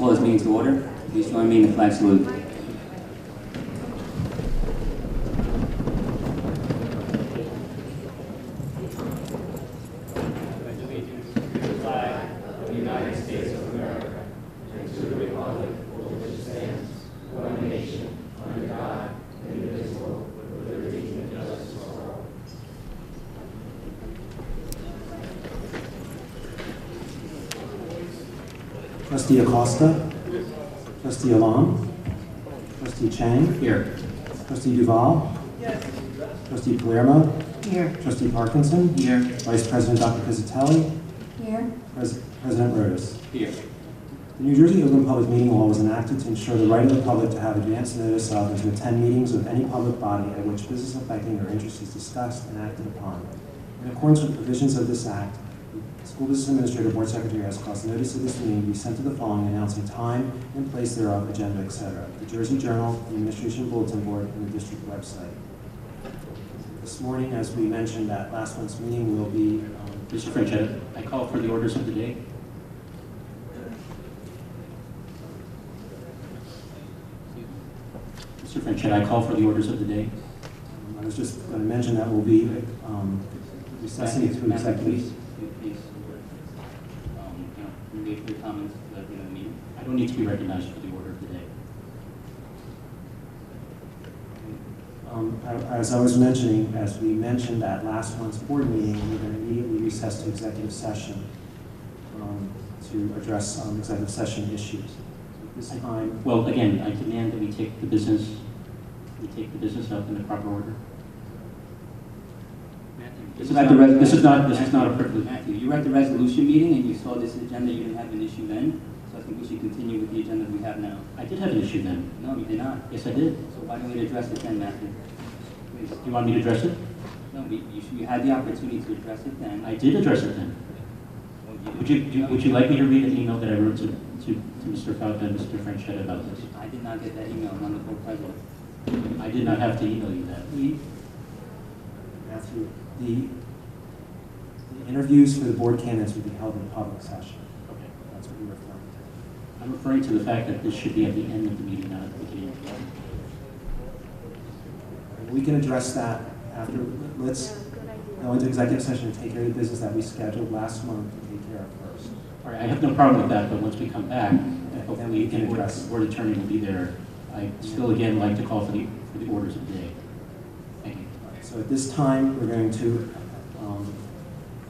call this meeting to order. Please join me in the flag salute. Trustee Acosta, Trustee Alam, Trustee Chang, Here. Trustee Duval, Trustee Palermo, Here. Trustee Parkinson, Here. Vice President Dr. Pizzatelli, Here. President Rodas. Here. The New Jersey Open Public Meeting Law was enacted to ensure the right of the public to have advance notice of and to attend meetings of any public body at which business affecting their interests is discussed and acted upon. In accordance with the provisions of this Act, the School Business Administrator Board Secretary has caused notice of this meeting to be sent to the following announcing time and place thereof, agenda, etc. The Jersey Journal, the Administration Bulletin Board, and the district website. This morning, as we mentioned at last month's meeting, will be Mr. Franchetta, I call for the orders of the day. Mr. Franchetta, I call for the orders of the day. I was just going to mention that we'll be recessing to executive. Please. Make your comments at the end of the meeting. I don't need to be recognized for the order of the day. As I was mentioning, as we mentioned at last month's board meeting, we're going to immediately recess to executive session to address executive session issues. This time, Well, again, I demand that we take the business up in the proper order. This is not a privilege. Matthew, you were at the resolution meeting and you saw this agenda, you didn't have an issue then, so I think we should continue with the agenda we have now. I did have an issue then. No, you did not. Yes, I did. So why don't we address it then, Matthew? Please. You want me to address it? No, you had the opportunity to address it then. I did address it then. Well, Would you like me to read an email that I wrote to Mr. Falca and Mr. Franchetta about this? I did not get that email, I'm not the board president. I did not have to email you that. Matthew, the interviews for the board candidates will be held in a public session. Okay. That's what you're referring to. I'm referring to the fact that this should be at the end of the meeting, not at the beginning. We can address that after. Let's go into executive session and take care of the business that we scheduled last month to take care of first. All right, I have no problem with that, but once we come back, hopefully Then we can the address. board attorney will be there. I still, again, like to call for the orders of the day. Thank you. So at this time, we're going to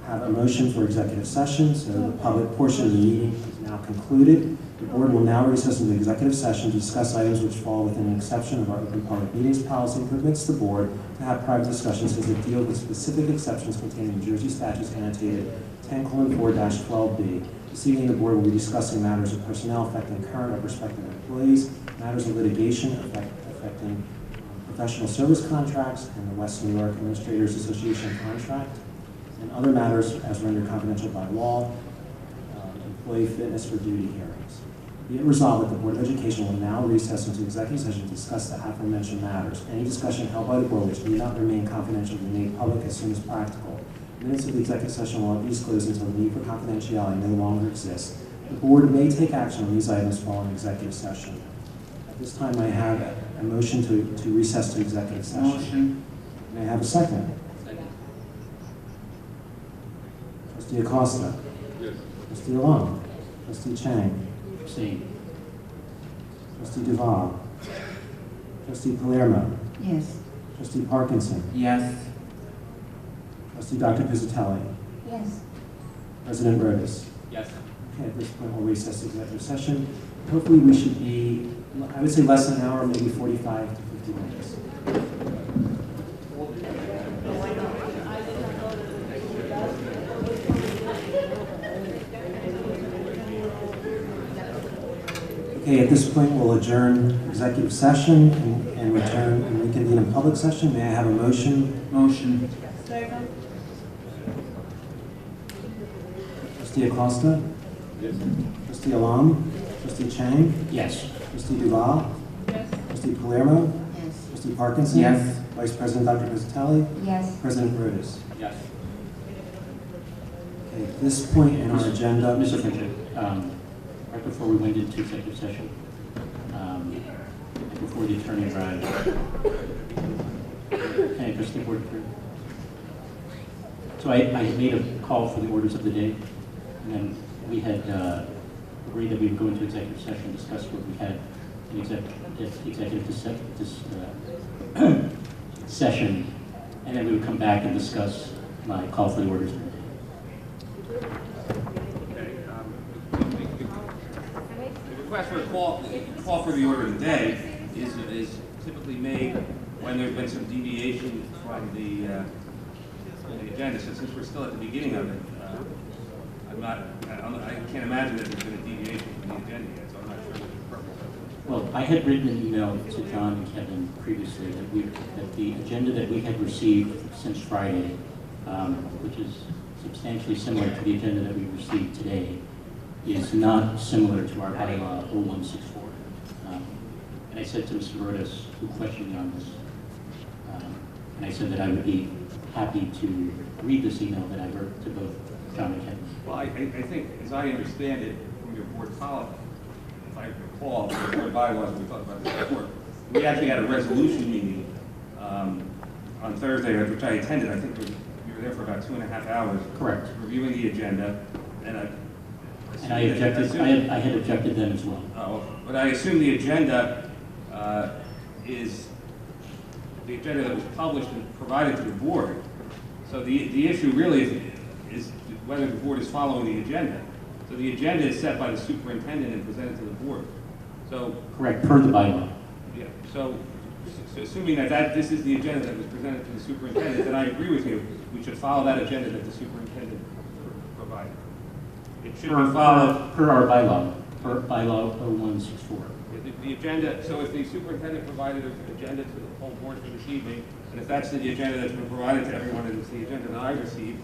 have a motion for executive session. So the public portion of the meeting is now concluded. The board will now recess into executive session to discuss items which fall within an exception of our open public meetings policy and permits the board to have private discussions as they deal with specific exceptions contained in New Jersey statutes annotated 10:4-12B. This evening, the board will be discussing matters of personnel affecting current or prospective employees, matters of litigation affecting professional service contracts and the West New York Administrators Association contract, and other matters as rendered confidential by law, employee fitness for duty hearings. Be it resolved that the Board of Education will now recess into executive session to discuss the aforementioned matters. Any discussion held by the board which need not remain confidential will be made public as soon as practical. Minutes of the executive session will not be disclosed until the need for confidentiality no longer exists. The board may take action on these items following executive session. At this time, I have a motion to recess to executive session. Motion. May I have a second? Second. Trustee Acosta. Yes. Trustee Alam. Trustee Chang. Abstain. Trustee Duval. Trustee Palermo. Yes. Trustee Parkinson. Yes. Trustee Dr. Pizzatelli. Yes. President Rodas. Yes. Okay, at this point, we'll recess to executive session. Hopefully, we should be, I would say less than an hour, maybe 45 to 50 minutes. Okay, at this point, we'll adjourn executive session and return and reconvene in public session. May I have a motion? Motion. Trustee Acosta? Yes. Trustee Alam? Trustee Chang? Yes. Trustee Duval? Trustee Palermo? Yes. Trustee Parkinson? Yes. Vice President Dr. Pizzatelli? Yes. President Rodas? Yes. Okay, at this point in our agenda, Mr. Franchetta, right before we went into executive session, and before the attorney arrived. Can I address the board through? So I had made a call for the orders of the day, and then we had agreed that we would go into executive session, discuss what we had in executive session, and then we would come back and discuss my call for the orders of the day. The request for a call for the order of the day is typically made when there's been some deviation from the agenda. So since we're still at the beginning of it, I can't imagine that there's been a deviation from the agenda yet, so I'm not sure what the purpose of it. Well, I had written an email to John and Kevin previously that the agenda that we had received since Friday, which is substantially similar to the agenda that we received today, is not similar to our bylaw 0164. And I said to Mr. Rodas, who questioned me on this, and I said that I would be happy to read this email that I wrote to both John and Kevin. Well, I think, as I understand it from your board policy, if I recall, the board bylaws, we talked about this before, we actually had a resolution meeting on Thursday, which I attended. I think we were there for about 2.5 hours. Correct. Reviewing the agenda, and I objected. I had objected then as well. But I assume the agenda is the agenda that was published and provided to the board. So the issue really is whether the board is following the agenda. So the agenda is set by the superintendent and presented to the board. So Correct, per the bylaw. yeah. So assuming that this is the agenda that was presented to the superintendent, then I agree with you. We should follow that agenda that the superintendent provided. It should be followed. Per our bylaw, per bylaw 0164. The agenda, so if the superintendent provided an agenda to the whole board for this evening, and if that's the agenda that's been provided to everyone, and it's the agenda that I received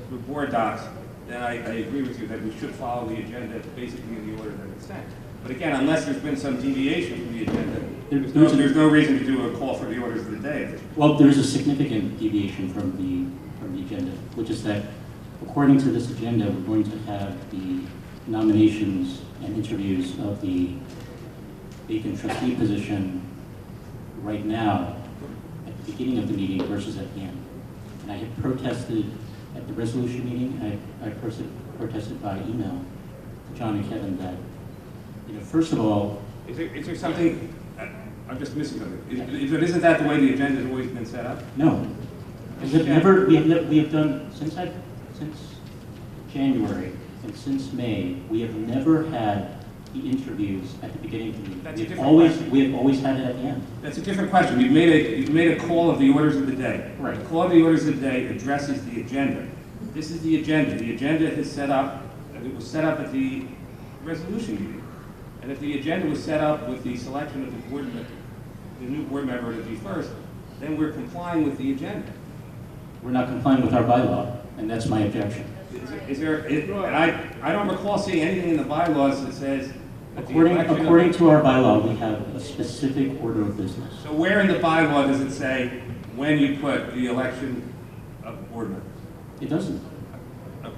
through board docs, then I agree with you that we should follow the agenda basically in the order that it's sent. But again, unless there's been some deviation from the agenda, there's no reason to do a call for the orders of the day. Well, there's a significant deviation from the agenda, which is that according to this agenda, we're going to have the nominations and interviews of the vacant trustee position right now at the beginning of the meeting versus at the end. And I had protested at the resolution meeting, and I protested by email to John and Kevin that, first of all, Is there something, I'm just missing something. Isn't that the way the agenda has always been set up? no. We have done, since January and since May, we have never had the interviews at the beginning of the meeting. That's a different question. We have always had it at the end. That's a different question. You've made a call of the orders of the day. Right. The call of the orders of the day addresses the agenda. This is the agenda. The agenda is set up, it was set up at the resolution meeting. And if the agenda was set up with the selection of the new board member to be first, then we're complying with the agenda. We're not complying with our bylaw, and that's my objection. And I don't recall seeing anything in the bylaws that says that the election According to our bylaw, we have a specific order of business. So where in the bylaw does it say when you put the election of board members? It doesn't,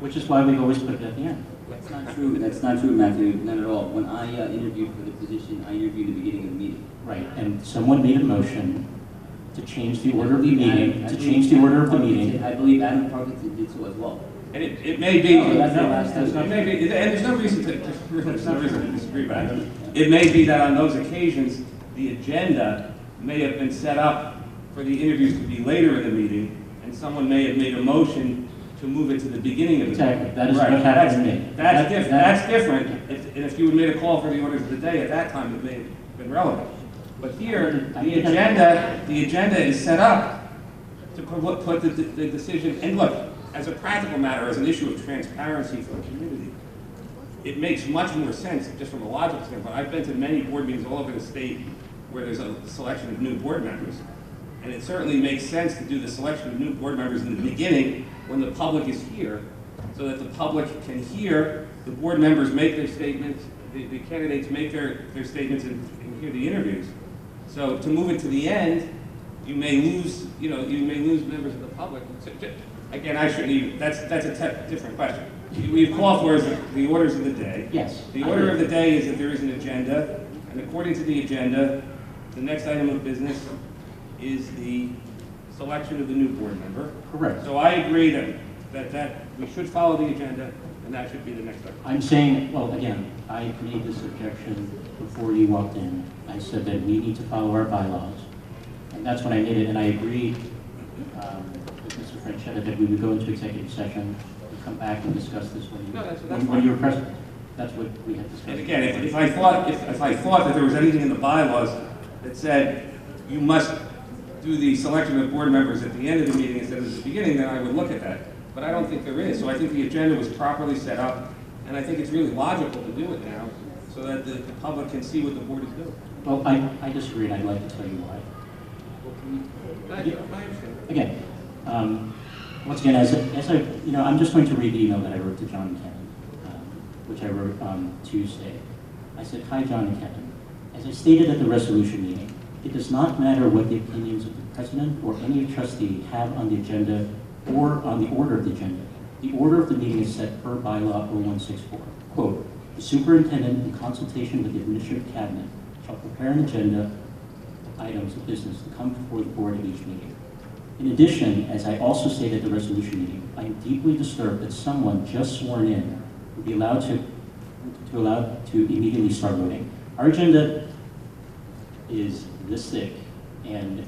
which is why we've always put it at the end. That's not true. That's not true, Matthew. Not at all. When I interviewed for the position, I interviewed at the beginning of the meeting. Right, and someone made a motion to change the order of the meeting, I believe Adam Parkinson did so as well. And it may be, No, that's not- that's not- it may be, and there's no reason to disagree about it. It may be that on those occasions, the agenda may have been set up for the interviews to be later in the meeting, and someone may have made a motion to move it to the beginning of the meeting. Exactly, that is Right. what happened to me. That's different. And if you had made a call for the orders of the day at that time, it may have been relevant. But here, the agenda is set up to put the decision, and look, as a practical matter, as an issue of transparency for the community, it makes much more sense, just from a logical standpoint. I've been to many board meetings all over the state where there's a selection of new board members, and it certainly makes sense to do the selection of new board members in the beginning when the public is here, so that the public can hear the board members make their statements, the candidates make their statements and hear the interviews. So to move it to the end, you may lose members of the public. So, again, I shouldn't even, that's a different question. we've called for is the orders of the day. Yes. The I order agree. of the day is that there is an agenda, and according to the agenda, the next item of business is the selection of the new board member. Correct. So I agree that we should follow the agenda, and that should be the next item. I'm saying, well, again, I made this objection before you walked in. I said that we need to follow our bylaws, and that's when I made it, and I agreed with Mr. Franchetta that we would go into executive session, and come back and discuss this when No, that's when fine. you were present. That's what we had discussed. And again, if I thought that there was anything in the bylaws that said you must do the selection of board members at the end of the meeting instead of at the beginning, then I would look at that. But I don't think there is. So I think the agenda was properly set up, and I think it's really logical to do it now so that the public can see what the board is doing. Well, I disagree, and I'd like to tell you why. I understand. Again, once again, as I, I'm just going to read the email that I wrote to John and Kevin, which I wrote on Tuesday. I said, "Hi, John and Kevin. As I stated at the resolution meeting, it does not matter what the opinions of the president or any trustee have on the agenda or on the order of the agenda. The order of the meeting is set per bylaw 0164. Quote, the superintendent, in consultation with the administrative cabinet, shall prepare an agenda of items of business to come before the board at each meeting. In addition, as I also stated at the resolution meeting, I am deeply disturbed that someone just sworn in would be allowed to immediately start voting. Our agenda is this thick, and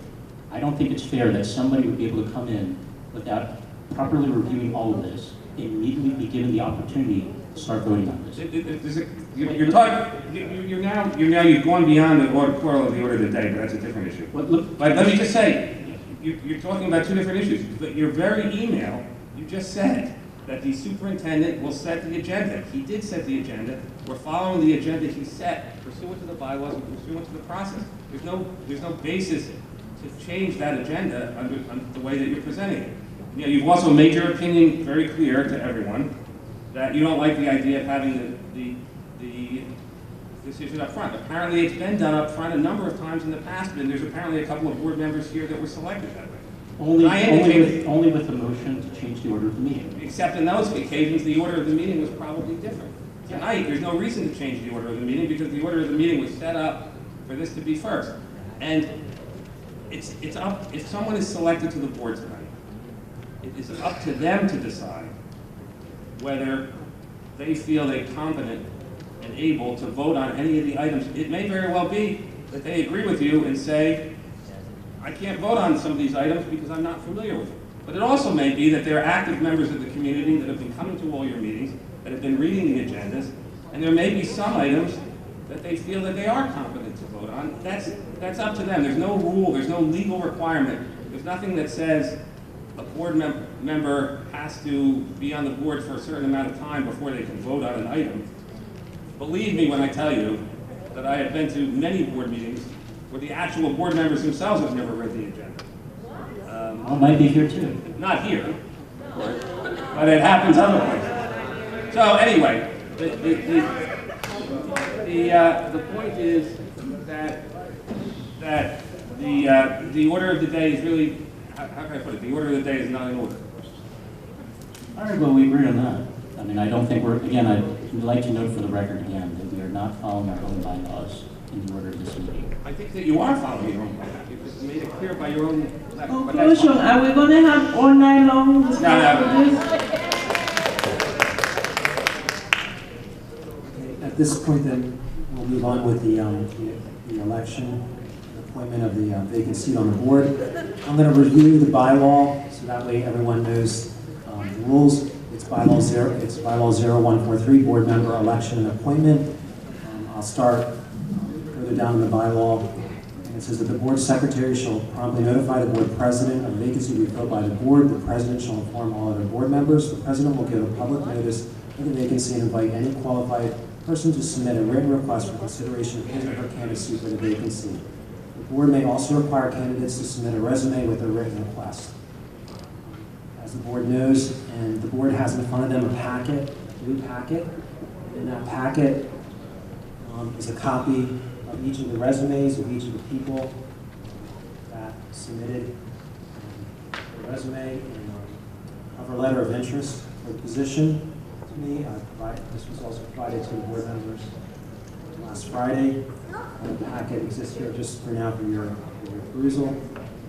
I don't think it's fair that somebody would be able to come in without properly reviewing all of this and immediately be given the opportunity to start voting on this." You're going beyond the order, plural of the order of the day, but that's a different issue. But look, But let me just say, you're talking about two different issues. But your very email, you just said that the superintendent will set the agenda. He did set the agenda. We're following the agenda he set pursuant to the bylaws and pursuant to the process. There's no basis to change that agenda under the way that you're presenting it. You've also made your opinion very clear to everyone that you don't like the idea of having the decision up front. Apparently, it's been done up front a number of times in the past, and there's apparently a couple of board members here that were selected that way. only with the motion to change the order of the meeting. Except in those occasions, the order of the meeting was probably different. Tonight, there's no reason to change the order of the meeting because the order of the meeting was set up for this to be first. And it's up, if someone is selected to the board tonight, it is up to them to decide whether they feel they're competent and able to vote on any of the items. It may very well be that they agree with you and say, I can't vote on some of these items because I'm not familiar with them. But it also may be that they're active members of the community that have been coming to all your meetings, that have been reading the agendas, and there may be some items that they feel that they are competent to vote on. That's up to them. There's no rule, there's no legal requirement. There's nothing that says a board member has to be on the board for a certain amount of time before they can vote on an item. Believe me when I tell you that I have been to many board meetings where the actual board members themselves have never read the agenda. I might be here too. Not here, of course, but it happens other places. So anyway, the point is that the order of the day is really, how can I put it? The order of the day is not in order. All right, well, we agree on that. I mean, I don't think again, I'd like to note for the record again that we are not following our own bylaws in the order of this meeting. I think that you are following your own bylaws. You made it clear by your own letter. but that's Conclusion, fine. are we gonna have all night long discussion No. of this? At this point, then, we'll move on with the election, the appointment of the vacant seat on the board. I'm going to review the bylaw, so that way everyone knows the rules. It's bylaw 0143, board member election and appointment. I'll start further down in the bylaw. And it says that the board secretary shall promptly notify the board president of a vacancy to be filled by the board. The president shall inform all other board members. The president will give a public notice of the vacancy and invite any qualified person to submit a written request for consideration of his or her candidacy for the vacancy. The board may also require candidates to submit a resume with their written request. As the board knows, and the board has in front of them a packet, a blue packet. In that packet is a copy of each of the resumes of each of the people that submitted a resume and cover letter of interest for the position. me. This was also provided to the board members last Friday. The packet exists here just for now for your perusal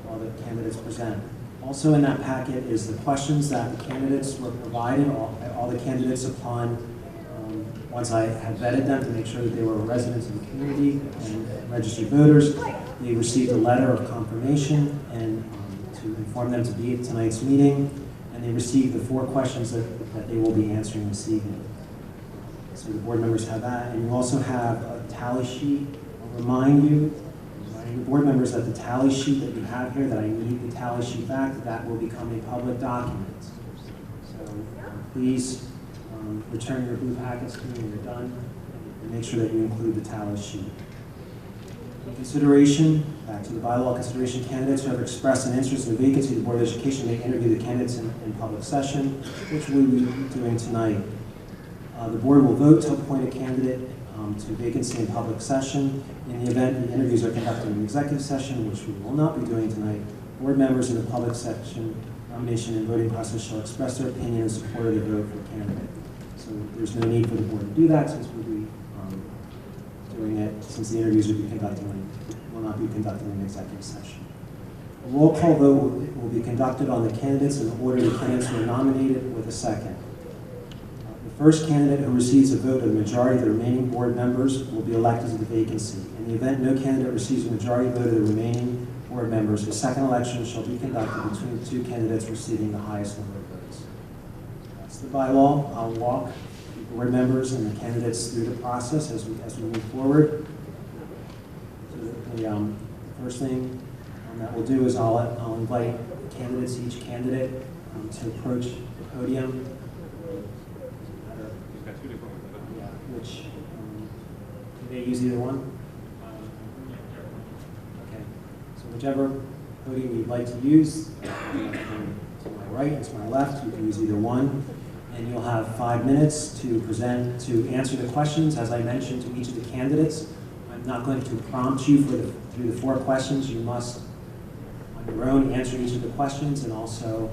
while the candidates present. Also in that packet is the questions that the candidates were provided, all the candidates upon, once I had vetted them to make sure that they were residents of the community and registered voters, they received a letter of confirmation and to inform them to be at tonight's meeting, and they received the 4 questions that they will be answering this evening. So the board members have that, and you also have a tally sheet. I'll reminding the board members that the tally sheet that you have here, that I need the tally sheet back, that will become a public document. So please return your blue packets to me when you're done, and make sure that you include the tally sheet. In consideration, back to the bylaw consideration, candidates who have expressed an interest in the vacancy, the Board of Education may interview the candidates in public session, which we will be doing tonight. The board will vote to appoint a candidate to vacancy in public session. In the event the interviews are conducted in executive session, which we will not be doing tonight, board members in the public section nomination and voting process shall express their opinion in support of the vote for candidate. So there's no need for the board to do that since we'll be doing it, since the interviews will not be conducted in executive session. A roll call vote will be conducted on the candidates in the order the candidates were nominated with a second. The first candidate who receives a vote of the majority of the remaining board members will be elected to the vacancy. In the event no candidate receives a majority vote of the remaining board members, a second election shall be conducted between the 2 candidates receiving the highest number of votes. That's the bylaw. I'll walk the board members and the candidates through the process as we move forward. So the first thing that we'll do is I'll invite candidates, each candidate, to approach the podium. Which, do they use either one? Okay, so whichever podium you'd like to use, to my right and to my left, you can use either one. And you'll have 5 minutes to answer the questions, as I mentioned, to each of the candidates. I'm not going to prompt you through the 4 questions. You must, on your own, answer each of the questions and also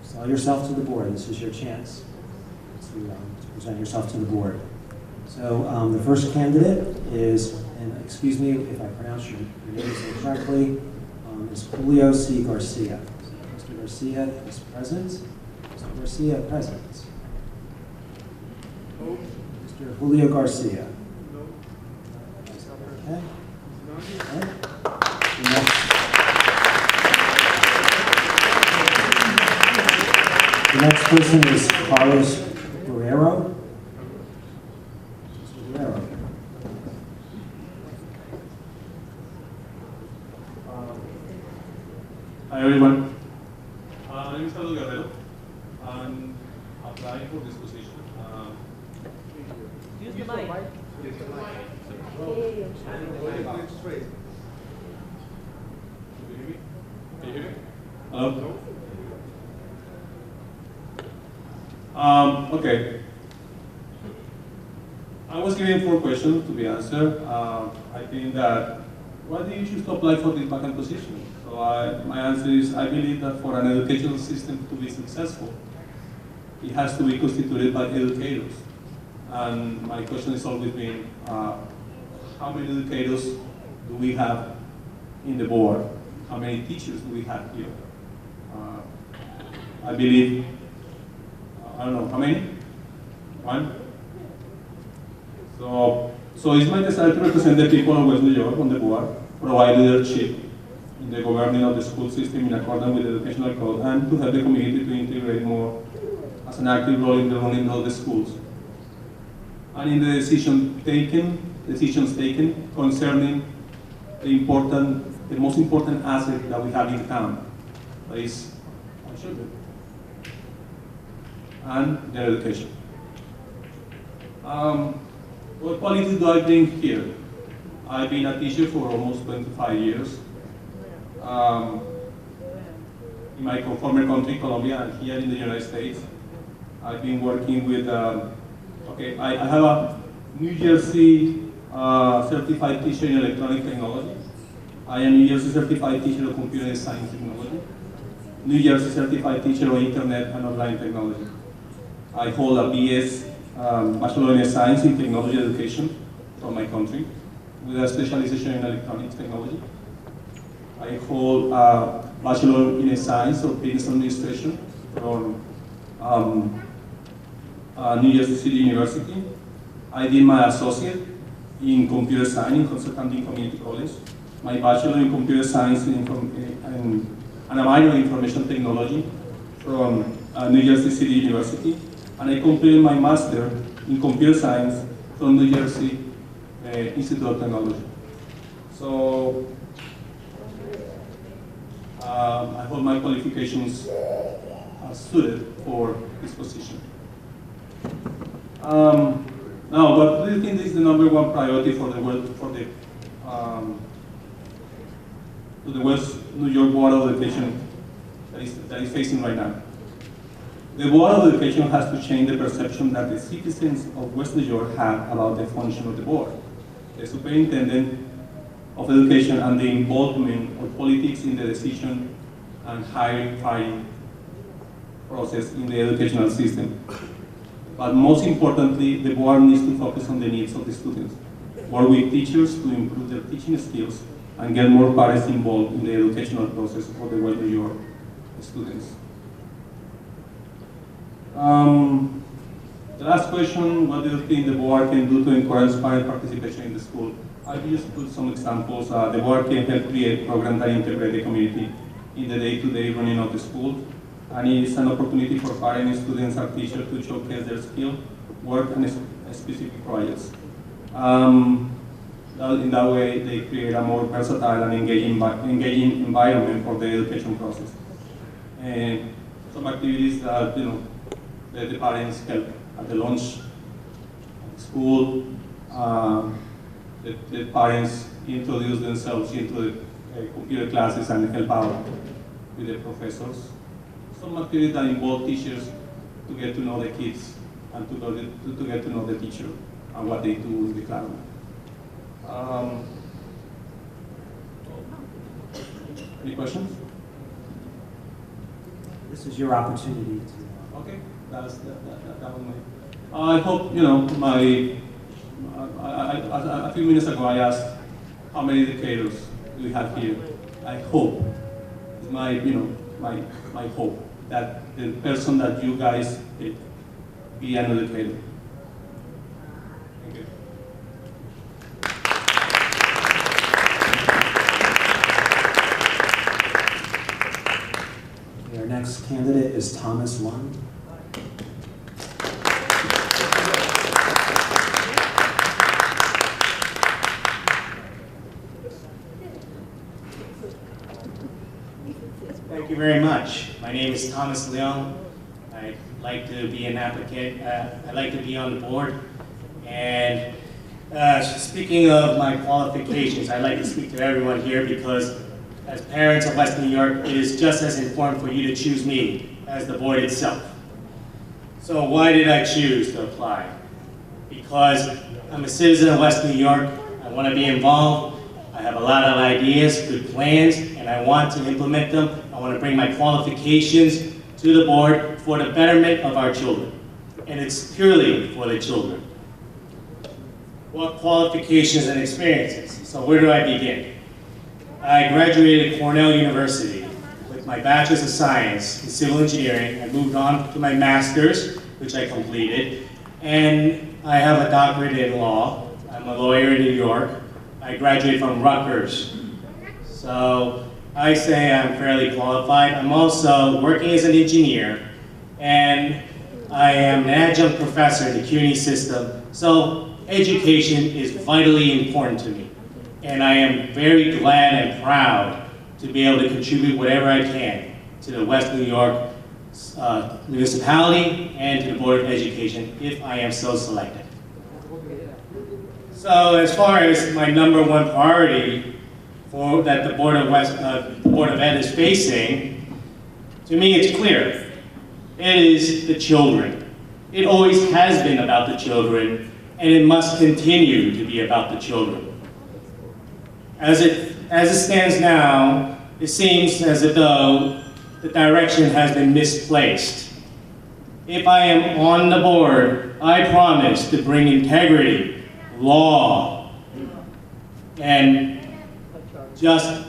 sell yourself to the board. This is your chance to present yourself to the board. So the first candidate is, and excuse me if I pronounce your name incorrectly, is Julio C. Garcia. So Mr. Garcia is present. Mr. Garcia, present. Mr. Julio Garcia. Okay. Okay. The next person is Carlos Guerrero. Mr. Guerrero. Hi everyone. My name is Carlos Guerrero. I'm applying for this position. Use the mic. Can you hear me? Hello? Okay. I was given 4 questions to be answered. I think that, why do you choose to apply for this vacant position? So my answer is, I believe that for an educational system to be successful, it has to be constituted by educators. And my question has always been, how many educators do we have in the board? How many teachers do we have here? I believe, I don't know, how many? 1? So it's my desire to represent the people of West New York on the board, provide leadership in the governing of the school system in accordance with the educational code, and to help the community to integrate more as an active role in the running of the schools. And in the decisions taken concerning the most important asset that we have in town, that is our children and their education. What qualities do I bring here? I've been a teacher for almost 25 years. In my former country, Colombia, and here in the United States, I've been working with, I have a New Jersey certified teacher in electronic technology. I am New Jersey certified teacher of computer science technology. New Jersey certified teacher of internet and online technology. I hold a BS, Bachelor in Science in Technology Education from my country, with a specialization in electronics technology. I hold a Bachelor in Science of Business Administration from New Jersey City University. I did my associate in computer science in Consulting Community College, my Bachelor in Computer Science and a minor in Information Technology from New Jersey City University, and I completed my Master in Computer Science from New Jersey Institute of Technology. So I hope my qualifications are suited for this position. Now, what do you think is the #1 priority for the West New York Board of Education that is facing right now? The Board of Education has to change the perception that the citizens of West New York have about the function of the board. The superintendent of education and the involvement of politics in the decision and hiring process in the educational system. But most importantly, the board needs to focus on the needs of the students, work with teachers to improve their teaching skills, and get more parents involved in the educational process for the West New York students. The last question, what do you think the board can do to encourage parent participation in the school? I'll just put some examples. The board can help create programs that integrate the community in the day-to-day running of the school. And it's an opportunity for parents, students, and teachers to showcase their skill, work, and specific projects. In that way, they create a more versatile and engaging environment for the education process. And some activities that that the parents help at the lunch, at school. The parents introduce themselves into the computer classes and help out with the professors. Some activities that involve teachers to get to know the kids and to get to know the teacher and what they do in the classroom. Any questions? This is your opportunity to. Okay, that was my. I hope a few minutes ago I asked how many educators do we have here. I hope it's my hope that the person that you guys pick be an educator. Thank you. Our next candidate is Thomas Lund. Thank you very much. My name is Thomas Leung. I'd like to be an applicant. I'd like to be on the board. And speaking of my qualifications, I'd like to speak to everyone here because as parents of West New York, it is just as important for you to choose me as the board itself. So why did I choose to apply? Because I'm a citizen of West New York. I want to be involved. I have a lot of ideas, good plans, and I want to implement them. I want to bring my qualifications to the board for the betterment of our children. And it's purely for the children. What qualifications and experiences? So where do I begin? I graduated Cornell University with my Bachelor's of Science in Civil Engineering. I moved on to my Master's, which I completed. And I have a doctorate in law. I'm a lawyer in New York. I graduated from Rutgers. So I say I'm fairly qualified. I'm also working as an engineer, and I am an adjunct professor in the CUNY system. So education is vitally important to me. And I am very glad and proud to be able to contribute whatever I can to the West New York municipality and to the Board of Education if I am so selected. So as far as my #1 priority that the Board of Ed is facing, to me it's clear. It is the children. It always has been about the children, and it must continue to be about the children. As it stands now, it seems as though the direction has been misplaced. if I am on the board, I promise to bring integrity, law, and just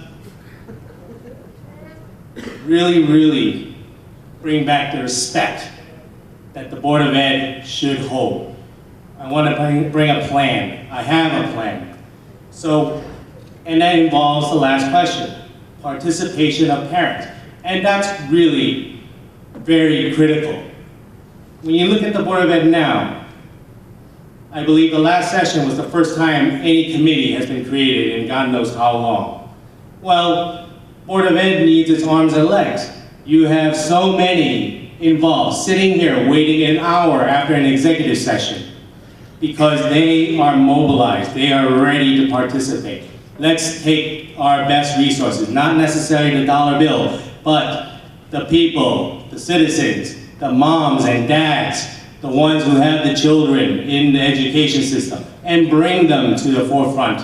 really bring back the respect that the Board of Ed should hold. I want to bring a plan. I have a plan. So, and that involves the last question, participation of parents. And that's really very critical. When you look at the Board of Ed now, I believe the last session was the first time any committee has been created in God knows how long. Well, Board of Ed needs its arms and legs. You have so many involved, sitting here waiting an hour after an executive session because they are mobilized, they are ready to participate. Let's take our best resources, not necessarily the dollar bill, but the people, the citizens, the moms and dads, the ones who have the children in the education system, and bring them to the forefront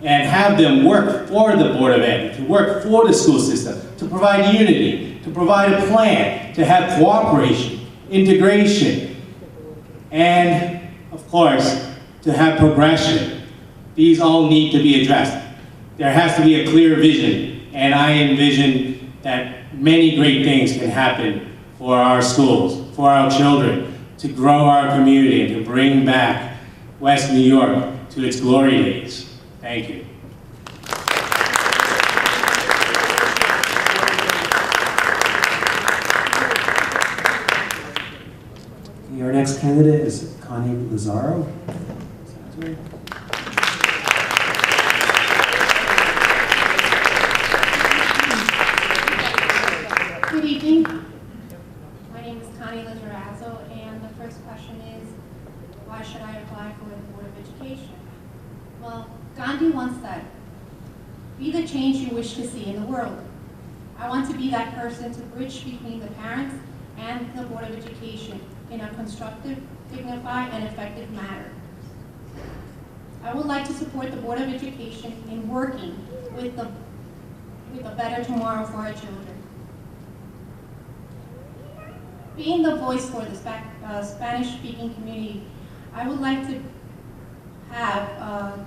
and have them work for the Board of Ed, to work for the school system, to provide unity, to provide a plan, to have cooperation, integration, and of course, to have progression. These all need to be addressed. There has to be a clear vision, and I envision that many great things can happen for our schools, for our children, to grow our community and to bring back West New York to its glory days. Thank you. Our next candidate is Connie Lazaro. Good evening. My name is Connie Lazaro, and the first question is, why should I apply for the Board of Education? Well, Gandhi once said, be the change you wish to see in the world. I want to be that person to bridge between the parents and the Board of Education in a constructive, dignified, and effective manner. I would like to support the Board of Education in working with a better tomorrow for our children. Being the voice for the Spanish-speaking community, I would like to have,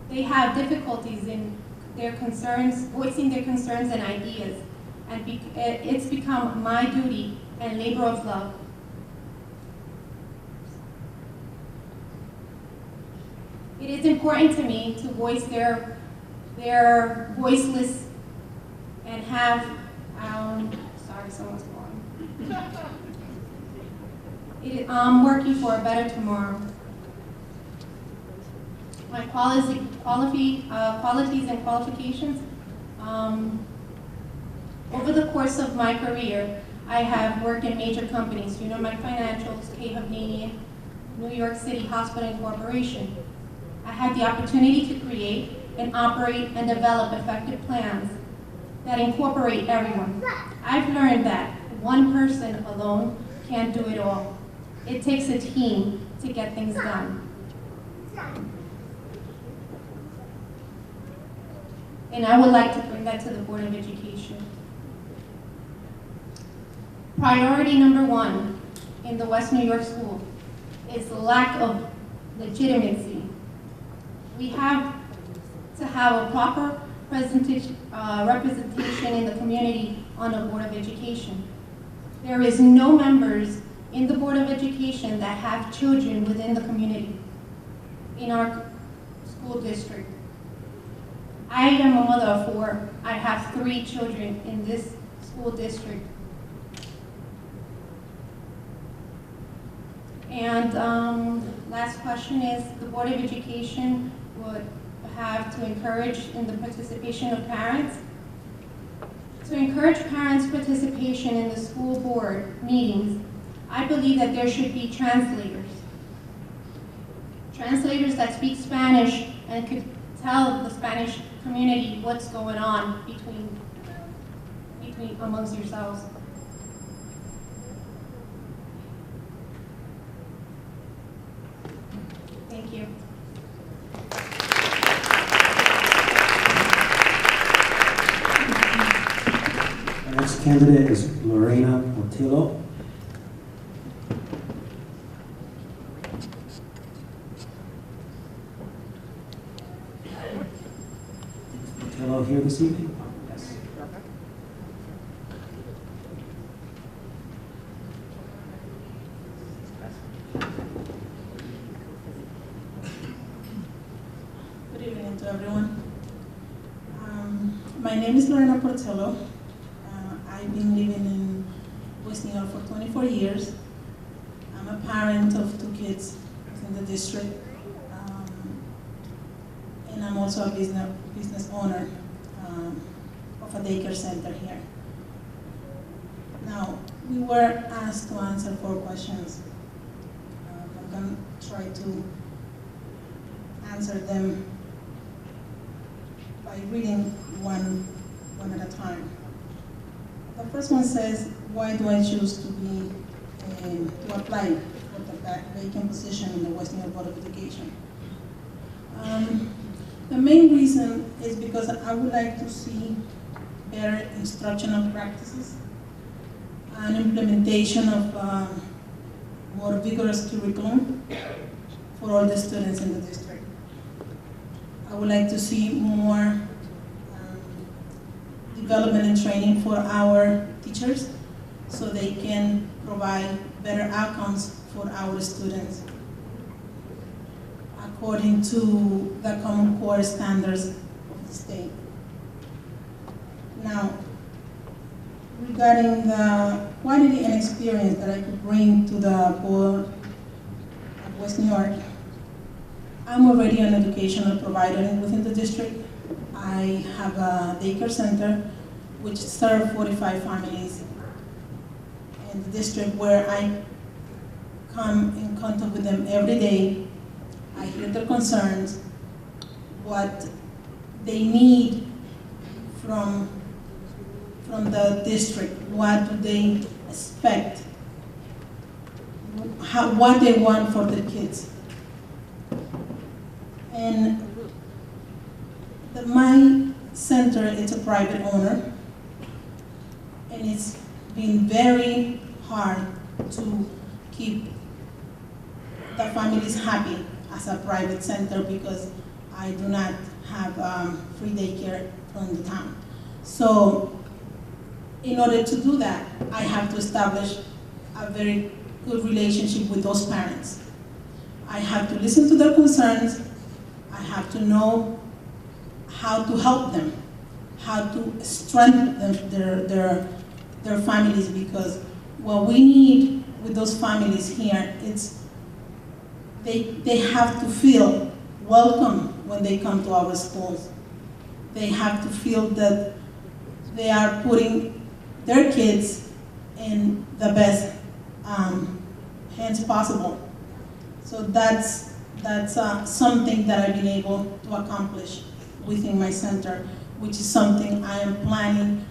they have difficulties in their concerns, voicing their concerns and ideas, and it's become my duty and labor of love. It is important to me to voice their voiceless and have, sorry, someone's calling. Working for a better tomorrow. My qualities and qualifications. Over the course of my career, I have worked in major companies, United Financials, K. Hovnanian, New York City Hospital Incorporation. I had the opportunity to create and operate and develop effective plans that incorporate everyone. I've learned that one person alone can't do it all. It takes a team to get things done. And I would like to bring that to the Board of Education. Priority number one in the West New York School is the lack of legitimacy. We have to have a proper representation in the community on the Board of Education. There is no members in the Board of Education that have children within the community in our school district. I am a mother of 4. I have 3 children in this school district. And last question is, the Board of Education would have to encourage in the participation of parents. To encourage parents' participation in the school board meetings, I believe that there should be translators. Translators that speak Spanish and could tell the Spanish community what's going on amongst yourselves. Thank you. Our next candidate is Lorena Montillo. this evening? Yes. Good evening to everyone. My name is Lorena Portello. I've been living in West New York for 24 years. I'm a parent of 2 kids in the district. And I'm also a business owner of a daycare center here. Now, we were asked to answer 4 questions. I'm going to try to answer them by reading one at a time. The first one says, why do I choose to apply for the vacant position in the West New York Board of Education? The main reason is because I would like to see better instructional practices and implementation of more vigorous curriculum for all the students in the district. I would like to see more development and training for our teachers so they can provide better outcomes for our students according to the Common Core standards of the state. Now, regarding the quality and experience that I could bring to the board of West New York, I'm already an educational provider within the district. I have a daycare center which serves 45 families in the district where I come in contact with them every day. I hear their concerns, what they need from the district, what do they expect, what they want for their kids. And my center is a private owner, and it's been very hard to keep the families happy as a private center because I do not have free daycare from the town. So in order to do that, I have to establish a very good relationship with those parents. I have to listen to their concerns. I have to know how to help them, how to strengthen their families, because what we need with those families here is they have to feel welcome when they come to our schools. They have to feel that they are putting their kids in the best hands possible. So that's something that I've been able to accomplish within my center, which is something I am planning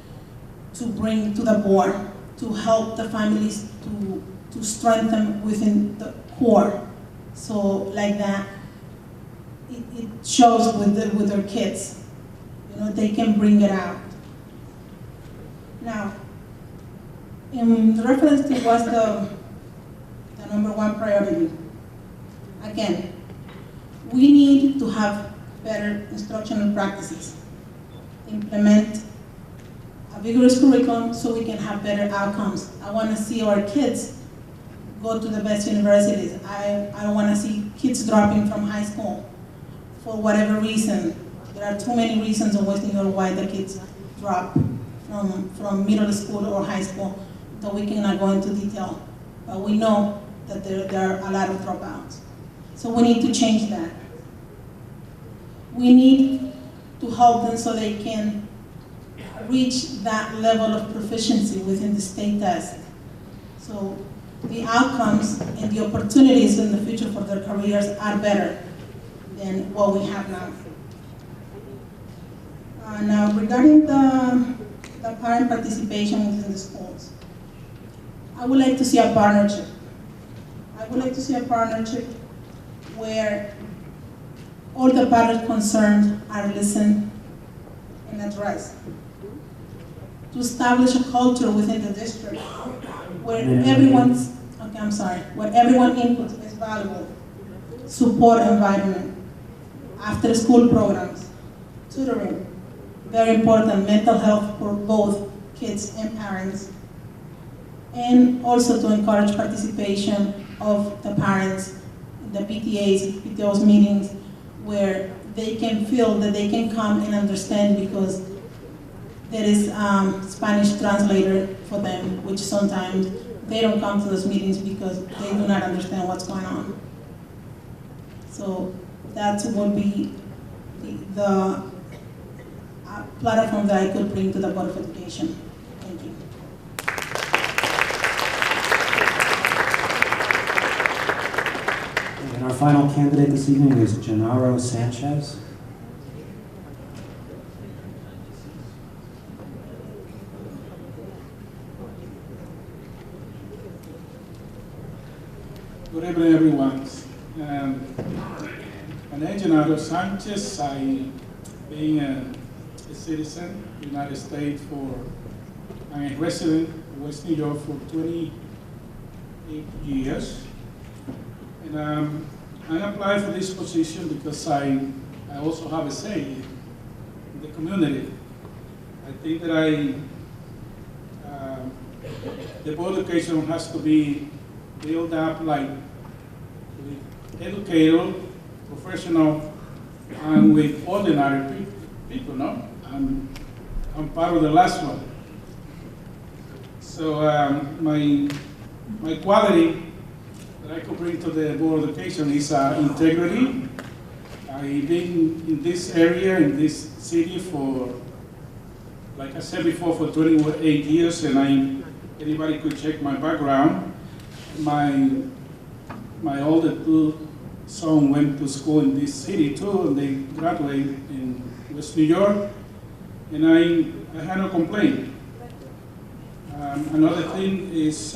to bring to the board to help the families to strengthen within the core. So like that, it shows with their kids. You know, they can bring it out. Now, in reference to what's the number 1 priority, again, we need to have better instructional practices, implement a vigorous curriculum so we can have better outcomes. I want to see our kids go to the best universities. I don't want to see kids dropping from high school for whatever reason. There are too many reasons in West New York why the kids drop from middle school or high school that we cannot go into detail. But we know that there are a lot of dropouts. So we need to change that. We need to help them so they can reach that level of proficiency within the state test. So the outcomes and the opportunities in the future for their careers are better than what we have now. Now, regarding the parent participation within the schools, I would like to see a partnership. I would like to see a partnership where all the parent concerns are listened and addressed. To establish a culture within the district where where everyone input is valuable. Support environment, after school programs, tutoring, very important mental health for both kids and parents. And also to encourage participation of the parents, the PTOs meetings, where they can feel that they can come and understand, because there is Spanish translator for them, which sometimes they don't come to those meetings because they do not understand what's going on. So that would be the platform that I could bring to the Board of Education. Thank you. And our final candidate this evening is Gennaro Sanchez. Good evening, everyone. My name is Gennaro Sanchez. Being a citizen of the United States I'm a resident of West New York for 28 years. And I applied for this position because I also have a say in the community. I think that the Board of Education has to be built up like with educator, professional, and with ordinary people, no? I'm part of the last one. So my quality that I could bring to the Board of Education is integrity. I've been in this area, in this city for, like I said before, for 28 years, and anybody could check my background. My older two sons went to school in this city too, and they graduated in West New York, and I had no complaint. Another thing is,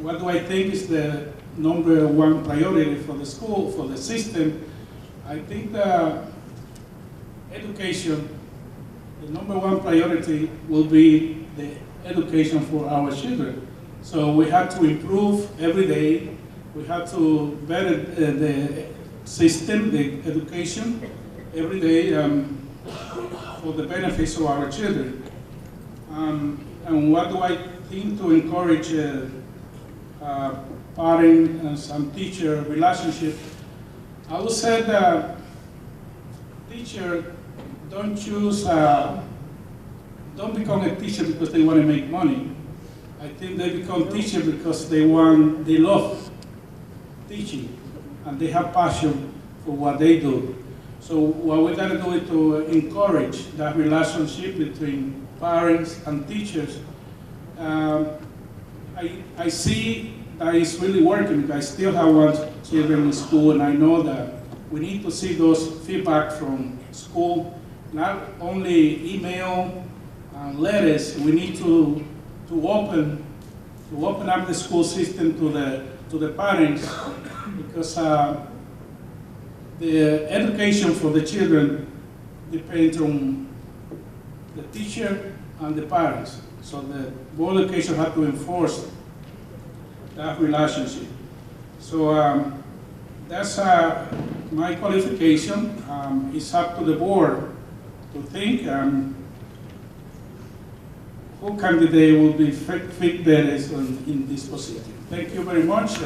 what do I think is the #1 priority for the school, for the system? I think that education, the #1 priority will be the education for our children. So we have to improve every day. We have to better the system, the education, every day for the benefits of our children. And what do I think to encourage parent and teacher relationship? I would say that teacher don't become a teacher because they want to make money. I think they become teacher because they love teaching, and they have passion for what they do. So what we gotta do is to encourage that relationship between parents and teachers. I see that it's really working. I still have one children in school, and I know that we need to see those feedback from school, not only email and letters. We need to open up the school system to the parents, because the education for the children depends on the teacher and the parents. So the Board of Education has to enforce that relationship. So that's my qualification. It's up to the board to think who candidate will be fit better in this position. Thank you very much.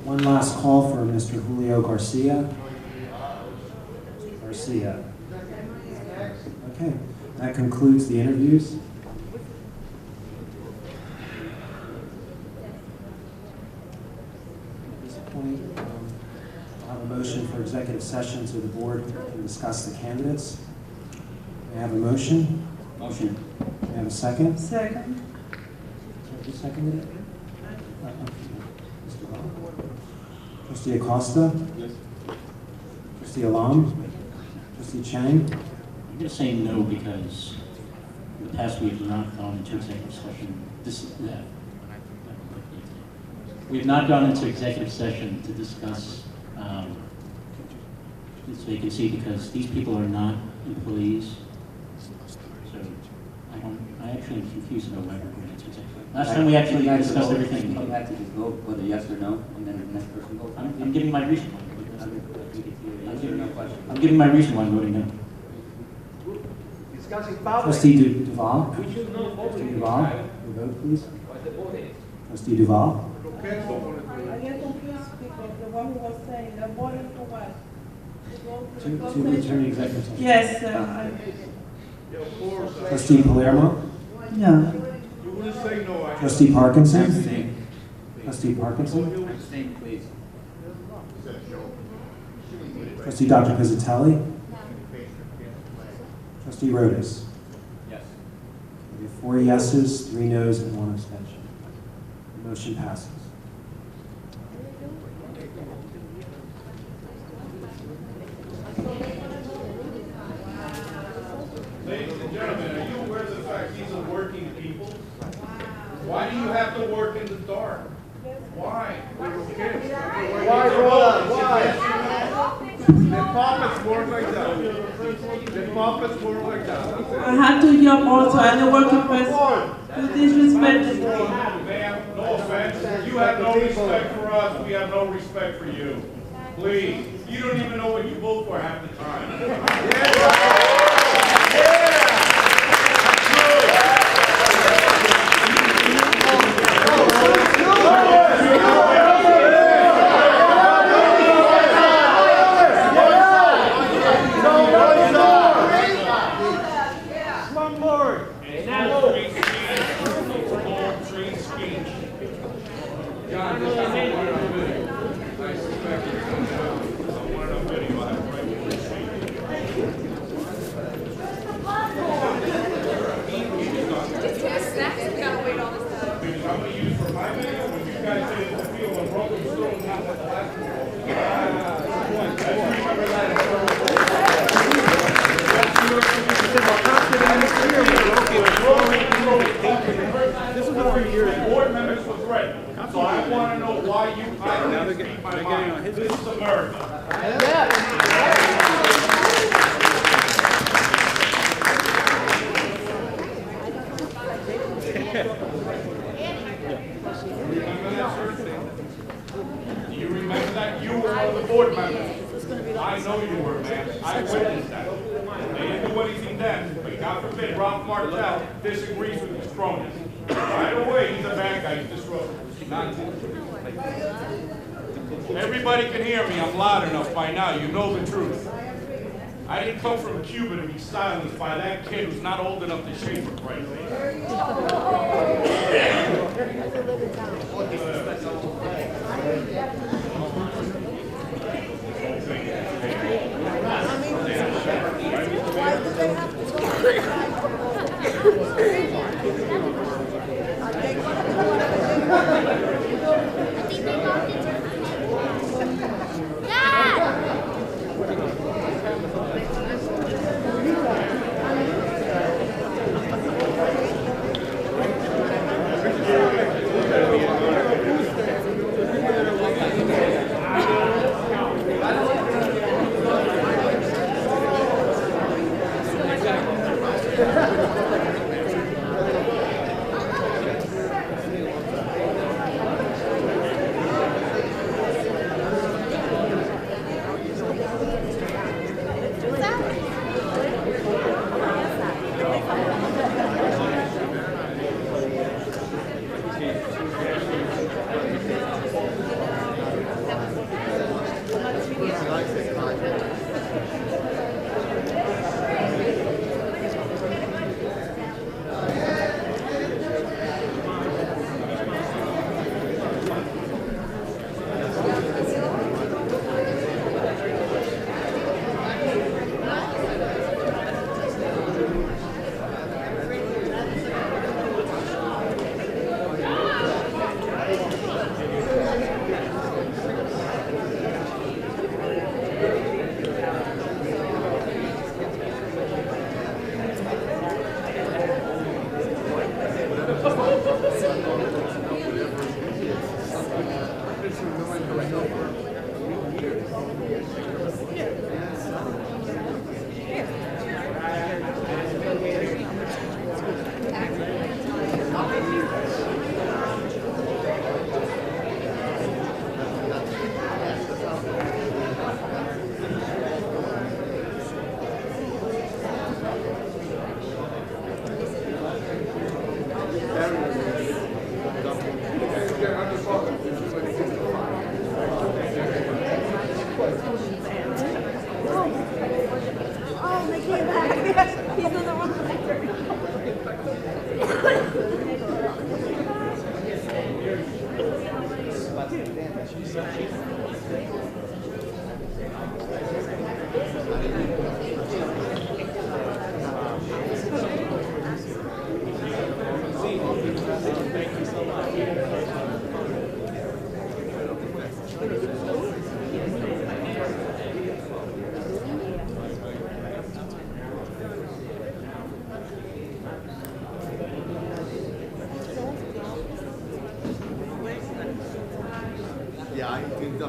One last call for Mr. Julio Garcia. Okay, that concludes the interviews. At this point, I'll have a motion for executive session so the board can discuss the candidates. May I have a motion? Motion. May I have a second? Second. Who seconded it? Mr. Rob? Trustee Acosta? Yes. Trustee Alam? Trustee Chang? I'm going to say no because in the past we have not gone into executive session. We have not gone into executive session to discuss this vacancy because these people are not employees. So I actually am confused about why we're going into executive. Last time we actually You had to discussed vote. everything. You had to just vote whether yes or no, and then the next person votes. I'm giving my reason why. Yes or no question. I'm giving my reason why I'm voting no. Trustee Duval? Trustee Duval, your vote, please. Trustee Duval? I get confused because the one who was saying they're voting for what? To return to executive session. Yes, Trustee Palermo? No. Trustee Parkinson? Trustee Parkinson? Abstain, please. Trustee Dr. Pizzatelli? Trustee Rodas? Yes. We have 4 yeses, 3 noes, and 1 abstention. The motion passes. Ladies and gentlemen, are you aware of the fact these are working people? Why do you have to work in the dark? Why? Why, brother? Why? The puppets work like that. The puppets work like that. I had to jump also, I'm a working person. You disrespected me. Ma'am, no offense. You have no respect for us. We have no respect for you. Please. You don't even know what you vote for half the time. Board members were threatened. So I want to know why you I speak my mind. This is America. Do you remember that? You were one of the board members. I know you were, man. I witnessed that. They didn't do anything then, but God forbid Ralph Martell disagrees with his cronies. Right away, he's a bad guy, he's disruptive. Everybody can hear me, I'm loud enough by now, you know the truth. I didn't come from Cuba to be silenced by that kid who's not old enough to shave for Christ's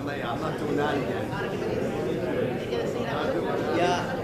Mayor. I'm not doing that again. Yeah.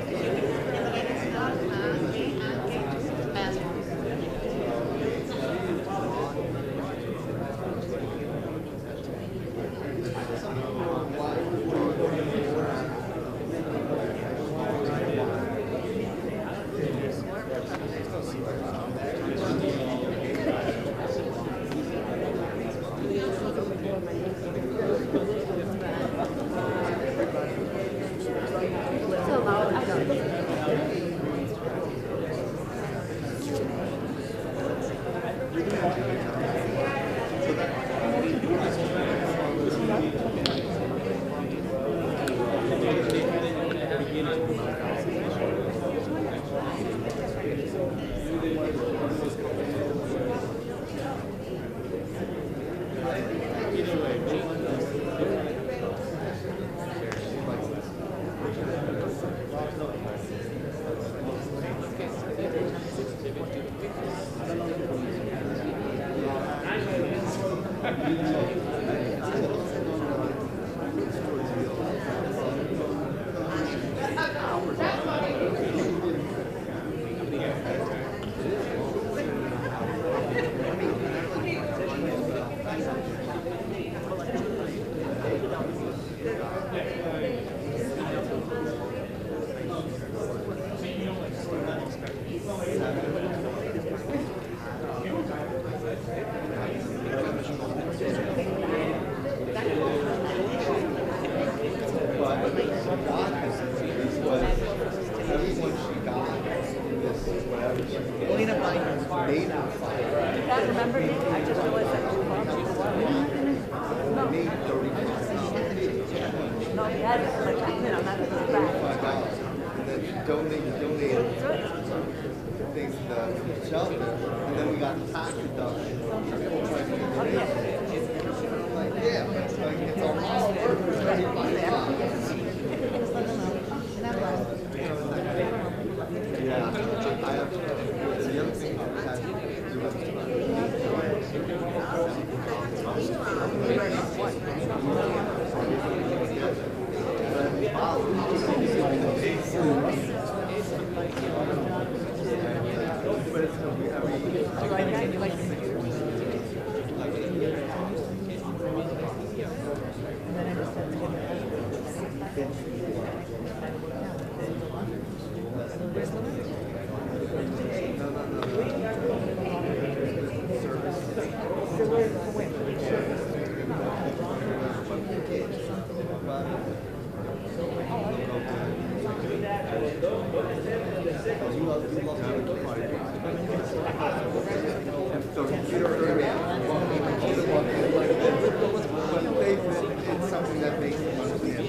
It's something that makes them understand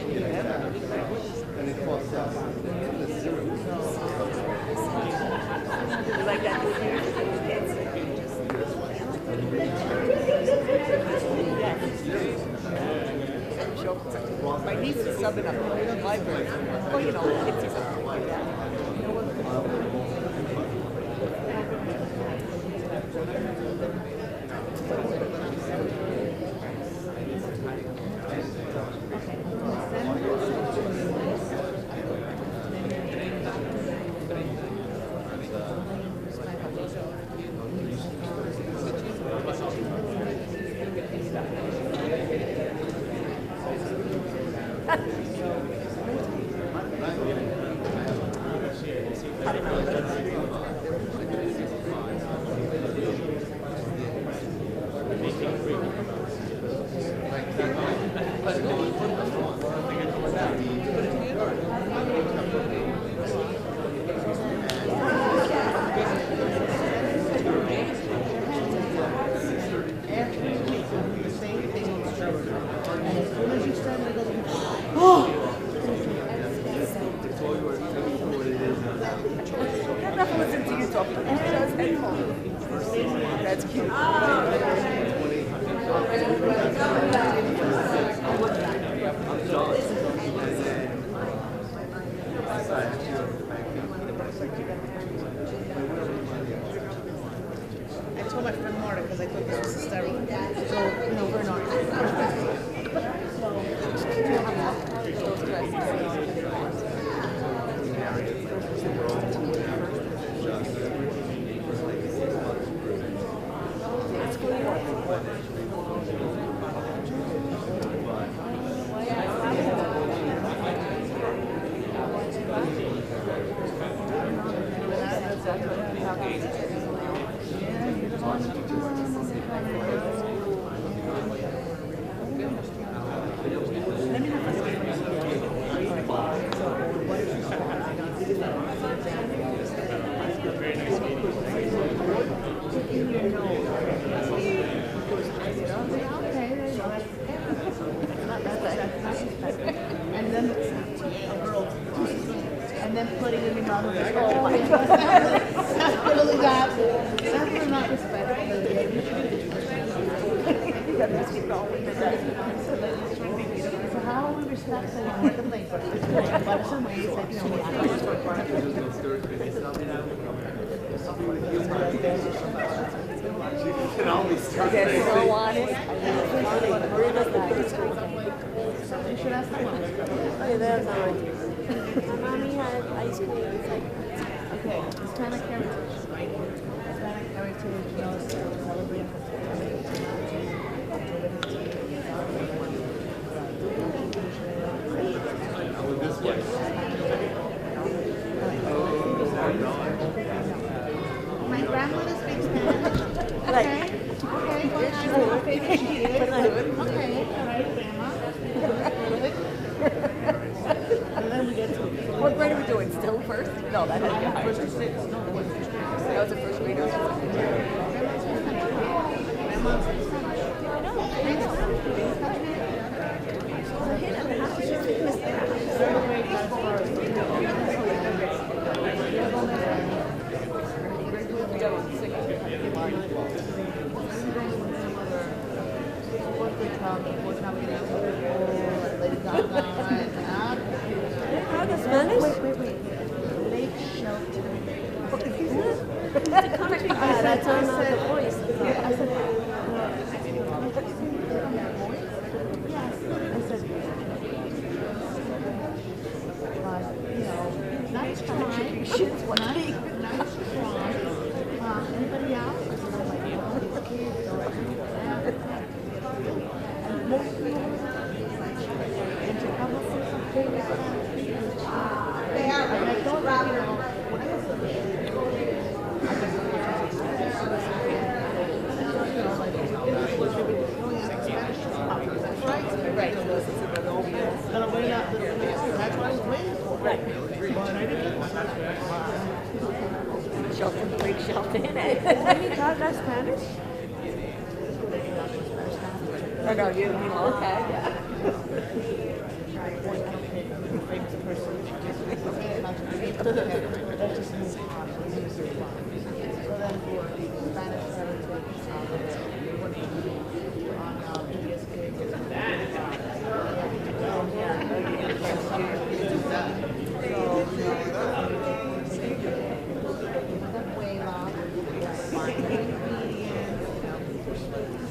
and it costs us the zero. Like that. My niece is subbing up in the library. Well, you know, kids or something like that. That's cute. I'm And then putting it in your mouth. Oh my God. That's really bad. That's really not respectful. You gotta just keep going with that. So how are we respectful when we're complaining? But if somebody said, you know, okay, so honest. Maria does that. Somebody should ask someone. Okay, there's no idea. Mommy had ice cream. Okay, Hispanic heritage. Hispanic heritage, you know, celebrating my grandmother speaks Spanish. Okay. Okay, well, I know her favorite she is. Okay, all right, grandma. And then we get to what grade are we doing? Still first? No, that has to be higher. First or sixth. No, first or sixth. That was a first grader. Spanish? Wait. Lake Shelter. That's on the voice. I said, nice try. Anybody else? Shelton, Lake Shelton. Any talk about Spanish? Oh no, you okay. Yeah. Famous person. So then for Spanish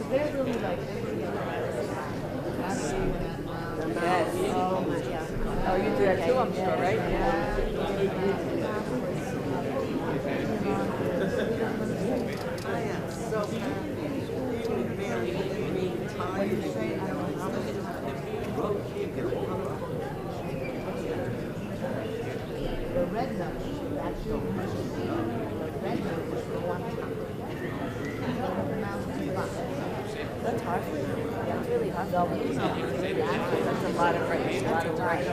they're really like yes. Oh my God. Oh, you do that too, I'm sure, right? Yeah. The red nose, actually, red nose is the one that's hard for you. Yeah, it's really hard. That's a lot of praise, a lot of time.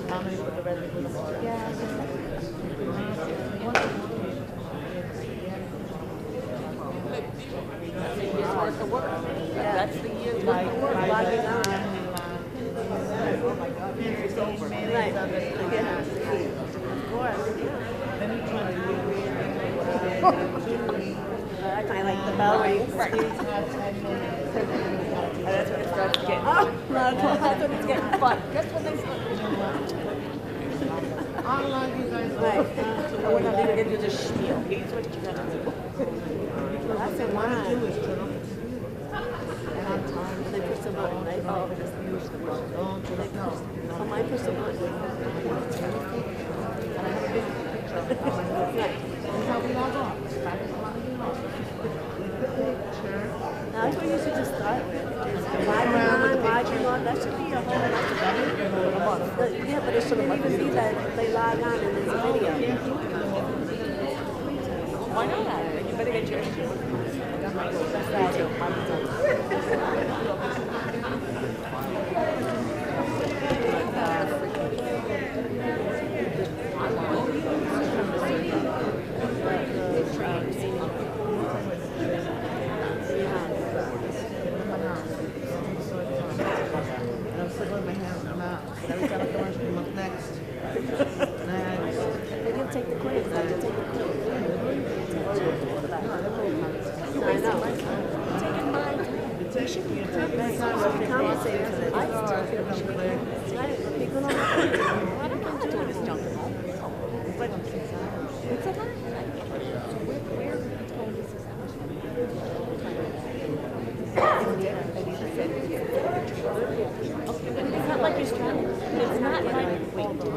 How many put the red nose? Yeah. Year's worth of work. That's the year's worth of work. Oh my God, it's over. Right. Yeah. Of course. I kind of like the bell rings. Right. That's when it starts to get. Oh, that's when it's getting fun. Just when they start. How long do you guys right. We're not even going to do the spiel. Here's what you got to do. That's a line. And on time, they push the button. They just use the button. Oh, mine push the button. And I have a big picture of it. That's how we log on. Now, that's what you should just start with. Is why log on and there's a video. Why not? You better get yours. They'll take the quiz. They'll take the quiz. I know. Taking mine. You should be compensated for this. I still feel we should be right. People don't have to. I don't have to do this junk. But it's a lot. We're told this is okay, but it's not like you're struggling. It's not like,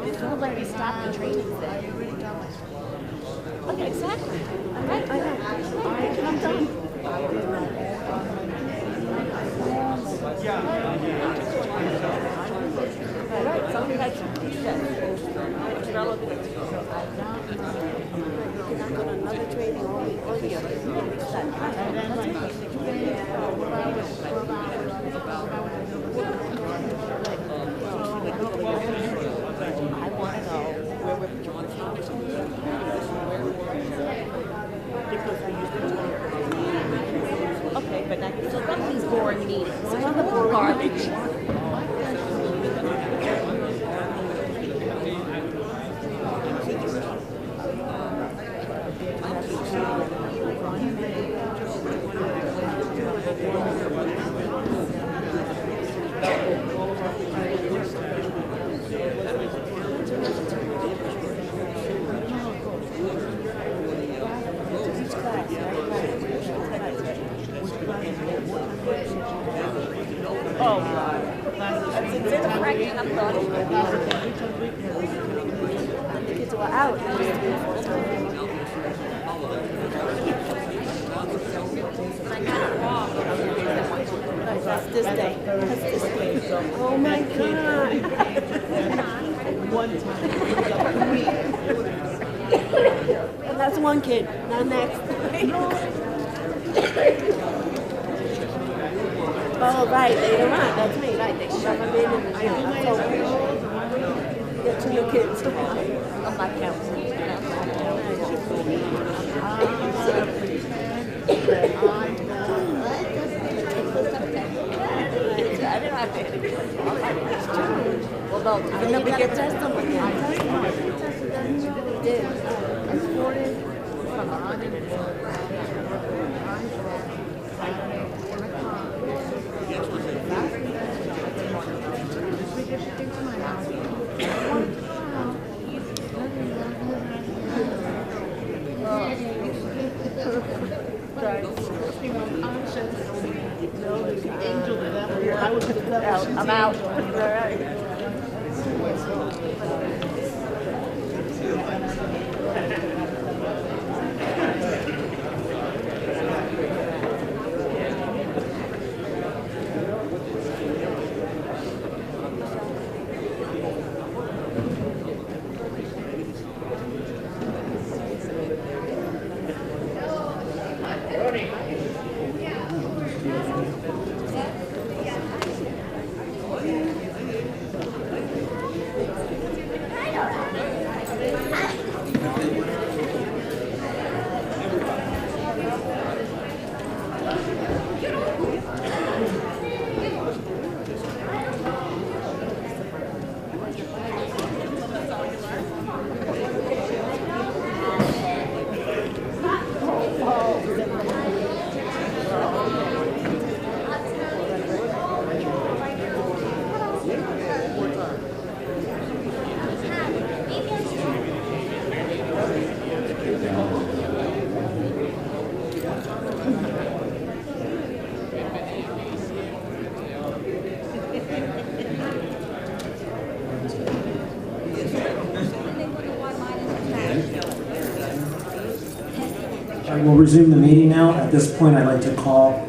it's not like we stop the training thing. Okay, exactly. I know. I'm done. All right, something like that. It's relevant. You cannot go to another training all year. I want to know where we're going. Because I used to do it. Okay, but now you still got these boring meetings. Some of the boring garbage. Oh, that's a different fraction of thought. The kids were out. That's this day. That's this day. Oh my God. One time. And that's one kid. Now next. Oh, right, later on, that's me, right, they shove them in and get to your kids. I'm not counting. I didn't have to. Well, no, I never get tested with him. We did. I'm out. All right. We'll resume the meeting now. At this point, I'd like to call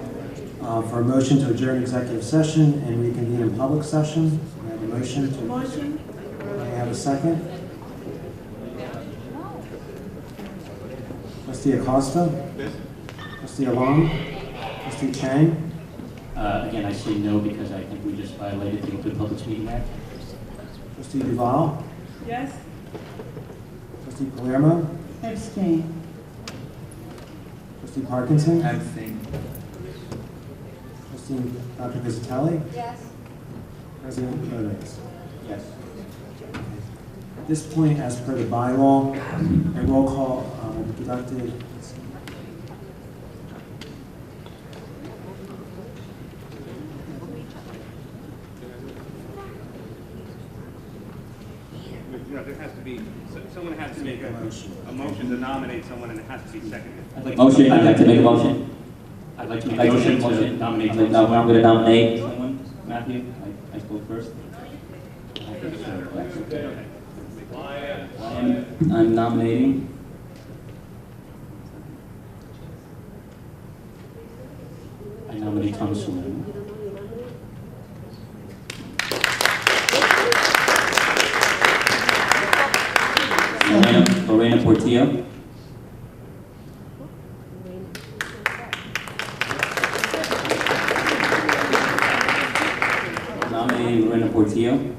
for a motion to adjourn executive session and reconvene in public session. We have a motion. May I have a second? Trustee Acosta? Trustee Alon? Trustee Chang? Again, I say no because I think we just violated the Open Public Meeting Act. Trustee Duval? Yes. Trustee Palermo? Abstain. Trustee Parkinson? Abstain. Trustee Dr. Visitelli? Yes. President Rodriguez? Yes. At this point, as per the bylaw, a roll call will be conducted. No, there has to be, someone has to make a motion to nominate someone, and it has to be seconded. Motion, I'd like to make a motion. I'd like to make I'd a like to make motion a to motion. nominate. I'm going to nominate someone. Matthew, I spoke first. I'm nominating. I nominate Thomas Sullivan. Lorena Portillo. Nominating Lorena Portillo.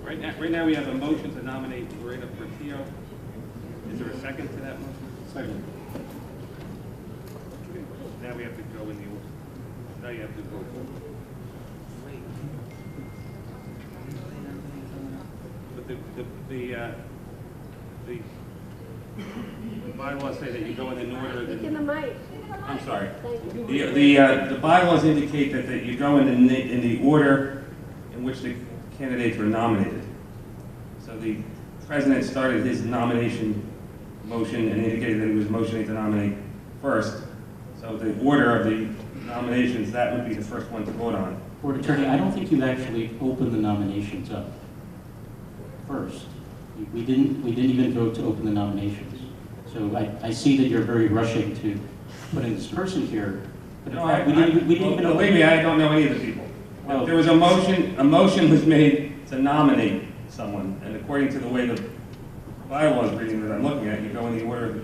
Right now, we have a motion to nominate Lorena Portillo. Is there a second to that motion? Second. Now we have to go in the order. Now you have to vote. But the bylaws say that you go in order. Speak in the mic. I'm sorry. Thank you. The bylaws indicate that you go in the order in which the candidates were nominated. So the president started his nomination motion and indicated that he was motioning to nominate first. So the order of the nominations, that would be the first one to vote on. Board Attorney, I don't think you actually opened the nominations up first. We didn't even vote to open the nominations. So I see that you're very rushing to put in this person here. But in fact, we didn't even open. Believe me, I don't know any of the people. Well, There was a motion was made to nominate someone, and according to the way the bylaws reading that I'm looking at, you go in the order of the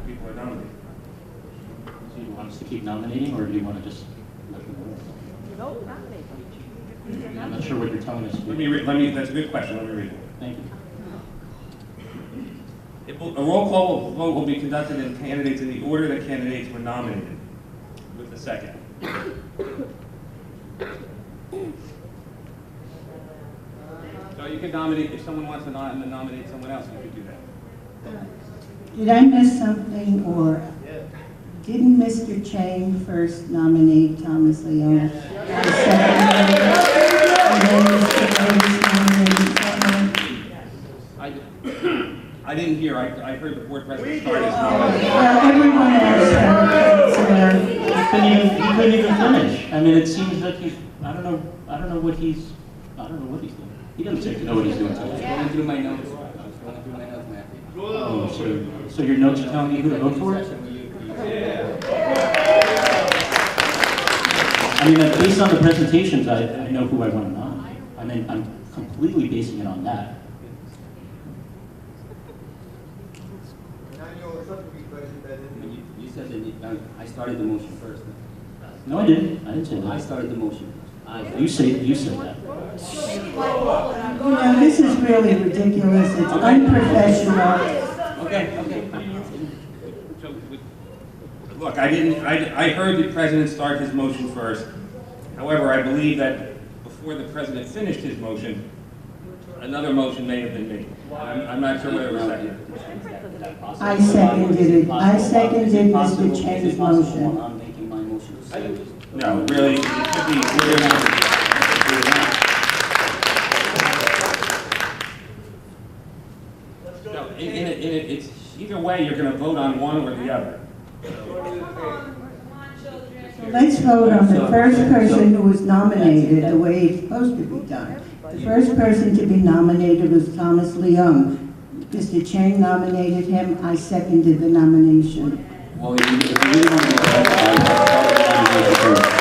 people are nominated. Do you want us to keep nominating, or do you want to just let them go? No, nominate. I'm not sure what you're telling us. That's a good question, let me read it. Thank you. A roll call vote will be conducted in candidates in the order that candidates were nominated, with a second. So you can nominate, if someone wants to nominate someone else, you could do that. Did I miss something, or didn't Mr. Chang first nominate Thomas Leon? And then Mr. Davis nominated someone? I didn't hear, I heard the board president start his Well, nomination. everyone else had He couldn't even finish. I mean, it seems that I don't know what he's doing. He doesn't seem to know what he's doing today. Going through my notes. I was going through my notes, Matthew. Oh, so your notes are telling you who to vote for? I mean, based on the presentations, I know who I want to nominate. I mean, I'm completely basing it on that. You said that I started the motion first. No, I didn't. I didn't say I that. started the motion. You said that. You know, this is really ridiculous. It's unprofessional. Okay. So, look, I heard the president start his motion first. However, I believe that before the president finished his motion, another motion may have been made. I'm not sure whether it was seconded. I seconded it. I seconded Mr. Chang's motion. I'm making my motion. No, really, it should be. No, it's either way, you're going to vote on one or the other. Let's vote on the first person who was nominated the way it's supposed to be done. The first person to be nominated was Thomas Leung. Mr. Chang nominated him. I seconded the nomination. Well, if you really want to go ahead, I'll start the nomination first.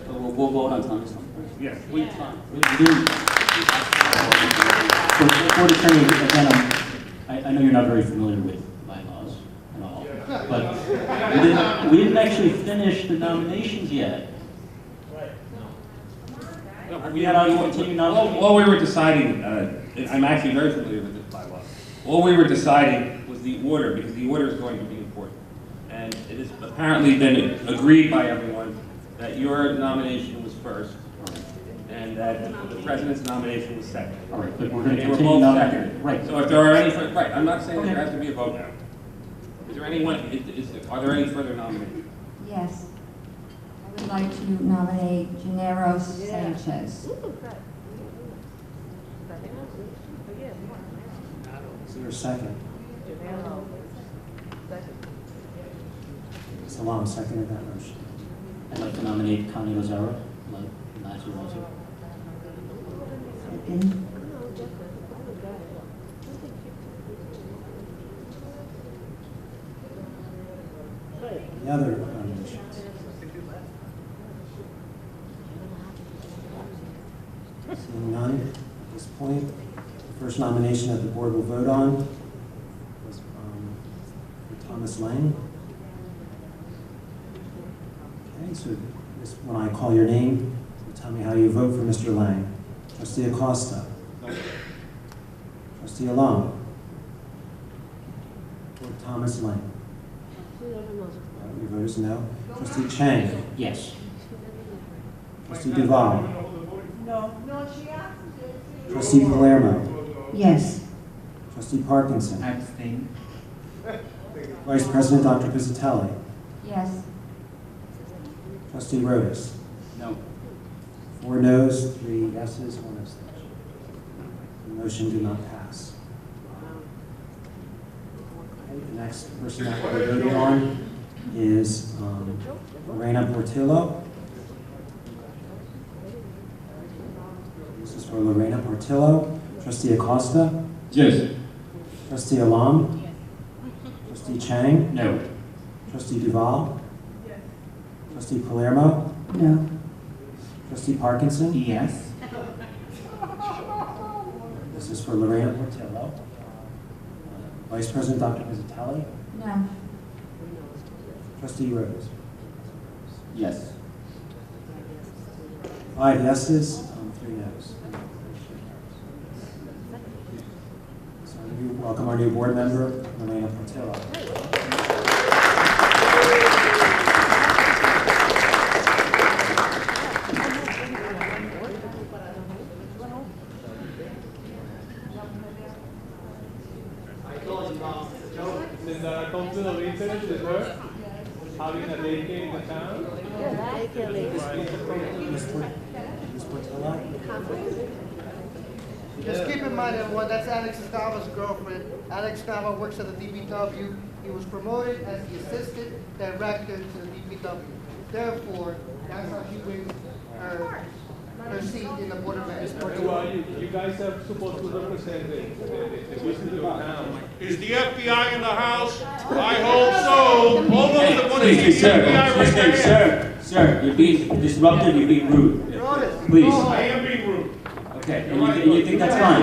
We'll Thomas. Yes, we, We didn't. So, Board Attorney, again, I know you're not very familiar with bylaws and all, but we didn't actually finish the nominations yet. We had to continue nominating. all we were deciding, I'm actually very familiar with this bylaw. All we were deciding was the order, because the order is going to be important. And it has apparently been agreed by everyone that your nomination was first, and that the president's nomination was second. All right, but we're going to They were continue both nominating. seconded. Right. So if there are any, right, I'm not saying Okay. there has to be a vote now. Is there anyone, are there any further nominations? Yes. I would like to nominate Gennaro Sanchez. Is there a second? Salam seconded that motion. I'd like to nominate Connie Lazaro. Lazaro. Second. The other nominations. Seeing none at this point, the first nomination that the board will vote on was for Thomas Lang. Okay, so when I call your name, you tell me how you vote for Mr. Lang. Trustee Acosta. Trustee Alum. For Thomas Lang. Your vote is no. Trustee Chang. Yes. Trustee Duval. No. Trustee Palermo. Yes. Trustee Parkinson. Abstain. Vice President Dr. Pizzatelli. Yes. Trustee Rodas. No. 4 noes, 3 yeses, 1 abstention. The motion did not pass. Okay, the next person that we're voting on is Lorena Portillo. This is for Lorena Portillo. Trustee Acosta. Yes. Trustee Alam. Trustee Chang. No. Trustee Duval. Trustee Palermo. No. Trustee Parkinson. Yes. This is for Lorena Portillo. Vice President Dr. Pizzatelli. No. Trustee Rhodes. Yes. 5 yeses, 3 noes. So we welcome our new board member, Lorena Portillo. Since our conflict of interest is her having a daycare in the town. Ms. Portillo? Just keep in mind, everyone, that's Alex Nava's girlfriend. Alex Nava works at the DPW. He was promoted as the assistant director to the DPW. Therefore, that's how she wins her seat in the Board of Ed. Well, you guys are supposed to represent the wisdom of your town. Is the FBI in the house? I hope so. All of them want to see the Sir, FBI right there. sir, you're being disruptive, you're being rude. Please. I am being rude. Okay, and you think that's fine?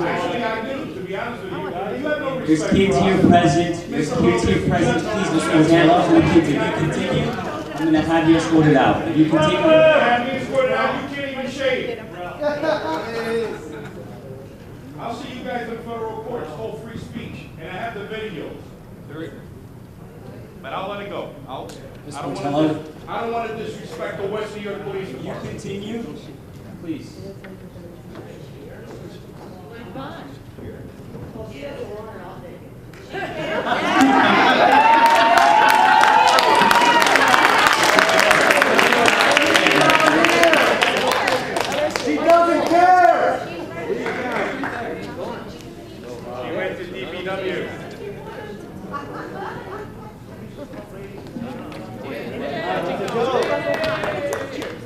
Actually, I do, to be honest with you. You have no There's respect kids for here us. present, please, Mr. O'Hanlon, for the kids. If you continue, I'm gonna have you escorted out. If you continue. Have me escorted out, you can't even shave. I'll see you guys in federal court, it's called free speech, and I have the videos. But I'll let it go. Ms. I don't Portillo? want to disrespect the West New York Police You Department. continue, please. She doesn't care! She went to DPW.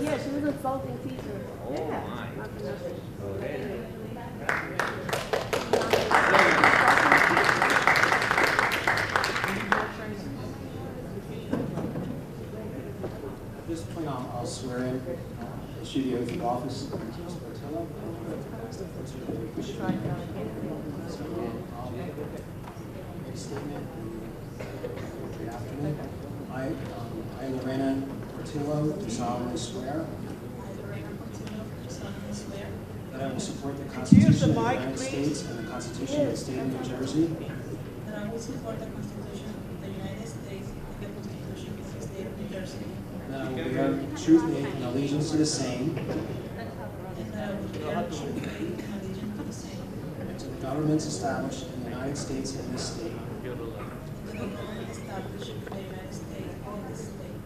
Yeah, she was insulting teachers. Yeah. At this point, I'll swear in. issue the oath of office. Portillo. Make a statement. Repeat after me. I, Lorena Portillo, do solemnly swear that I will support the Constitution of the United States and the Constitution of the State of New Jersey, That I will support the Constitution of the United States and the Constitution of the State of New Jersey. and that I will bear true faith and allegiance to the same, And that I will bear true faith and allegiance to the same. and to the governments established in the United States and this state, And to the government established in the United States and in this state.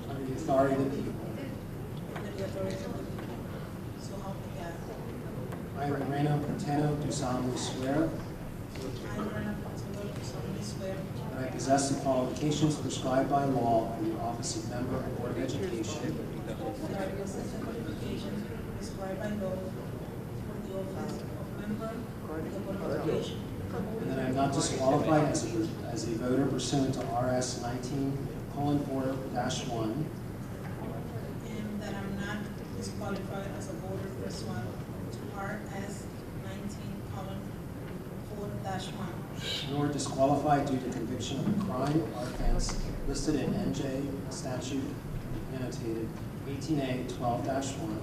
under the authority of the people. Under the authority of the people. So help me God. I, Lorena Portillo, do solemnly swear I, Lorena Portillo, do solemnly swear that I possess the qualifications prescribed by law for the office of member of the Board of Education, that I possess the qualifications prescribed by law for the office of member of the Board of Education. and that I am not disqualified as a voter pursuant to RS 19:4-1, And that I'm not disqualified as a voter pursuant to RS 19:4-1. nor disqualified due to conviction of a crime or offense listed in NJ statute annotated 18A 12-1,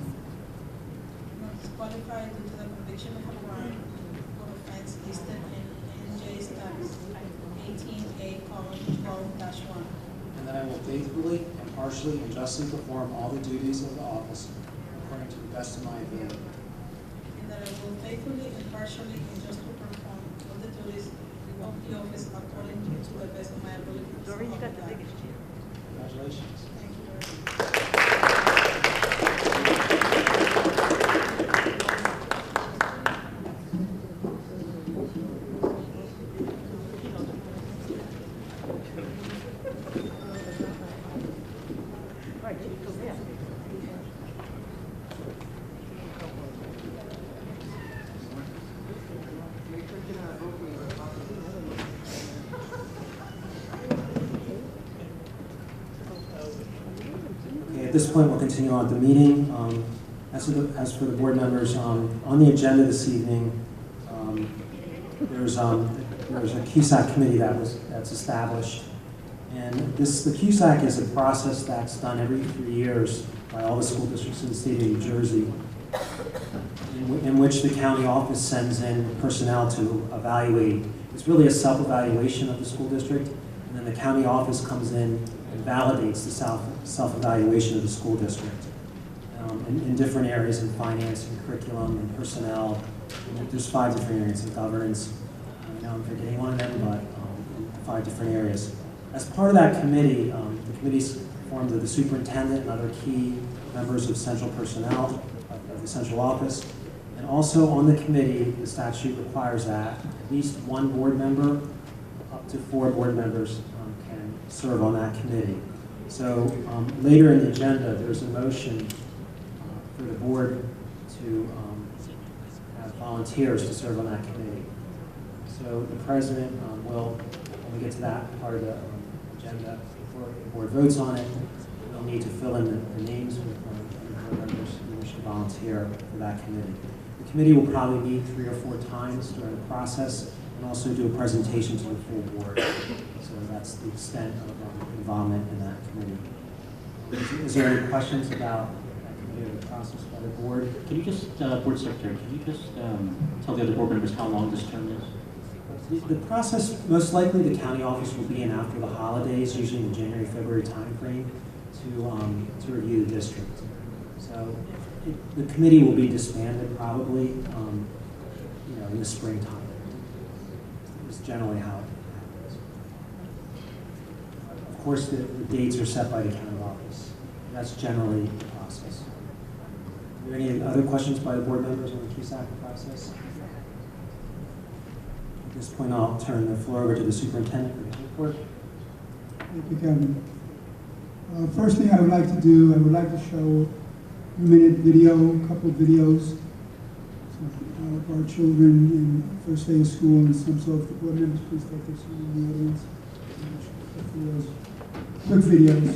Not disqualified due to the conviction of a crime or offense listed in NJ Statute 18A:12-1. and that I will faithfully, impartially, and justly perform all the duties of the office according to the best of my ability. And that I will faithfully, impartially, and justly perform all the duties of the office according to the best of my ability. So help me God. Congratulations. Thank you very much. Okay, at this point, we'll continue on with the meeting. As for the board members, on the agenda this evening, there's a CUSAC committee that's established. And the CUSAC is a process that's done every 3 years by all the school districts in the state of New Jersey, in which the county office sends in personnel to evaluate. It's really a self-evaluation of the school district, and then the county office comes in and validates the self-evaluation of the school district in different areas, in finance, in curriculum, in personnel. And there's 5 different areas in governance. I know I'm forgetting one of them, but in 5 different areas. As part of that committee, the committee's formed of the superintendent and other key members of central personnel of the central office. And also on the committee, the statute requires that at least 1 board member, up to 4 board members can serve on that committee. So later in the agenda, there's a motion for the board to have volunteers to serve on that committee. So the president will, when we get to that part of the agenda, before the board votes on it, we'll need to fill in the names with the board members who wish to volunteer for that committee. The committee will probably meet 3 or 4 times during the process and also do a presentation to the full board. So that's the extent of involvement in that committee. Is there any questions about that committee or the process by the board? Can you just, Board Secretary, can you just tell the other board members how long this term is? The process, most likely the county office will be in after the holidays, usually in the January, February timeframe, to review the district. So the committee will be disbanded probably, in the springtime. It's generally how it happens. Of course, the dates are set by the county office. That's generally the process. Are there any other questions by the board members on the CUSAC process? At this point, I'll turn the floor over to the superintendent for his report. Thank you, Kevin. First thing I would like to do, I would like to show a minute video, a couple of videos of our children in first day of school, and some so if the board members please take this in the audience. Quick videos.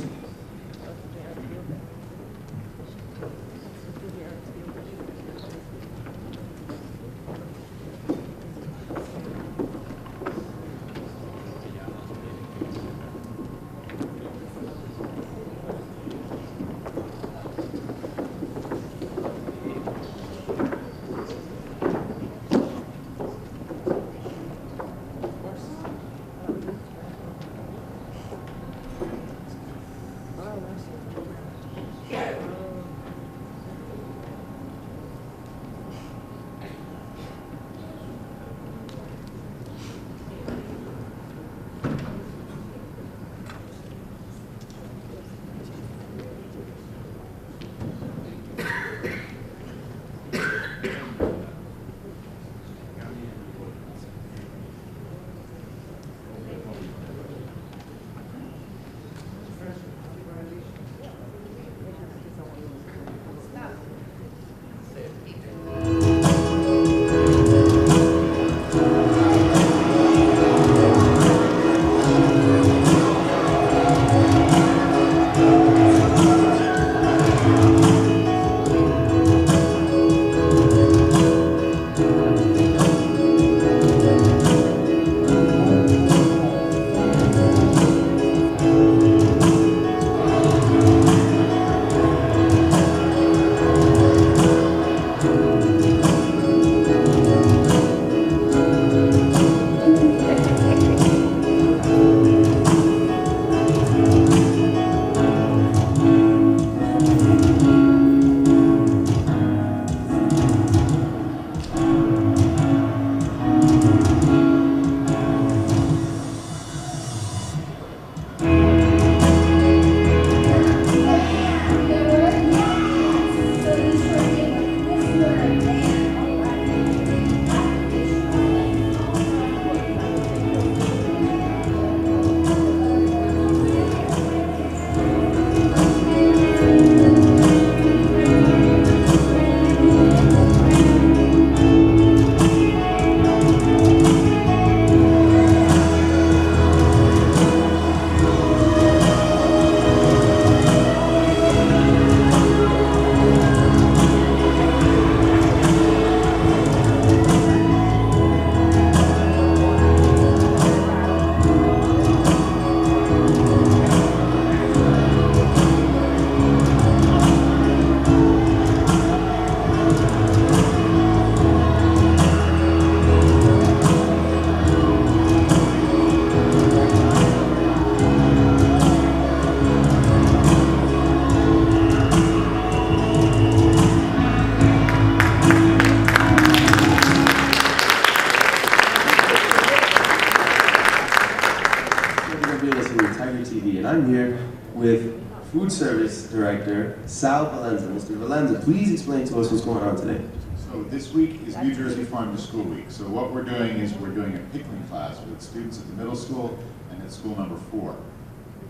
Service Director, Sal Valenza. Mr. Valenza, please explain to us what's going on today. So this week is New Jersey Farm to School Week. So what we're doing is we're doing a pickling class with students at the middle school and at school number 4.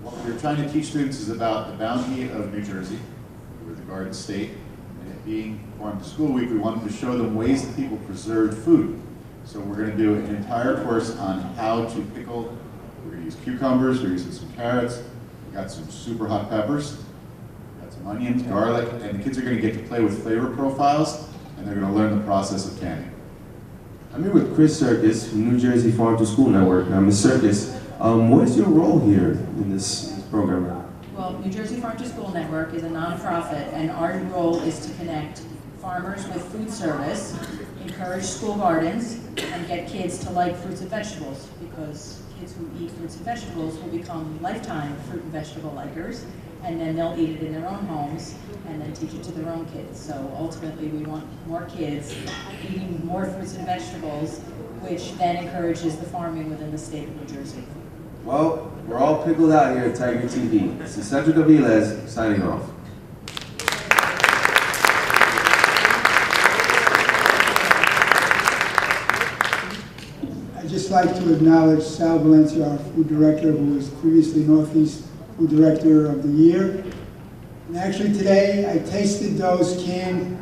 What we're trying to teach students is about the bounty of New Jersey. We're the Garden State. And it being Farm to School Week, we wanted to show them ways that people preserve food. So we're going to do an entire course on how to pickle. We're going to use cucumbers, we're using some carrots, we got some super hot peppers, we got some onions, garlic, and the kids are going to get to play with flavor profiles, and they're going to learn the process of canning. I'm here with Chris Serkis from New Jersey Farm to School Network. Now, Ms. Serkis, what is your role here in this program? Well, New Jersey Farm to School Network is a nonprofit, and our role is to connect farmers with food service, encourage school gardens, and get kids to like fruits and vegetables, because kids who eat fruits and vegetables will become lifetime fruit and vegetable likers, and then they'll eat it in their own homes and then teach it to their own kids. So ultimately, we want more kids eating more fruits and vegetables, which then encourages the farming within the state of New Jersey. Well, we're all pickled out here at Tiger TV. This is Cedric Aviles signing off. I'd just like to acknowledge Sal Valencia, our food director, who was previously Northeast Food Director of the Year. And actually today, I tasted those canned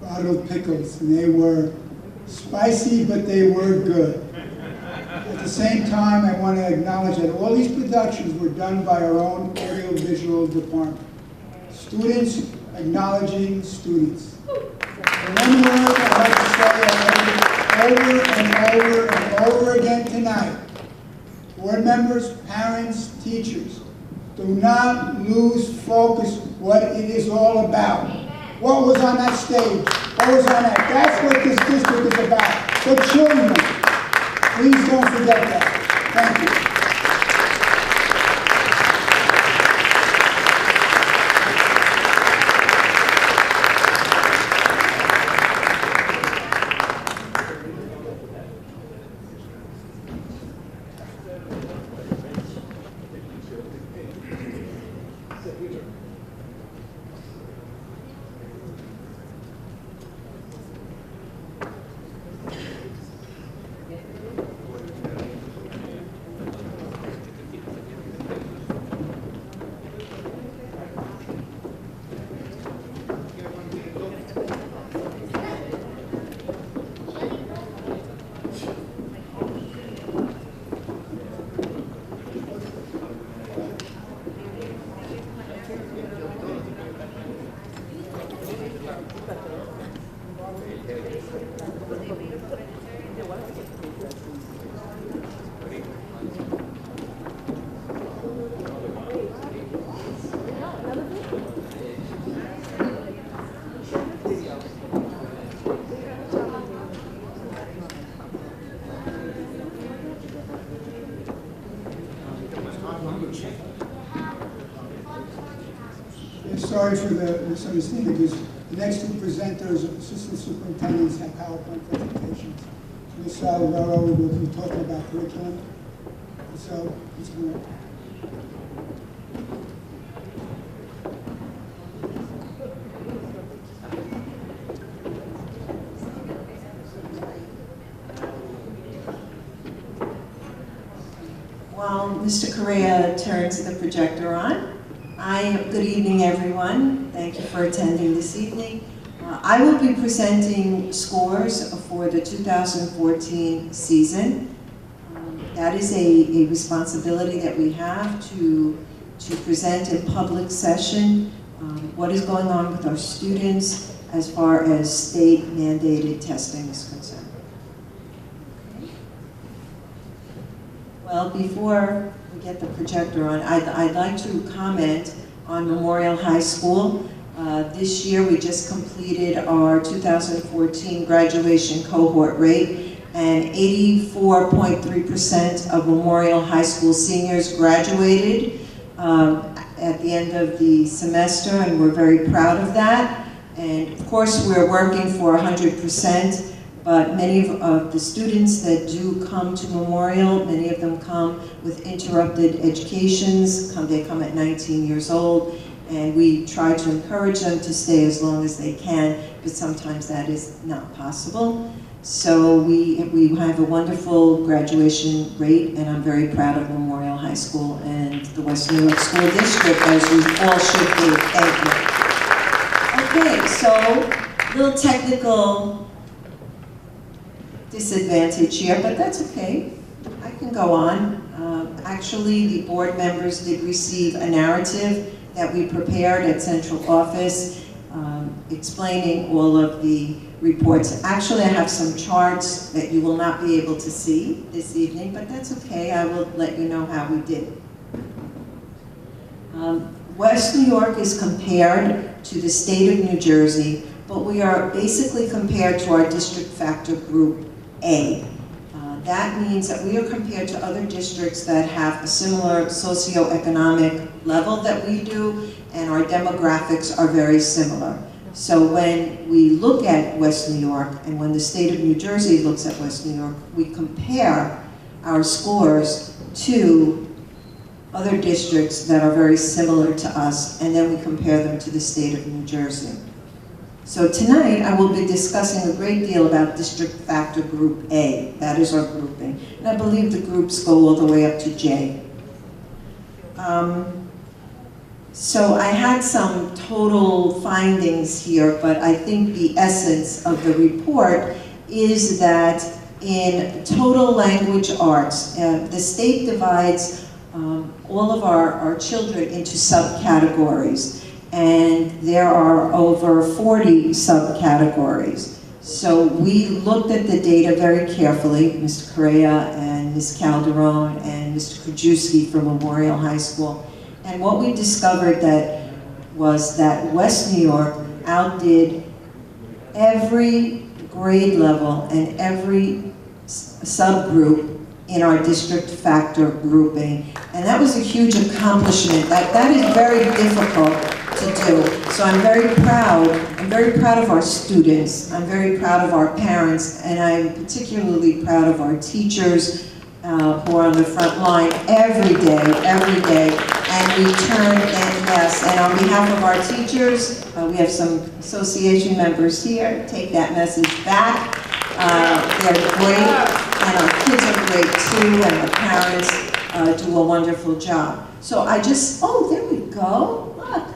bottled pickles, and they were spicy, but they were good. At the same time, I want to acknowledge that all these productions were done by our own audiovisual department. Students acknowledging students. And one word I'd like to say over and over and over again tonight. Board members, parents, teachers, do not lose focus what it is all about. What was on that stage? What was on that? That's what this district is about. The children. Please don't forget that. Thank you. Sorry for the misunderstanding, because the next two presenters, assistant superintendents, have PowerPoint presentations. Ms. Salvaro will be talking about curriculum. So, Ms. Moore. While Mr. Correa turns the projector on, good evening, everyone. Thank you for attending this evening. I will be presenting scores for the 2014 season. That is a responsibility that we have to present in public session what is going on with our students as far as state mandated testing is concerned. Okay. Well, before we get the projector on, I'd like to comment on Memorial High School. This year we just completed our 2014 graduation cohort rate, and 84.3% of Memorial High School seniors graduated at the end of the semester, and we're very proud of that. And of course we're working for 100%, but many of the students that do come to Memorial, many of them come with interrupted educations. They come at 19 years old, and we try to encourage them to stay as long as they can, but sometimes that is not possible. So we have a wonderful graduation rate, and I'm very proud of Memorial High School and the West New York School District, as we all should be. Thank you. Okay, so a little technical disadvantage here, but that's okay. I can go on. Actually, the board members did receive a narrative that we prepared at central office explaining all of the reports. Actually, I have some charts that you will not be able to see this evening, but that's okay. I will let you know how we did. West New York is compared to the state of New Jersey, but we are basically compared to our district factor group A. That means that we are compared to other districts that have a similar socioeconomic level that we do, and our demographics are very similar. So when we look at West New York, and when the state of New Jersey looks at West New York, we compare our scores to other districts that are very similar to us, and then we compare them to the state of New Jersey. So tonight, I will be discussing a great deal about District Factor Group A. That is our grouping. And I believe the groups go all the way up to J. So I had some total findings here, but I think the essence of the report is that in total language arts, the state divides all of our children into subcategories. And there are over 40 subcategories. So we looked at the data very carefully, Mr. Correa and Ms. Calderon and Mr. Krajewski from Memorial High School. And what we discovered was that West New York outdid every grade level and every subgroup in our district factor grouping. And that was a huge accomplishment. That is very difficult to do. So I'm very proud of our students, I'm very proud of our parents, and I'm particularly proud of our teachers who are on the front line every day, and we turn, and yes, and on behalf of our teachers, we have some association members here, take that message back. They're great, and our kids are great too, and the parents do a wonderful job. So oh, there we go, look.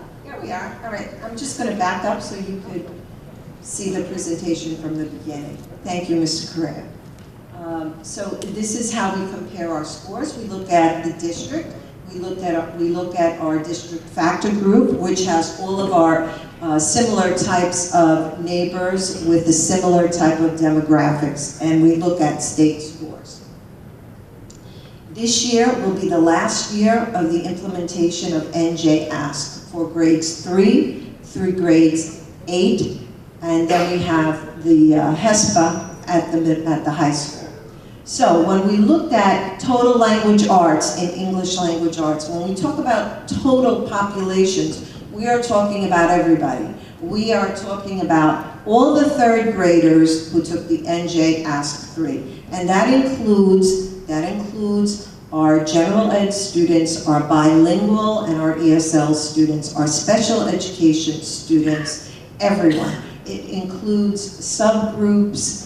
We are. All right, I'm just going to back up so you could see the presentation from the beginning. Thank you, Mr. Correa. So this is how we compare our scores. We look at the district. We look at our district factor group, which has all of our similar types of neighbors with a similar type of demographics, and we look at state scores. This year will be the last year of the implementation of NJ Ask for grades 3 through grades 8, and then we have the HESPA at the high school. So when we looked at total language arts and English language arts, when we talk about total populations, we are talking about everybody. We are talking about all the third graders who took the NJ Ask 3, and that includes our general ed students, our bilingual and our ESL students, our special education students, everyone. It includes subgroups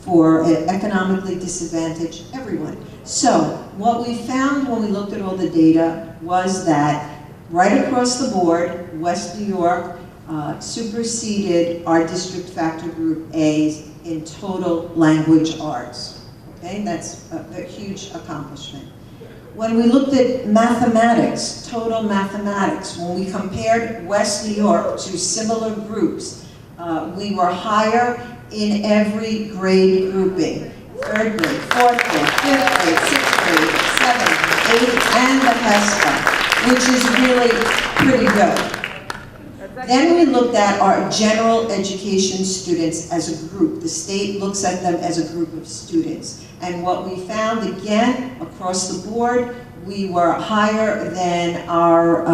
for economically disadvantaged, everyone. So what we found when we looked at all the data was that right across the board, West New York superseded our district factor group A in total language arts. Okay, that's a huge accomplishment. When we looked at mathematics, total mathematics, when we compared West New York to similar groups, we were higher in every grade grouping. 3rd grade, 4th grade, 5th grade, 6th grade, 7th, 8th, and the HESPA, which is really pretty good. Then we looked at our general education students as a group. The state looks at them as a group of students. And what we found, again, across the board, we were higher than our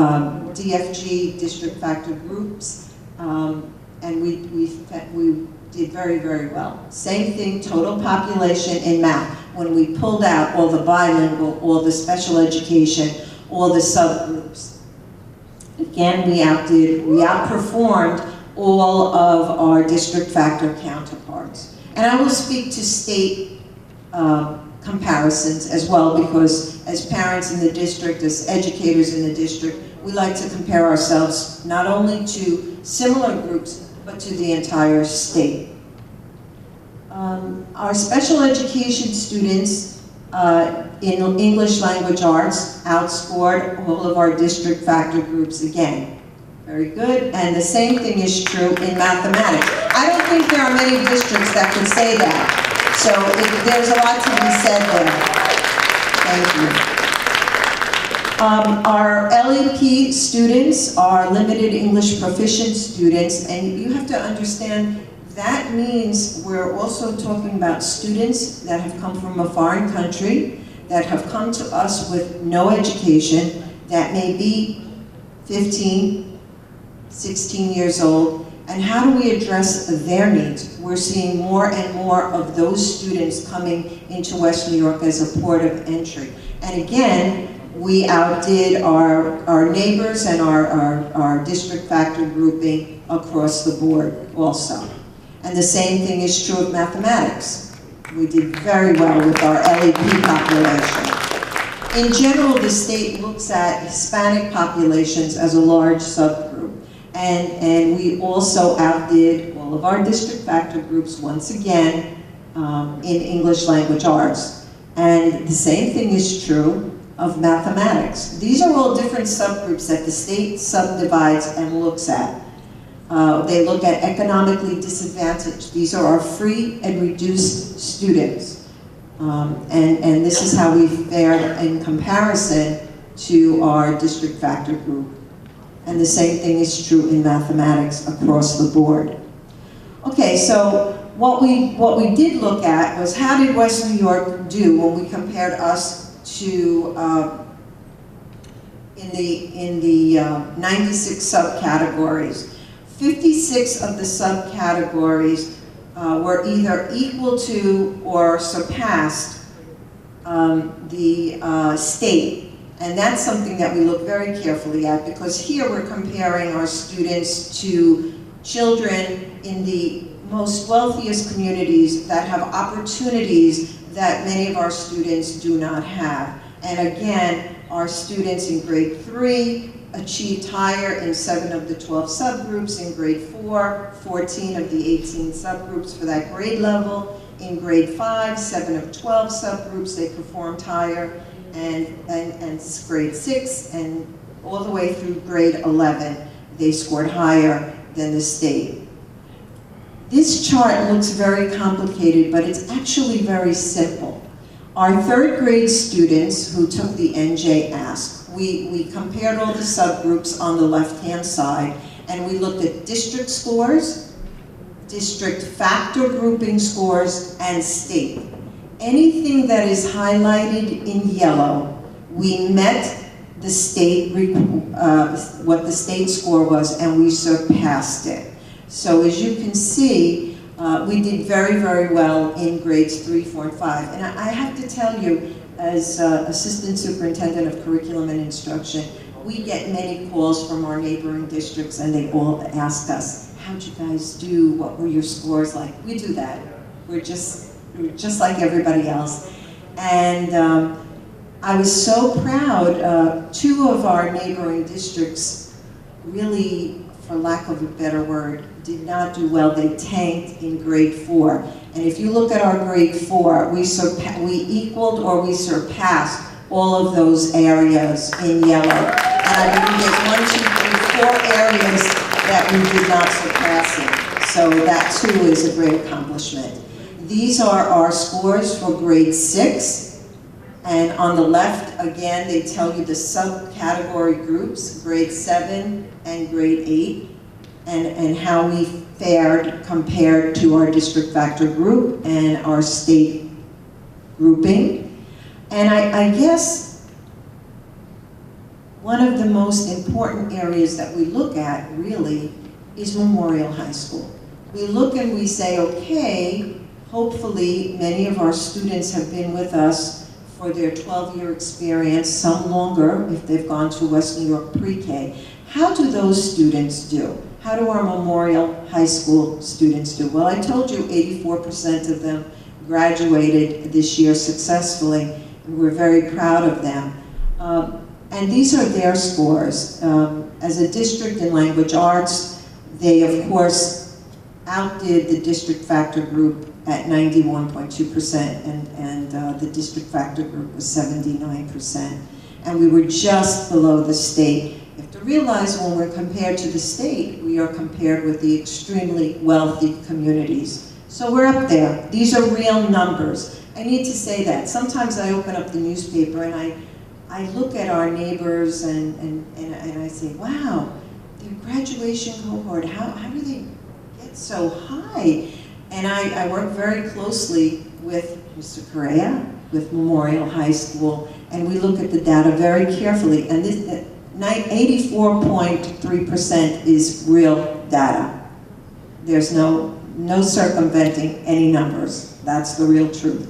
DFG district factor groups, and we did very, very well. Same thing, total population in math. When we pulled out all the bilingual, all the special education, all the subgroups. again, we outperformed all of our district factor counterparts. And I will speak to state comparisons as well, because as parents in the district, as educators in the district, we like to compare ourselves not only to similar groups, but to the entire state. Our special education students in English language arts outscored all of our district factor groups again. Very good, and the same thing is true in mathematics. I don't think there are many districts that can say that. So there's a lot to be said there. Thank you. Our LEP students are limited English proficient students, and you have to understand that means we're also talking about students that have come from a foreign country, that have come to us with no education, that may be 15, 16 years old, and how do we address their needs? We're seeing more and more of those students coming into West New York as a port of entry. And again, we outdid our neighbors and our district factor grouping across the board also. And the same thing is true of mathematics. We did very well with our LEP population. In general, the state looks at Hispanic populations as a large subgroup. And we also outdid all of our district factor groups once again in English language arts. And the same thing is true of mathematics. These are all different subgroups that the state subdivides and looks at. They look at economically disadvantaged. These are our free and reduced students. And this is how we fared in comparison to our district factor group. And the same thing is true in mathematics across the board. Okay, so what we did look at was how did West New York do when we compared us to in the 96 subcategories. 56 of the subcategories were either equal to or surpassed the state. And that's something that we look very carefully at, because here we're comparing our students to children in the most wealthiest communities that have opportunities that many of our students do not have. And again, our students in grade 3 achieved higher in 7 of the 12 subgroups, in grade 4, 14 of the 18 subgroups for that grade level. In grade 5, 7 of 12 subgroups, they performed higher, and grade 6, and all the way through grade 11, they scored higher than the state. This chart looks very complicated, but it's actually very simple. Our 3rd grade students who took the NJ Ask, we compared all the subgroups on the left-hand side, and we looked at district scores, district factor grouping scores, and state. Anything that is highlighted in yellow, we met the state, what the state score was, and we surpassed it. So as you can see, we did very, very well in grades 3, 4, and 5. And I have to tell you, as Assistant Superintendent of Curriculum and Instruction, we get many calls from our neighboring districts, and they all ask us, how'd you guys do? What were your scores like? We do that. We're just like everybody else. And I was so proud. 2 of our neighboring districts really, for lack of a better word, did not do well. They tanked in grade 4. And if you look at our grade 4, we equaled or we surpassed all of those areas in yellow. And I believe there's 1, 2, 3, 4 areas that we did not surpass it. So that too is a great accomplishment. These are our scores for grade 6. And on the left, again, they tell you the subcategory groups, grade 7 and grade 8, and how we fared compared to our district factor group and our state grouping. And I guess one of the most important areas that we look at, really, is Memorial High School. We look and we say, okay, hopefully many of our students have been with us for their 12-year experience, some longer if they've gone to West New York Pre-K. How do those students do? How do our Memorial High School students do? Well, I told you 84% of them graduated this year successfully, and we're very proud of them. And these are their scores. As a district in language arts, they of course outdid the district factor group at 91.2%, and the district factor group was 79%. And we were just below the state. You have to realize when we're compared to the state, we are compared with the extremely wealthy communities. So we're up there. These are real numbers. I need to say that. Sometimes I open up the newspaper and I look at our neighbors and I say, wow, their graduation cohort, how do they get so high? And I work very closely with Mr. Correa, with Memorial High School, and we look at the data very carefully. And this 84.3% is real data. There's no circumventing any numbers. That's the real truth.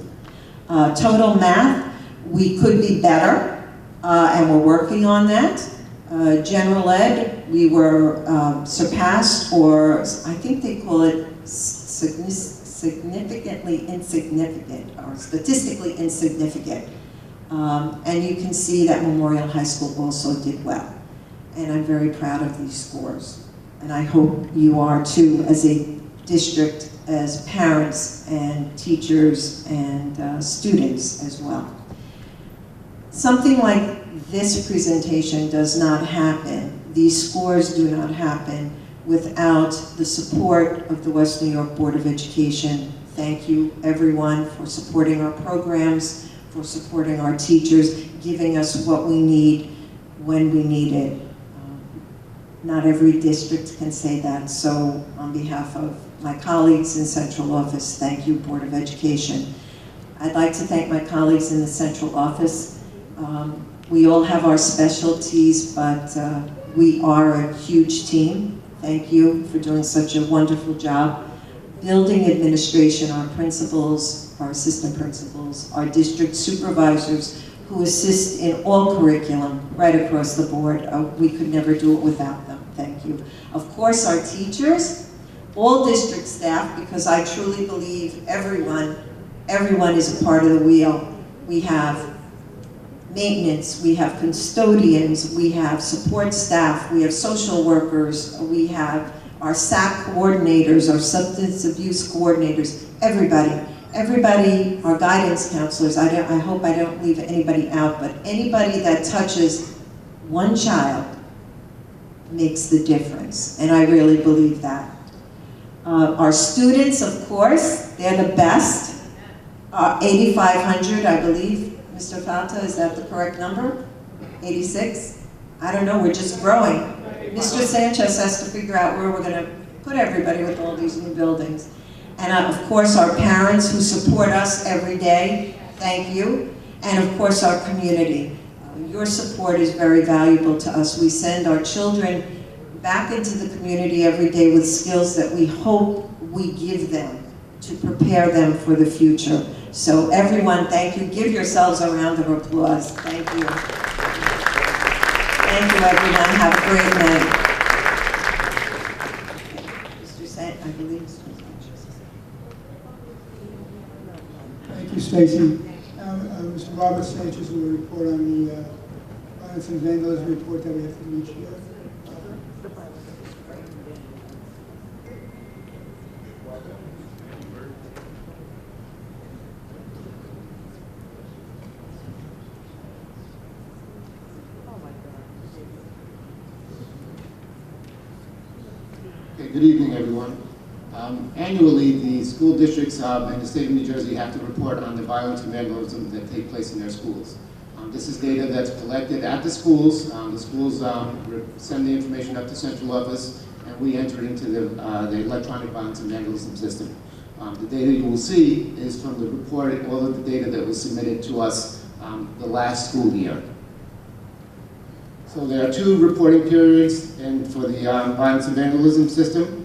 Total math, we could be better, and we're working on that. General ed, we were surpassed, or I think they call it significantly insignificant, or statistically insignificant. And you can see that Memorial High School also did well. And I'm very proud of these scores. And I hope you are too, as a district, as parents and teachers and students as well. Something like this presentation does not happen, these scores do not happen without the support of the West New York Board of Education. Thank you everyone for supporting our programs, for supporting our teachers, giving us what we need when we need it. Not every district can say that, so on behalf of my colleagues in central office, thank you, Board of Education. I'd like to thank my colleagues in the central office. We all have our specialties, but we are a huge team. Thank you for doing such a wonderful job. Building administration, our principals, our assistant principals, our district supervisors who assist in all curriculum right across the board. We could never do it without them. Thank you. Of course, our teachers, all district staff, because I truly believe everyone is a part of the wheel. We have maintenance, we have custodians, we have support staff, we have social workers, we have our SAC coordinators, our substance abuse coordinators, everybody, our guidance counselors. I hope I don't leave anybody out, but anybody that touches one child makes the difference, and I really believe that. Our students, of course, they're the best. 8,500, I believe. Mr. Falta, is that the correct number? 86? I don't know, we're just growing. Mr. Sanchez has to figure out where we're going to put everybody with all these new buildings. And of course, our parents who support us every day, thank you. And of course, our community. Your support is very valuable to us. We send our children back into the community every day with skills that we hope we give them to prepare them for the future. So everyone, thank you. Give yourselves a round of applause. Thank you. Thank you, everyone. Have a great night. Mr. Sant, I believe Mr. Sanchez. Thank you, Stacy. Mr. Robert Sanchez will report on the violence and vandalism report that we have to do each year. Good evening, everyone. Annually, the school districts in the state of New Jersey have to report on the violence and vandalism that take place in their schools. This is data that's collected at the schools. The schools send the information up to central office, and we enter into the electronic violence and vandalism system. The data you will see is from the report, all of the data that was submitted to us the last school year. So there are two reporting periods for the violence and vandalism system.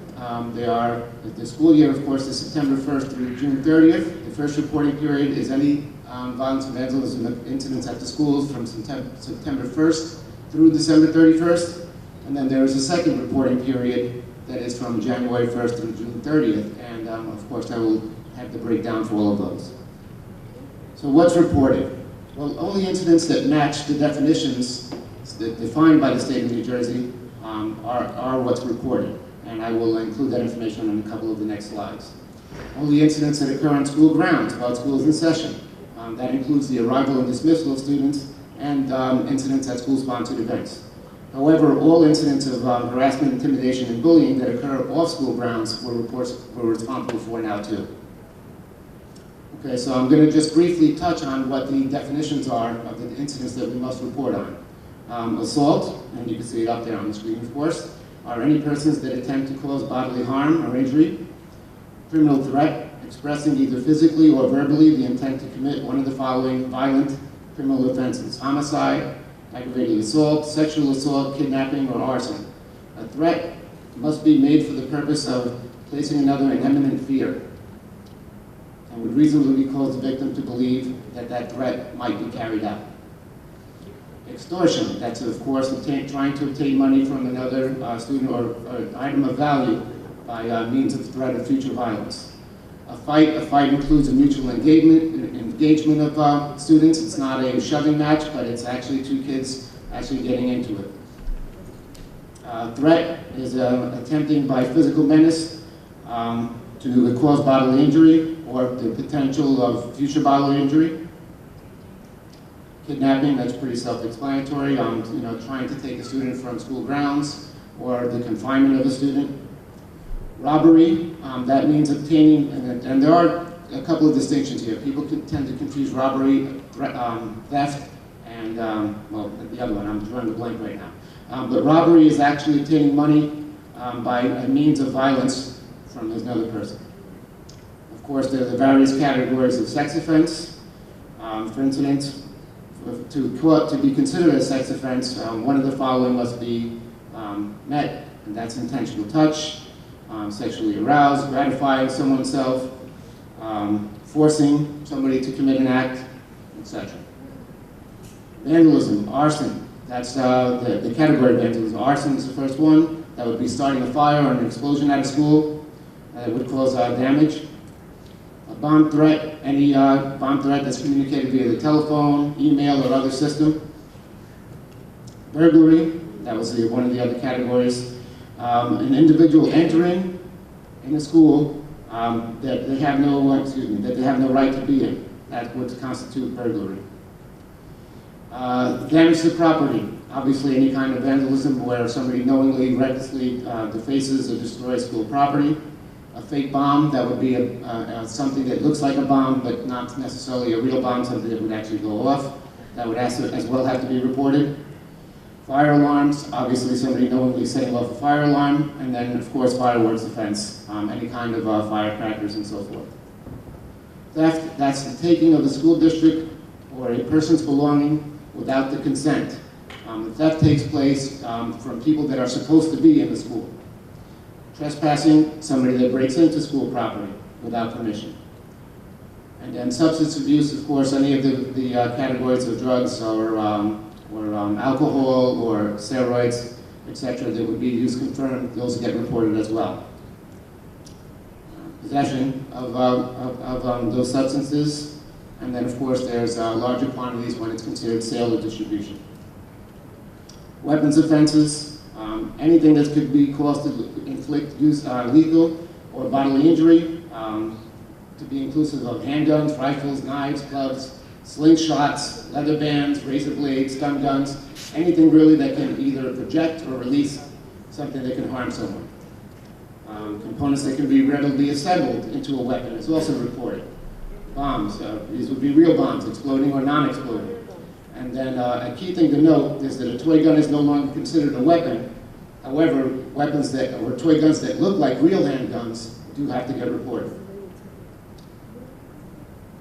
The school year, of course, is September 1st through June 30th. The first reporting period is any violence and vandalism incidents at the schools from September 1st through December 31st. And then there is a second reporting period that is from January 1st through June 30th, and of course I will have the breakdown for all of those. So what's reported? Well, only incidents that match the definitions that defined by the state of New Jersey are what's reported, and I will include that information on a couple of the next slides. Only incidents that occur on school grounds while school is in session. That includes the arrival and dismissal of students and incidents at school-sponsored events. However, all incidents of harassment, intimidation, and bullying that occur off school grounds we're responsible for now too. Okay, so I'm going to just briefly touch on what the definitions are of the incidents that we must report on. Assault, and you can see it up there on the screen of course, are any persons that attempt to cause bodily harm or injury. Criminal threat, expressing either physically or verbally the intent to commit one of the following violent criminal offenses: homicide, aggravated assault, sexual assault, kidnapping, or arson. A threat must be made for the purpose of placing another in imminent fear and would reasonably cause the victim to believe that that threat might be carried out. Extortion, that's of course trying to obtain money from another student or an item of value by means of threat of future violence. A fight includes a mutual engagement of students. It's not a shoving match, but it's actually two kids actually getting into it. Threat is attempting by physical menace to cause bodily injury or the potential of future bodily injury. Kidnapping, that's pretty self-explanatory. Trying to take a student from school grounds or the confinement of a student. Robbery, that means obtaining, and there are a couple of distinctions here. People tend to confuse robbery, theft, and, well, the other one, I'm drawing a blank right now. But robbery is actually obtaining money by a means of violence from another person. Of course, there are the various categories of sex offense. For instance, to be considered a sex offense, one of the following must be met, and that's intentional touch, sexually aroused, gratifying someone's self, forcing somebody to commit an act, etc. Vandalism, arson, that's the category of vandalism. Arson is the first one. That would be starting a fire or an explosion at a school that would cause damage. A bomb threat, any bomb threat that's communicated via the telephone, email, or other system. Burglary, that was one of the other categories. An individual entering in a school that they have no right to be in. That would constitute burglary. Damage to property, obviously any kind of vandalism where somebody knowingly, recklessly defaces or destroys school property. A fake bomb, that would be something that looks like a bomb but not necessarily a real bomb, something that would actually go off. That would as well have to be reported. Fire alarms, obviously somebody knowingly setting off a fire alarm, and then of course fireworks offense, any kind of firecrackers and so forth. Theft, that's the taking of the school district or a person's belonging without the consent. The theft takes place from people that are supposed to be in the school. Trespassing, somebody that breaks into school property without permission. And then substance abuse, of course, any of the categories of drugs or alcohol or steroids, etc., that would be used confirmed, those get reported as well. Possession of those substances, and then of course there's larger quantities when it's considered sale or distribution. Weapons offenses, anything that could be caused to inflict lethal or bodily injury, to be inclusive of handguns, rifles, knives, clubs, slingshots, leather bands, razor blades, stun guns, anything really that can either project or release something that can harm someone. Components that can be readily assembled into a weapon is also reported. Bombs, these would be real bombs, exploding or non-exploding. And then a key thing to note is that a toy gun is no longer considered a weapon. However, toy guns that look like real handguns do have to get reported.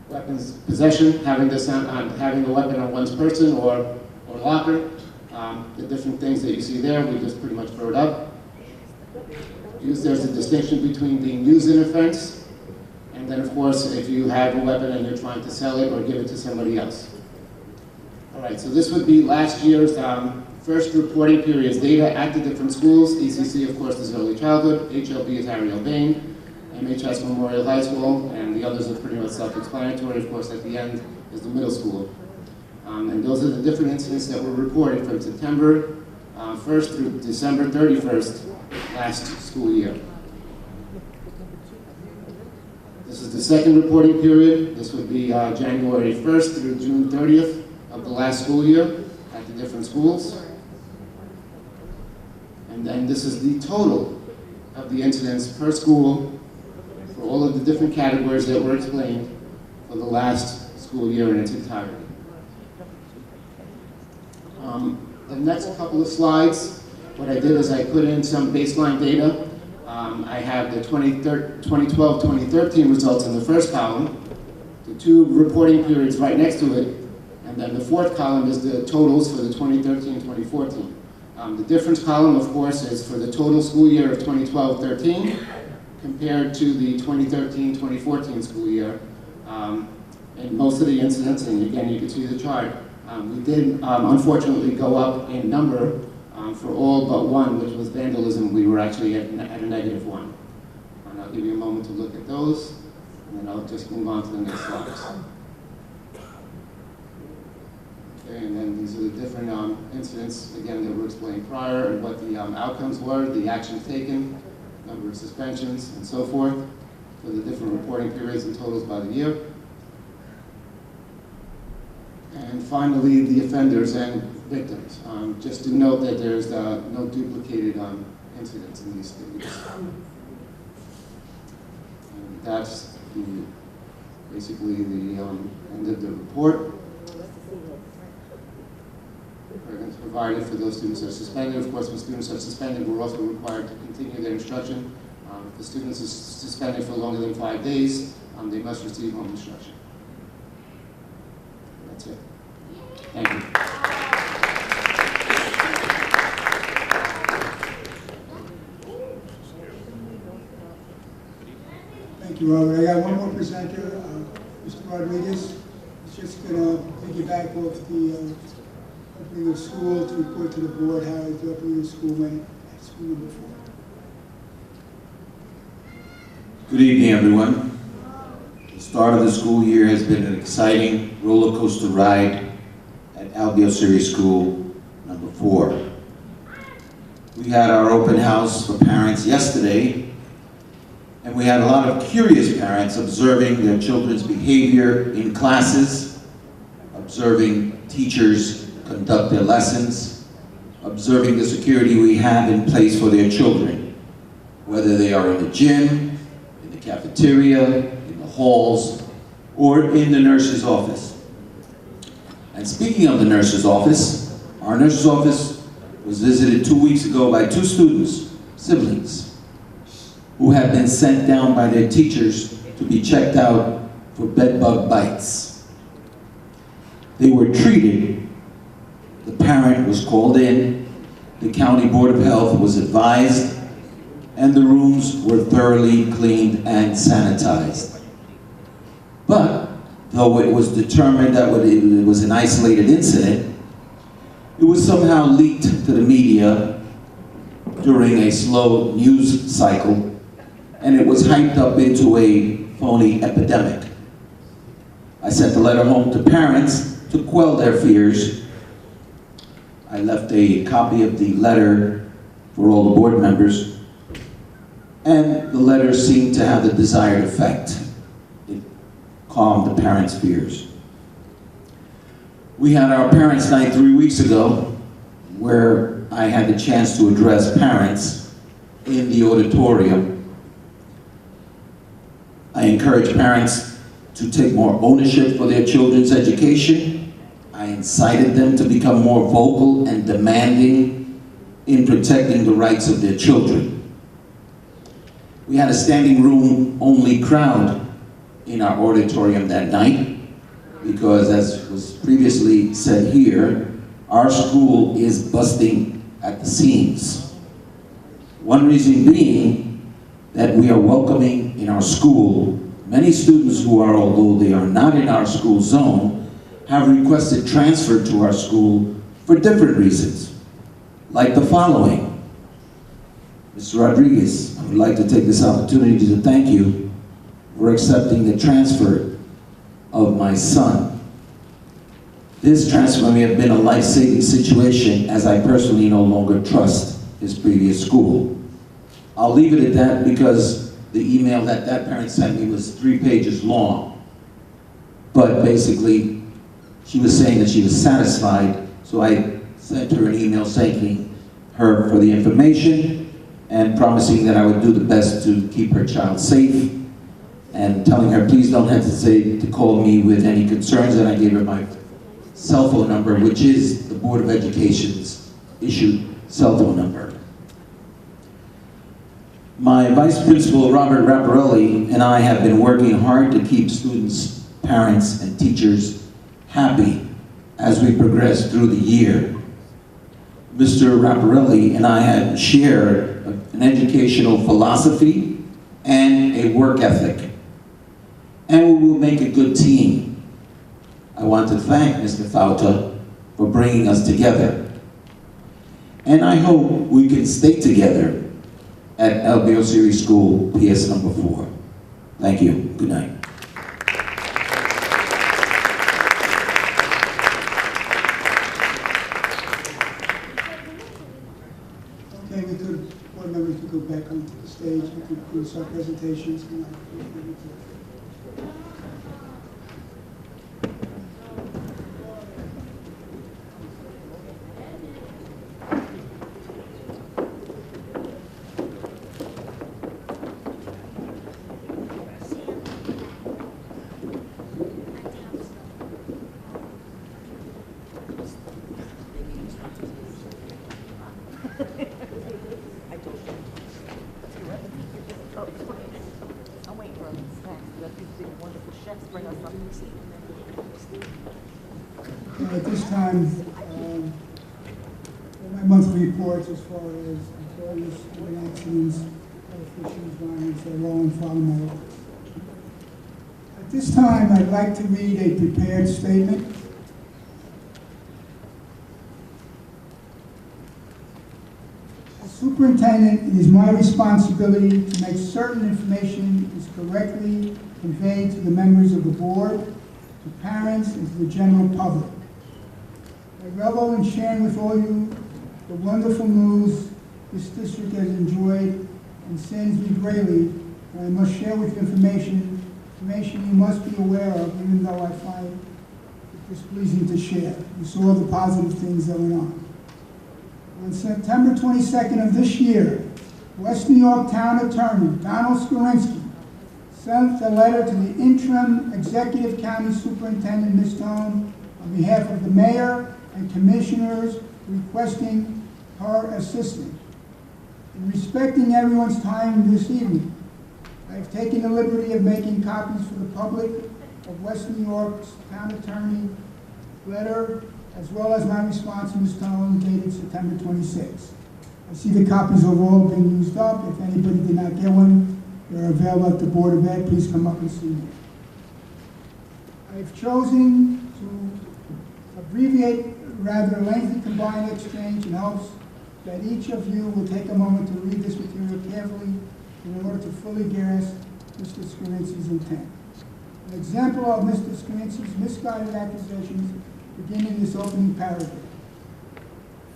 Weapons possession, having a weapon on one's person or locker, the different things that you see there, we just pretty much throw it up. There's a distinction between being used in offense, and then of course if you have a weapon and you're trying to sell it or give it to somebody else. All right, so this would be last year's First reporting period is data at the different schools. ECC, of course, is early childhood. HLB is Ariel Bain. MHS Memorial High School, and the others are pretty much self-explanatory. Of course, at the end is the middle school. And those are the different incidents that were reported from September 1st through December 31st last school year. This is the second reporting period. This would be January 1st through June 30th of the last school year at the different schools. And then this is the total of the incidents per school for all of the different categories that were explained for the last school year in its entirety. The next couple of slides, what I did is I put in some baseline data. I have the 2012-2013 results in the first column, the two reporting periods right next to it, and then the fourth column is the totals for the 2013-2014. The difference column, of course, is for the total school year of 2012-13 compared to the 2013-2014 school year. And most of the incidents, and again, you can see the chart, we did unfortunately go up in number for all but one, which was vandalism. We were actually at a -1. And I'll give you a moment to look at those, and then I'll just move on to the next slides. Okay, and then these are the different incidents, again, that were explained prior, and what the outcomes were, the actions taken, number of suspensions, and so forth, for the different reporting periods and totals by the year. And finally, the offenders and victims. Just to note that there's no duplicated incidents in these things. And that's basically the end of the report. Programs provided for those students that are suspended. Of course, when students are suspended, we're also required to continue their instruction. If the student is suspended for longer than 5 days, they must receive home instruction. That's it. Thank you. Thank you, Robert. I got one more presenter, Mr. Rodriguez. He's just going to piggyback off the opening of school to report to the board how the opening of school went at school number 4. Good evening, everyone. The start of the school year has been an exciting roller coaster ride at Albion City School number 4. We had our open house for parents yesterday, and we had a lot of curious parents observing their children's behavior in classes, observing teachers conduct their lessons, observing the security we have in place for their children, whether they are in the gym, in the cafeteria, in the halls, or in the nurse's office. And speaking of the nurse's office, our nurse's office was visited 2 weeks ago by 2 students, siblings, who had been sent down by their teachers to be checked out for bed bug bites. They were treated, the parent was called in, the County Board of Health was advised, and the rooms were thoroughly cleaned and sanitized. But though it was determined that it was an isolated incident, it was somehow leaked to the media during a slow news cycle, and it was hyped up into a phony epidemic. I sent a letter home to parents to quell their fears. I left a copy of the letter for all the board members, and the letter seemed to have the desired effect. Calm the parents' fears. We had our Parents' Night 3 weeks ago, where I had the chance to address parents in the auditorium. I encourage parents to take more ownership for their children's education. I incited them to become more vocal and demanding in protecting the rights of their children. We had a standing room only crowd in our auditorium that night, because as was previously said here, our school is busting at the seams. One reason being that we are welcoming in our school many students who are, although they are not in our school zone, have requested transfer to our school for different reasons. like the following. Mr. Rodriguez, I would like to take this opportunity to thank you for accepting the transfer of my son. This transfer may have been a life-saving situation, as I personally no longer trust his previous school. I'll leave it at that because the email that that parent sent me was 3 pages long. But basically, she was saying that she was satisfied, so I sent her an email thanking her for the information and promising that I would do the best to keep her child safe, and telling her please don't hesitate to call me with any concerns, and I gave her my cell phone number, which is the Board of Education's issued cell phone number. My Vice Principal, Robert Rapparelli, and I have been working hard to keep students, parents, and teachers happy as we progress through the year. Mr. Rapparelli and I have shared an educational philosophy and a work ethic, and we will make a good team. I want to thank Mr. Fauta for bringing us together, and I hope we can stay together at LBO Series School, PS number 4. Thank you. Good night. Okay, board members could go back onto the stage. We could do some presentations. At this time, my monthly reports as far as employees, accidents, health issues, violence, they're all in file in my office. At this time, I'd like to read a prepared statement. As superintendent, it is my responsibility to make certain information is correctly conveyed to the members of the board, to parents, and to the general public. I revel in sharing with all you the wonderful news this district has enjoyed and saddens me greatly, and I must share with you information you must be aware of, even though I find it displeasing to share. You saw the positive things that went on. On September 22nd of this year, West New York Town Attorney Donald Skorinsky sent a letter to the interim Executive County Superintendent, Ms. Tone, on behalf of the mayor and commissioners requesting her assistance. In respecting everyone's time this evening, I have taken the liberty of making copies for the public of West New York's Town Attorney letter, as well as my response to Ms. Tone dated September 26th. I see the copies have all been used up. If anybody did not get one, they're available at the Board of Ed. Please come up and see me. I've chosen to abbreviate rather lengthy combined exchange in hopes that each of you will take a moment to read this material carefully in order to fully grasp Mr. Skorinsky's intent. An example of Mr. Skorinsky's misguided accusations begin in this opening paragraph.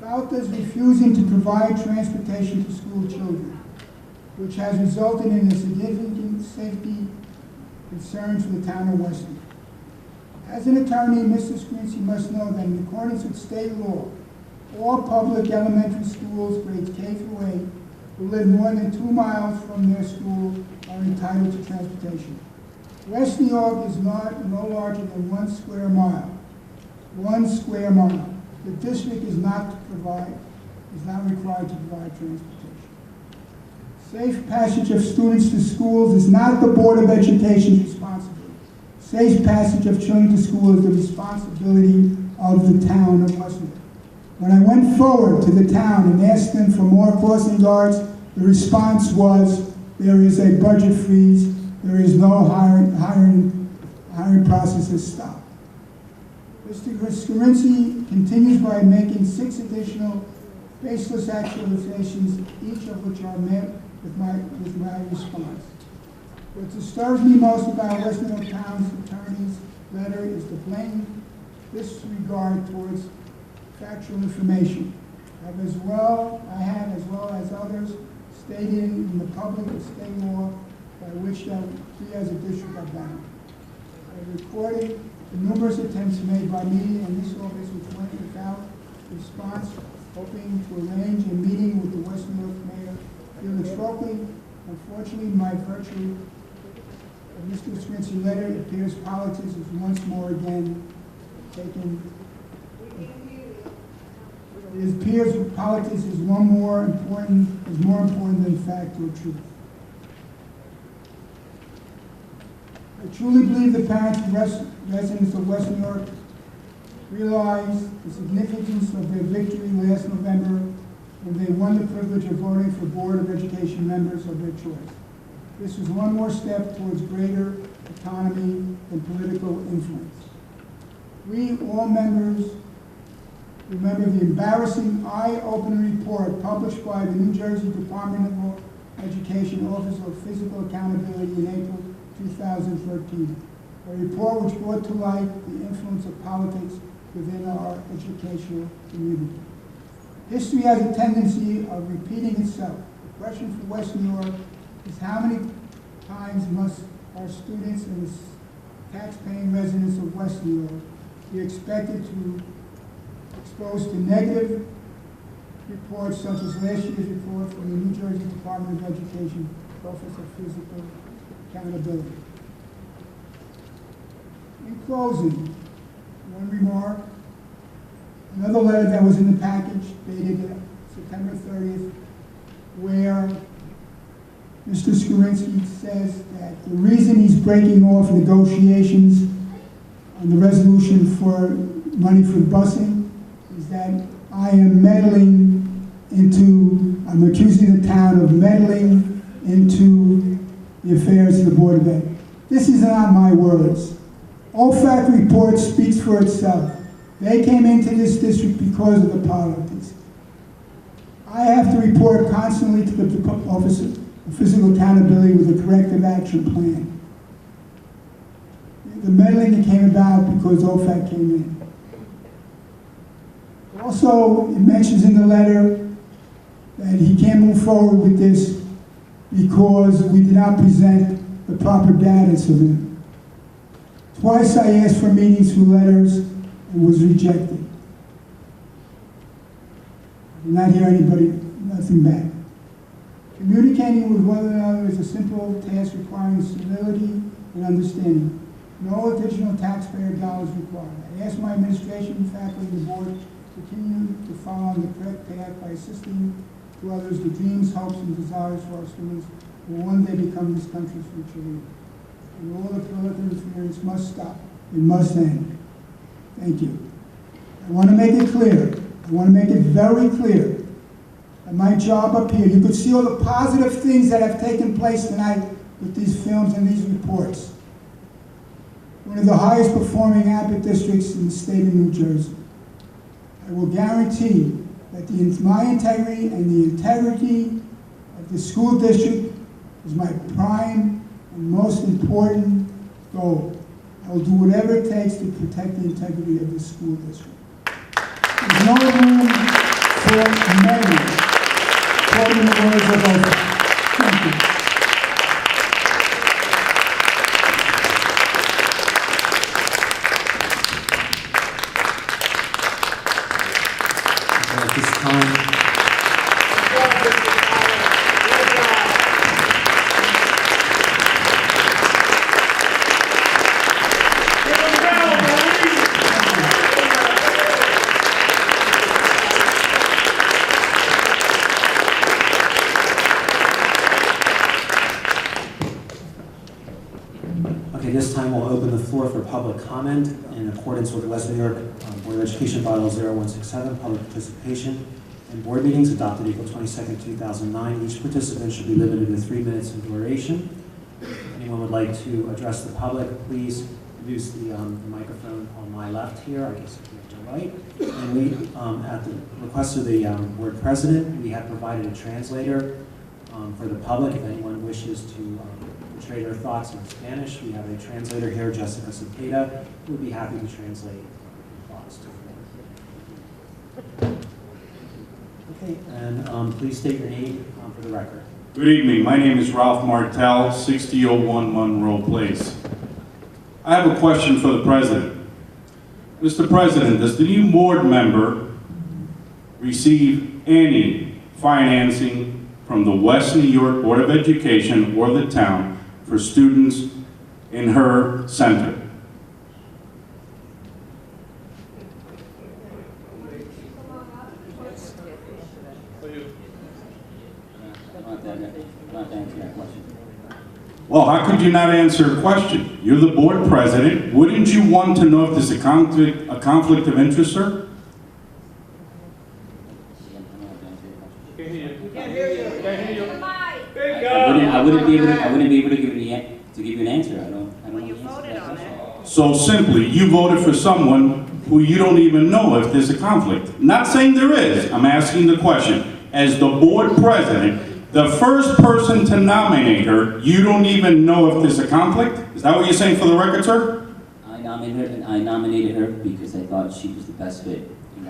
Fauta is refusing to provide transportation to school children, which has resulted in a significant safety concern for the town of West New York. As an attorney, Mr. Skorinsky must know that in accordance with state law, all public elementary schools, grades K through 8, who live more than 2 miles from their school are entitled to transportation. West New York is no larger than 1 square mile. 1 square mile. The district is not required to provide transportation. Safe passage of students to schools is not the Board of Education's responsibility. Safe passage of children to school is the responsibility of the town of West New York. When I went forward to the town and asked them for more crossing guards, the response was, there is a budget freeze, there is no hiring process has stopped. Mr. Skorinsky continues by making 6 additional baseless accusations, each of which are met with my response. What disturbs me most about West New York Town's attorney's letter is the blatant disregard towards factual information. I have, as well as others, stated in the public and state law by which that we as a district are bound. I recorded the numerous attempts made by me and this office which went without response, hoping to arrange a meeting with the West New York Mayor, Felix Robley. Unfortunately, my virtue of Mr. Squincy letter, it appears politics is once more again taken. It appears politics is more important than fact or truth. I truly believe the parents and residents of West New York realize the significance of their victory last November when they won the privilege of voting for Board of Education members of their choice. This was one more step towards greater autonomy and political influence. We, all members, remember the embarrassing, eye-opening report published by the New Jersey Department of Education Office of Physical Accountability in April 2013, a report which brought to light the influence of politics within our educational community. History has a tendency of repeating itself. The question for West New York is how many times must our students and the tax-paying residents of West New York be expected to exposed to negative reports such as last year's report from the New Jersey Department of Education Office of Physical Accountability. In closing, one remark, another letter that was in the package dated September 30th, where Mr. Skorinsky says that the reason he's breaking off negotiations on the resolution for money for busing is that I'm accusing the town of meddling into the affairs of the Board of Ed. This is not my words. OFAC report speaks for itself. They came into this district because of the politics. I have to report constantly to the Office of Physical Accountability with a corrective action plan. The meddling came about because OFAC came in. Also, it mentions in the letter that he can't move forward with this because we did not present the proper data to them. Twice I asked for meetings through letters and was rejected. I did not hear nothing back. Communicating with one another is a simple task requiring civility and understanding. No additional taxpayer dollars required. I asked my administration, faculty, and the board to continue to follow on the correct path by assisting to others the dreams, hopes, and desires for our students who will one day become this country's future leaders. And all the political interference must stop. It must end. Thank you. I want to make it clear. I want to make it very clear that my job up here, you could see all the positive things that have taken place tonight with these films and these reports. One of the highest performing APIC districts in the state of New Jersey. I will guarantee that my integrity and the integrity of the school district is my prime and most important goal. I will do whatever it takes to protect the integrity of the school district. There's no room for meddling, quoting the words of OFAC. Thank you. At this time, this time we'll open the floor for public comment in accordance with West New York Board of Education Bylaw 0167, public participation in board meetings adopted April 22nd, 2009. Each participant should be limited to 3 minutes in duration. If anyone would like to address the public, please introduce the microphone on my left here, I guess to the right. And we, at the request of the board president, we have provided a translator for the public. If anyone wishes to portray their thoughts in Spanish, we have a translator here, Jessica Cepeda, who would be happy to translate your thoughts to the board. Okay, and please state your name for the record. Good evening. My name is Ralph Martell, 6001 Monroe Place. I have a question for the President. Mr. President, does the new board member receive any financing from the West New York Board of Education or the town for students in her center? Well, how could you not answer a question? You're the board president. Wouldn't you want to know if there's a conflict of interest, sir? I wouldn't be able to give you an answer. I don't know the answer to that question. So simply, you voted for someone who you don't even know if there's a conflict. Not saying there is. I'm asking the question. As the board president, the first person to nominate her, you don't even know if there's a conflict? Is that what you're saying for the record, sir? I nominated her because I thought she was the best fit.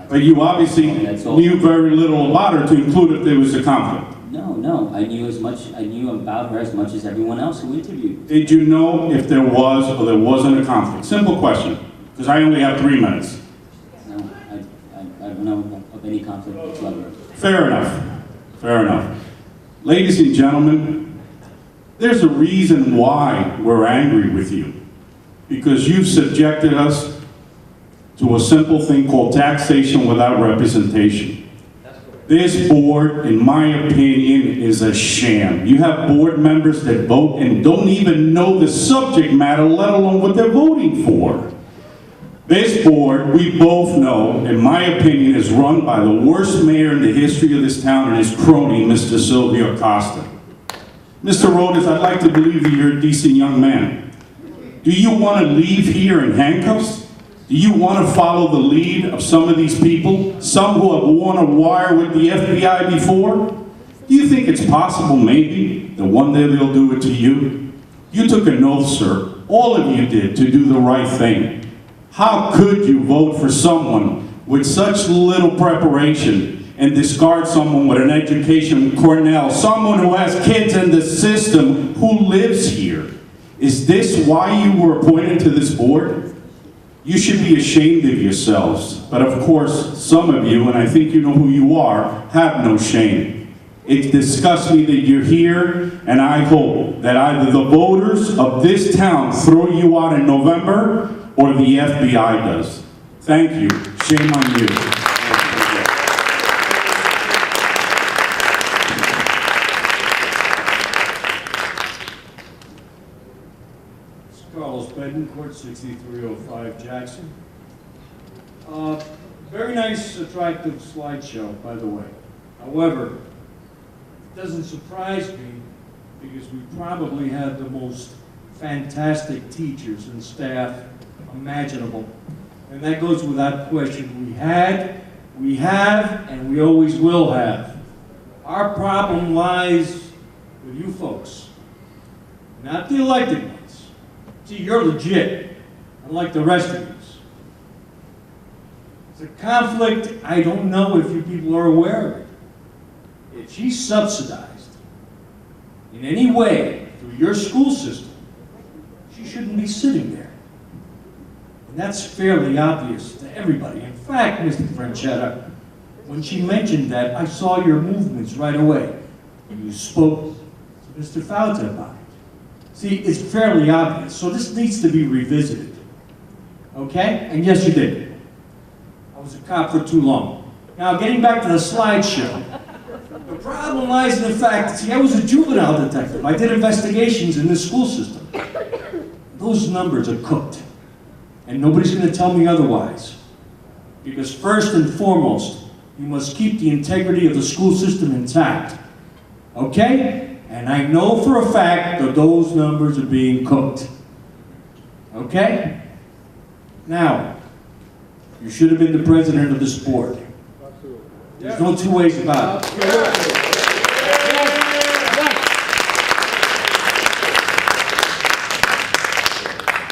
But you obviously knew very little about her to include if there was a conflict. No, I knew about her as much as everyone else who interviewed. Did you know if there was or there wasn't a conflict? Simple question, because I only have 3 minutes. No, I don't know of any conflict whatsoever. Fair enough, fair enough. Ladies and gentlemen, there's a reason why we're angry with you. Because you've subjected us to a simple thing called taxation without representation. This board, in my opinion, is a sham. You have board members that vote and don't even know the subject matter, let alone what they're voting for. This board, we both know, in my opinion, is run by the worst mayor in the history of this town and his crony, Mr. Silvio Costa. Mr. Rodas, I'd like to believe that you're a decent young man. Do you want to leave here in handcuffs? Do you want to follow the lead of some of these people? Some who have worn a wire with the FBI before? Do you think it's possible, maybe, that one day they'll do it to you? You took an oath, sir. All of you did, to do the right thing. How could you vote for someone with such little preparation and discard someone with an education from Cornell, someone who has kids in the system who lives here? Is this why you were appointed to this board? You should be ashamed of yourselves. But of course, some of you, and I think you know who you are, have no shame. It disgusts me that you're here, and I hope that either the voters of this town throw you out in November or the FBI does. Thank you. Shame on you. Carlos Bedencourt, 6305 Jackson. Very nice, attractive slideshow, by the way. However, it doesn't surprise me because we probably have the most fantastic teachers and staff imaginable. And that goes without question. We had, we have, and we always will have. Our problem lies with you folks, not the elected ones. See, you're legit, unlike the rest of us. It's a conflict, I don't know if you people are aware of it. If she's subsidized in any way through your school system, she shouldn't be sitting there. And that's fairly obvious to everybody. In fact, Mr. Franchetta, when she mentioned that, I saw your movements right away. You spoke to Mr. Fauta about it. See, it's fairly obvious, so this needs to be revisited. Okay? And yes, you did. I was a cop for too long. Now, getting back to the slideshow, the problem lies in the fact that, see, I was a juvenile detective. I did investigations in this school system. Those numbers are cooked. And nobody's going to tell me otherwise. Because first and foremost, you must keep the integrity of the school system intact. Okay? And I know for a fact that those numbers are being cooked. Okay? Now, you should have been the president of this board. There's no two ways about it.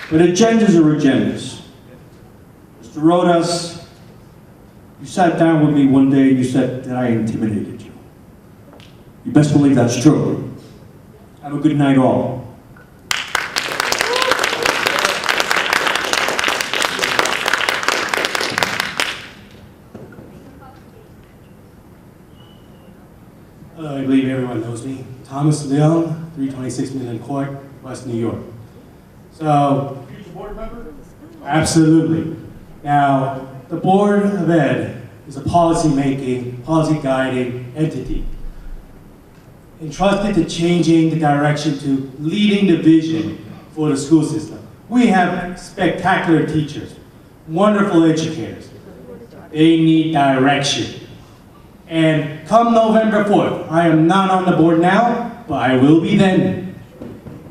But agendas are agendas. Mr. Rodas, you sat down with me one day and you said that I intimidated you. You best believe that's true. Have a good night all. I believe everyone knows me. Thomas Leung, 326 Midland Court, West New York. So, Future board member? absolutely. Now, the Board of Ed is a policy-making, policy-guiding entity, entrusted to changing the direction, to leading the vision for the school system. We have spectacular teachers, wonderful educators. They need direction. And come November 4th, I am not on the board now, but I will be then.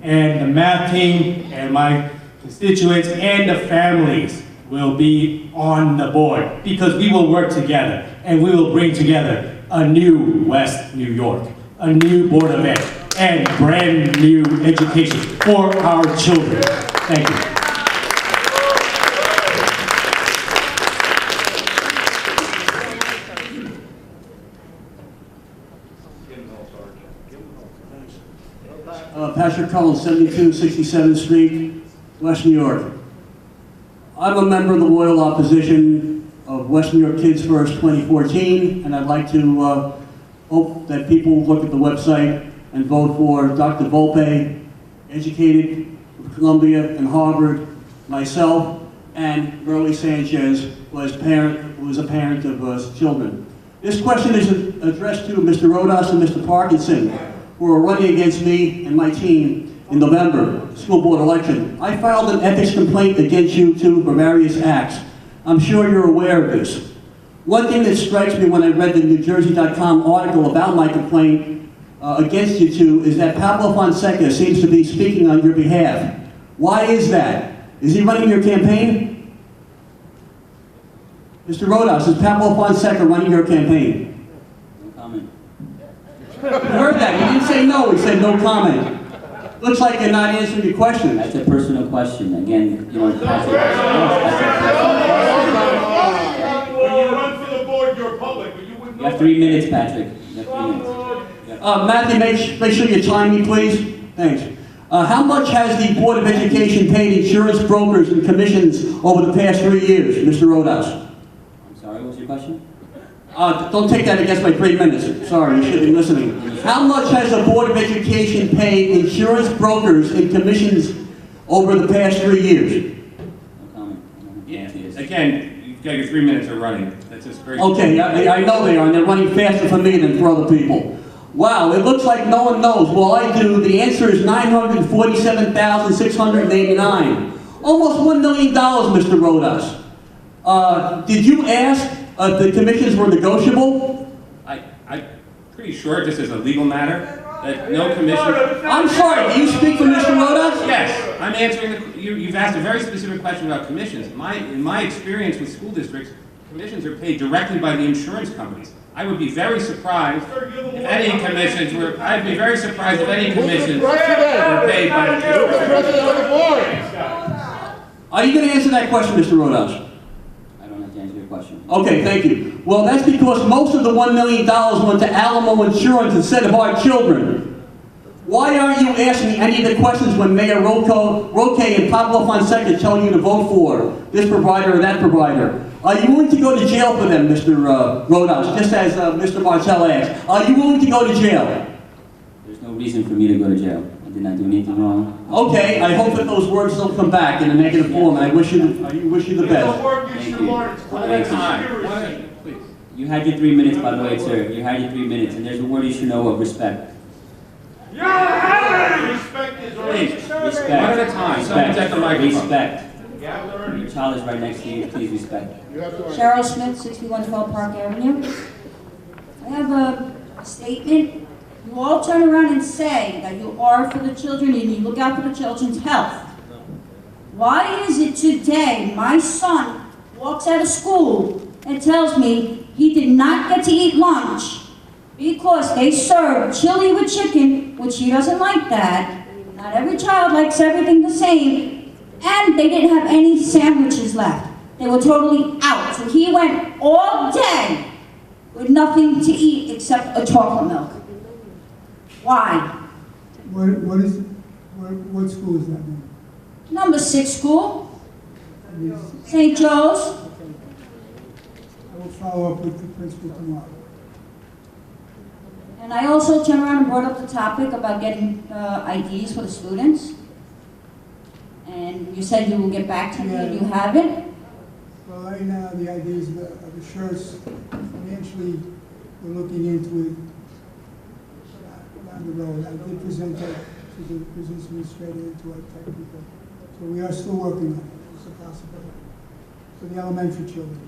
And the math team and my constituents and the families will be on the board because we will work together and we will bring together a new West New York, a new Board of Ed, and brand new education for our children. Thank you. Patrick Cullen, 7267th Street, West New York. I'm a member of the loyal opposition of West New York Kids First 2014, and I'd like to hope that people look at the website and vote for Dr. Volpe, educated at Columbia and Harvard, myself, and Burley Sanchez, who was a parent of children. This question is addressed to Mr. Rodas and Mr. Parkinson, who are running against me and my team in November school board election. I filed an ethics complaint against you two for various acts. I'm sure you're aware of this. One thing that strikes me when I read the NewJersey.com article about my complaint against you two is that Pablo Fonseca seems to be speaking on your behalf. Why is that? Is he running your campaign? Mr. Rodas, is Pablo Fonseca running your campaign? No comment. You heard that. You didn't say no. He said no comment. Looks like you're not answering your question. That's a personal question. Again, you know, Patrick. When you run for the board, you're public, but you wouldn't know. You have 3 minutes, Patrick. You have 3 minutes. Matthew, make sure you time me, please. Thanks. How much has the Board of Education paid insurance brokers and commissions over the past 3 years, Mr. Rodas? I'm sorry, what was your question? Don't take that against my 3 minutes. Sorry, you should be listening. How much has the Board of Education paid insurance brokers and commissions over the past 3 years? No comment. Yeah. Again, you've got your 3 minutes are running. That's just very. Okay, I know they are, and they're running faster for me than for other people. Wow, it looks like no one knows. Well, I do. The answer is $947,689. Almost $1 million, Mr. Rodas. Did you ask if the commissions were negotiable? I'm pretty sure, just as a legal matter, that no commission. I'm sorry, do you speak for Mr. Rodas? Yes, I'm answering you've asked a very specific question about commissions. In my experience with school districts, commissions are paid directly by the insurance companies. I would be very surprised if any commissions were. I'd be very surprised if any commissions were paid by the insurance companies. Are you going to answer that question, Mr. Rodas? I don't have to answer your question. Okay, thank you. Well, that's because most of the $1 million went to Alamo Insurance instead of our children. Why aren't you asking any of the questions when Mayor Roque and Pablo Fonseca tell you to vote for this provider or that provider? Are you willing to go to jail for them, Mr. Rodas, just as Mr. Martell asked? Are you willing to go to jail? There's no reason for me to go to jail. I did not do anything wrong. Okay, I hope that those words don't come back in a negative form, and I wish you the best. Thank you. One at a time. Please. You had your 3 minutes, by the way, sir. You had your 3 minutes, and there's a word you should know of respect. Respect is Please, Respect. one at a time. Someone's at the microphone. Respect. Your child is right next to you. Please respect. Cheryl Smith, 6112 Park Avenue. I have a statement. You all turn around and say that you are for the children and you look out for the children's health. Why is it today my son walks out of school and tells me he did not get to eat lunch because they served chili with chicken, which he doesn't like that. Not every child likes everything the same. And they didn't have any sandwiches left. They were totally out. So he went all day with nothing to eat except a chocolate milk. Why? What school is that in? Number 6 school, Yes. St. Joe's. I will follow up with the principal tomorrow. And I also turned around and brought up the topic about getting IDs for the students. And you said you will get back to me, and you haven't. Well, right now, the idea is of the shirts, financially, we're looking into it down the road. I did present that to the business administrator and to our tech people. So we are still working on it. It's a possibility. For the elementary children.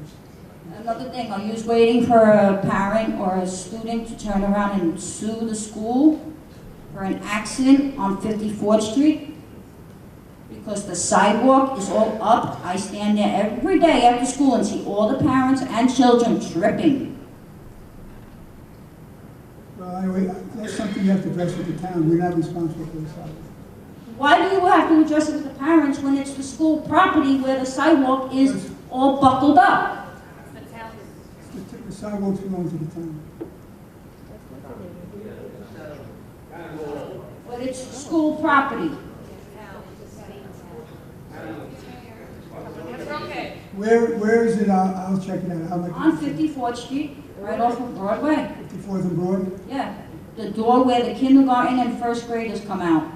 Another thing, are you just waiting for a parent or a student to turn around and sue the school for an accident on 54th Street? Because the sidewalk is all up. I stand there every day after school and see all the parents and children tripping. Well, anyway, that's something you have to address with the town. We're not responsible for the sidewalk. Why do you have to address it with the parents when it's the school property where the sidewalk is all buckled up? The sidewalks belong to the town. But it's school property. Where is it? I'll check it out. On 54th Street, right off of Broadway. 54th and Broad? Yeah, the door where the kindergarten and first graders come out.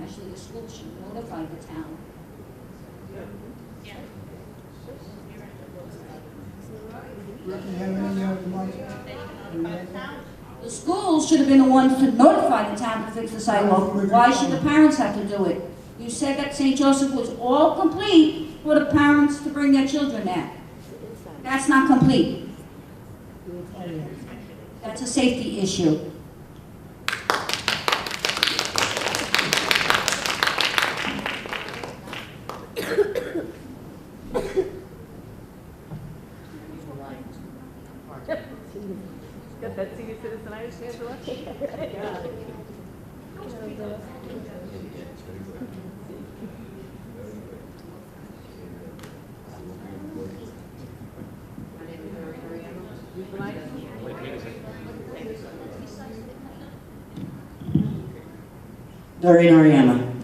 Actually, the school should notify the town. Do you have any remarks? The schools should have been the ones to notify the town to fix the sidewalk. Why should the parents have to do it? You said that St. Joseph was all complete for the parents to bring their children there. That's not complete. That's a safety issue. Got that senior citizen Irish Angela? Doreen Ariema.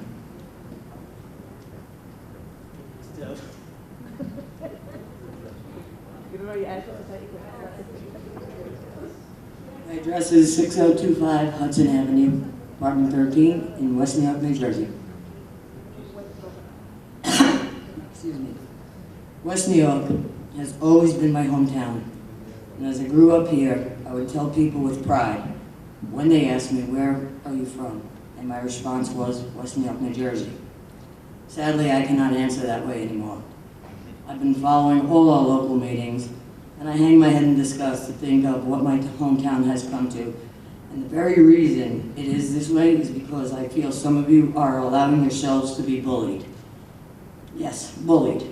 My address is 6025 Hudson Avenue, apartment 13, in West New York, New Jersey. Excuse me. West New York has always been my hometown. And as I grew up here, I would tell people with pride when they asked me, "Where are you from?" And my response was, "West New York, New Jersey." Sadly, I cannot answer that way anymore. I've been following all our local meetings, and I hang my head in disgust to think of what my hometown has come to. And the very reason it is this way is because I feel some of you are allowing yourselves to be bullied. Yes, bullied.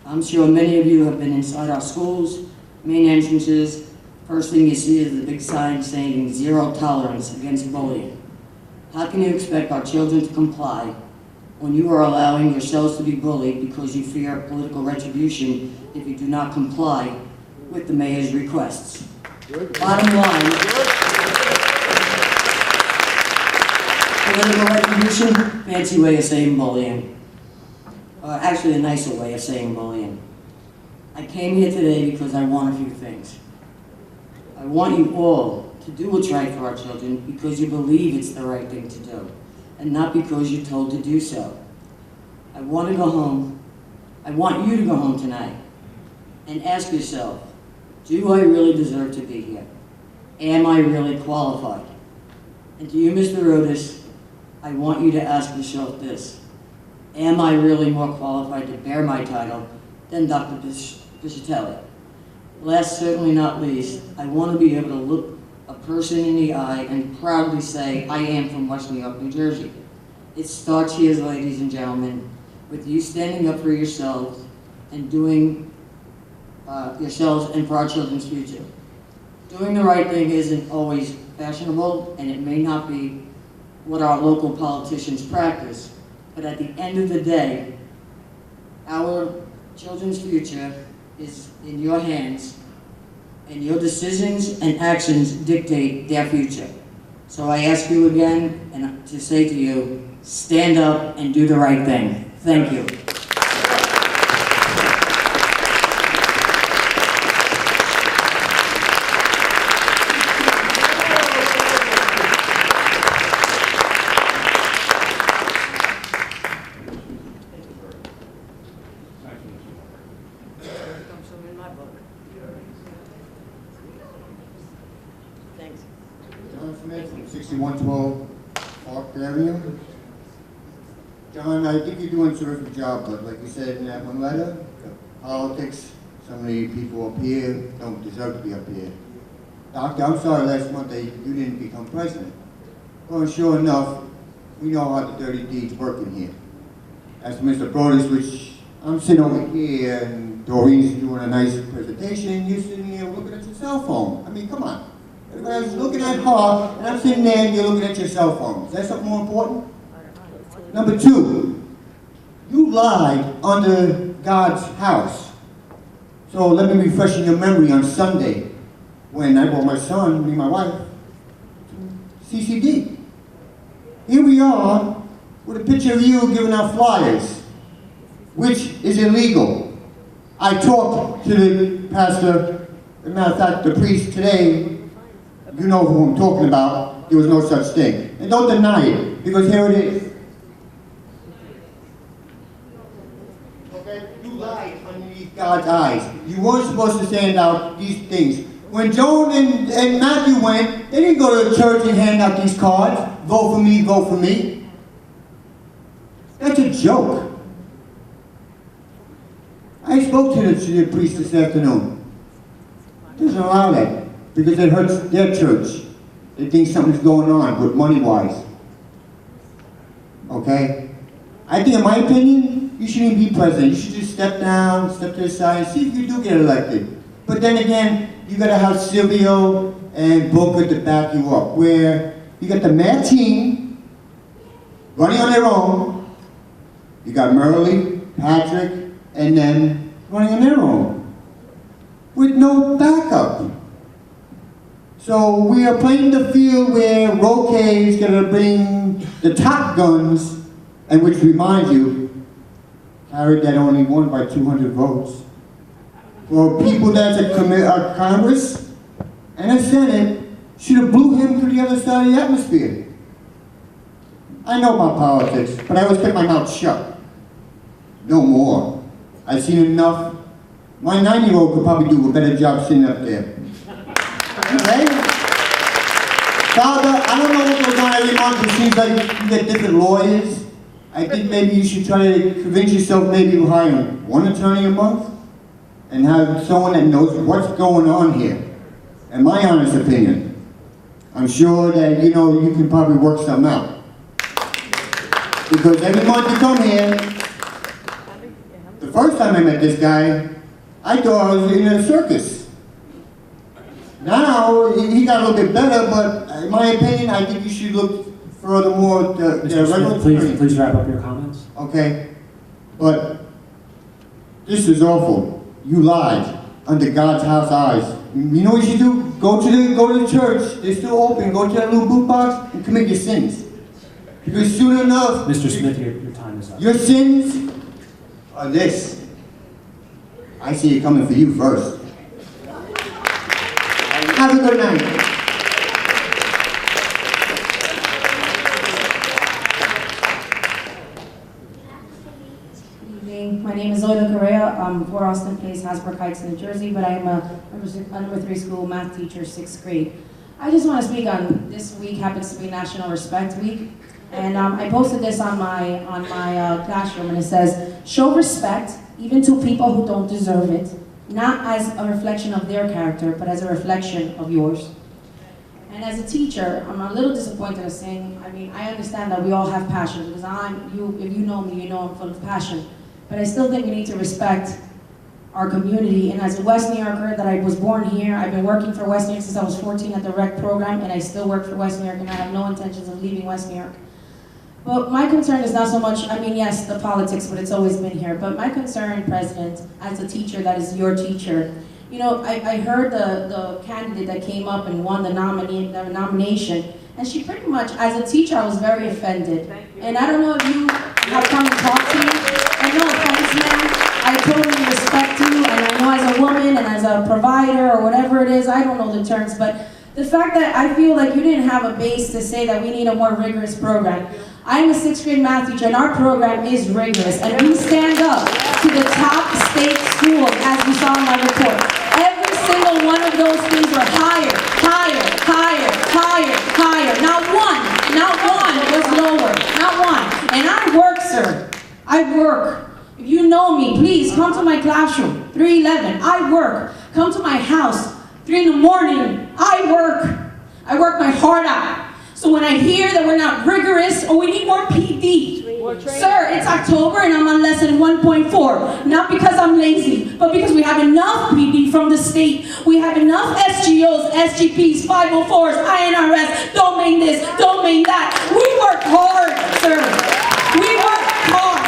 I'm sure many of you have been inside our schools, main entrances. First thing you see is the big sign saying "Zero tolerance against bullying." How can you expect our children to comply when you are allowing yourselves to be bullied because you fear political retribution if you do not comply with the mayor's requests? Bottom line, political retribution, fancy way of saying bullying. Actually, a nicer way of saying bullying. I came here today because I want a few things. I want you all to do what's right for our children because you believe it's the right thing to do, and not because you're told to do so. I want to go home. I want you to go home tonight and ask yourself, do I really deserve to be here? Am I really qualified? And to you, Mr. Otis, I want you to ask yourself this. Am I really more qualified to bear my title than Dr. Piscitelli? Last, certainly not least, I want to be able to look a person in the eye and proudly say, I am from West New York, New Jersey. It starts here, ladies and gentlemen, with you standing up for yourselves and doing yourselves and for our children's future. Doing the right thing isn't always fashionable, and it may not be what our local politicians practice, but at the end of the day, our children's future is in your hands, and your decisions and actions dictate their future. So I ask you again, and to say to you, stand up and do the right thing. Thank you. Thanks. John Smith from 6112 Park Avenue. John, I think you're doing a terrific job, but like you said in that one letter, politics, some of the people up here don't deserve to be up here. Doctor, I'm sorry last month that you didn't become president. Well, sure enough, we know how the dirty deeds work in here. As for Mr. Brodus, which I'm sitting over here and Doreen's doing a nice presentation, you're sitting here looking at your cell phone. I mean, come on. Everybody's looking at her, and I'm sitting there and you're looking at your cell phone. Is that something more important? Number two, you lied under God's house. So let me refresh your memory on Sunday when I brought my son, me and my wife, to CCD. Here we are with a picture of you giving out flyers, which is illegal. I talked to the pastor, as a matter of fact, the priest today, you know who I'm talking about, there was no such thing. And don't deny it, because here it is. Okay, you lied underneath God's eyes. You weren't supposed to send out these things. When Joan and Matthew went, they didn't go to the church and hand out these cards, vote for me, vote for me. That's a joke. I spoke to the priest this afternoon. He doesn't allow that because it hurts their church. They think something's going on with money-wise. Okay? I think, in my opinion, you shouldn't even be president. You should just step down, step to the side, see if you do get elected. But then again, you gotta have Silvio and Booker to back you up, where you got the mayor team running on their own. You got Merle, Patrick, and then running on their own with no backup. So we are playing the field where Roque is going to bring the top guns, and which reminds you, Harry that only won by 200 votes. For people that's a Congress and a Senate should have blew him to the other side of the atmosphere. I know about politics, but I always kept my mouth shut. No more. I've seen enough. My 9-year-old could probably do a better job sitting up there. Okay? Father, I don't know what goes on every month. It seems like you get different lawyers. I think maybe you should try to convince yourself maybe you hire one attorney a month and have someone that knows what's going on here. In my honest opinion, I'm sure that, you know, you can probably work something out. Because every month you come here, the first time I met this guy, I thought I was in a circus. Now, he got a little bit better, but in my opinion, I think you should look furthermore to the regular. Please wrap up your comments. Okay, but this is awful. You lied under God's house eyes. You know what you should do? Go to the church. They're still open. Go to that little boot box and commit your sins. Because soon enough, Mr. Smith, your time is up. Your sins are this. I see it coming for you first. Have a good night. My name is Oida Correa. I'm 4 Austin Place, Hasbrook Heights, New Jersey, but I am a number 3 school math teacher, 6th grade. I just want to speak on this week, happens to be National Respect Week, and I posted this on my classroom, and it says, show respect even to people who don't deserve it, not as a reflection of their character, but as a reflection of yours. And as a teacher, I'm a little disappointed in saying, I mean, I understand that we all have passion, because if you know me, you know I'm full of passion. But I still think we need to respect our community. And as a West New Yorker, that I was born here, I've been working for West New York since I was 14 at the rec program, and I still work for West New York, and I have no intentions of leaving West New York. But my concern is not so much, I mean, yes, the politics, but it's always been here. But my concern, President, as a teacher that is your teacher, you know, I heard the candidate that came up and won the nomination, and she pretty much, as a teacher, I was very offended. And I don't know if you have come and talked to me, and no offense, ma'am, I totally respect you, and I know as a woman and as a provider or whatever it is, I don't know the terms, but the fact that I feel like you didn't have a base to say that we need a more rigorous program. I'm a 6th grade math teacher, and our program is rigorous, and we stand up to the top state schools, as we saw in my report. Every single one of those things were higher, higher, higher, higher, higher. Not one was lower, not one. And I work, sir, I work. If you know me, please come to my classroom, 311, I work. Come to my house, 3 in the morning, I work. I work my heart out. So when I hear that we're not rigorous or we need more PD, sir, it's October and I'm on lesson 1.4. Not because I'm lazy, but because we have enough PD from the state. We have enough SGOs, SGPs, 504s, INRS, domain this, domain that. We work hard, sir. We work hard.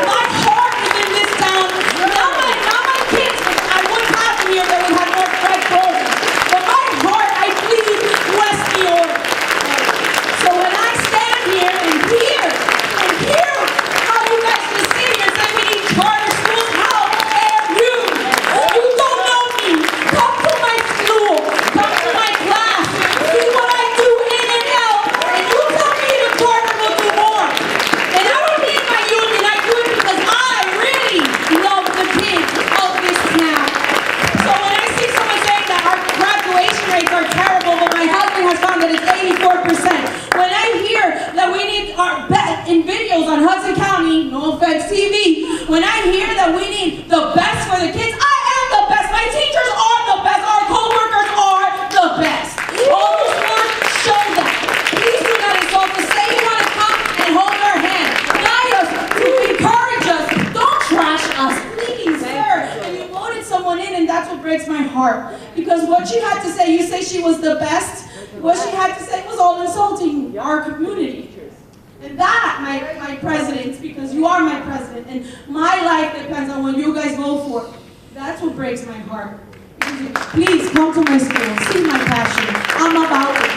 My heart is in this town. Not my kids. I wouldn't have them here that would have more fresh programs. But my heart, I bleed West New York. So when I stand here and hear how you guys can sit here and say we need charter schools, how dare you? You don't know me. Come to my school. Come to my class. See what I do in and out. And you tell me the charter will do more. And I don't need my union. I do it because I really love the kids of this town. So when I see someone saying that our graduation rates are terrible, but my husband has found that it's 84%. When I hear that we need our best in videos on Hudson County, no offense TV, when I hear that we need the best for the kids, I am the best. My teachers are the best. Our co-workers are the best. All this work show that. Please do not insult us. Say you want to come and hold our hand. Guide us, to encourage us. Don't trash us, please, sir. And you voted someone in, and that's what breaks my heart. Because what she had to say, you say she was the best. What she had to say was all insulting our community. And that, my president, because you are my president, and my life depends on what you guys vote for. That's what breaks my heart. Please come to my school, see my passion. I'm about it.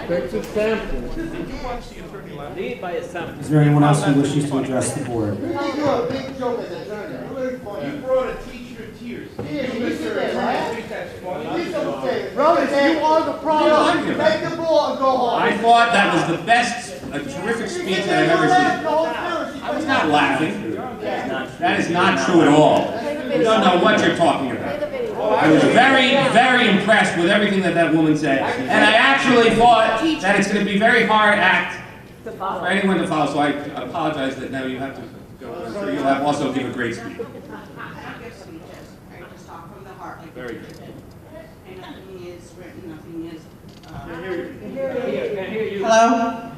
Takes a sample. Lead by example. Is there anyone else who wishes to address the board? You do a big joke as a attorney. Really funny. You brought a teacher to tears. Yeah, you think that's funny? Brothers, you are the problem. Take the ball and go home. I thought that was the best, a terrific speech that I've ever seen. I was not laughing. That is not true at all. You don't know what you're talking about. I was very, very impressed with everything that woman said. And I actually thought that it's going to be a very hard act for anyone to follow. So I apologize that now you have to go. So you'll have also give a great speech. I just talk from the heart. Like Very good. And nothing is written, nothing is. Can hear you. Hello?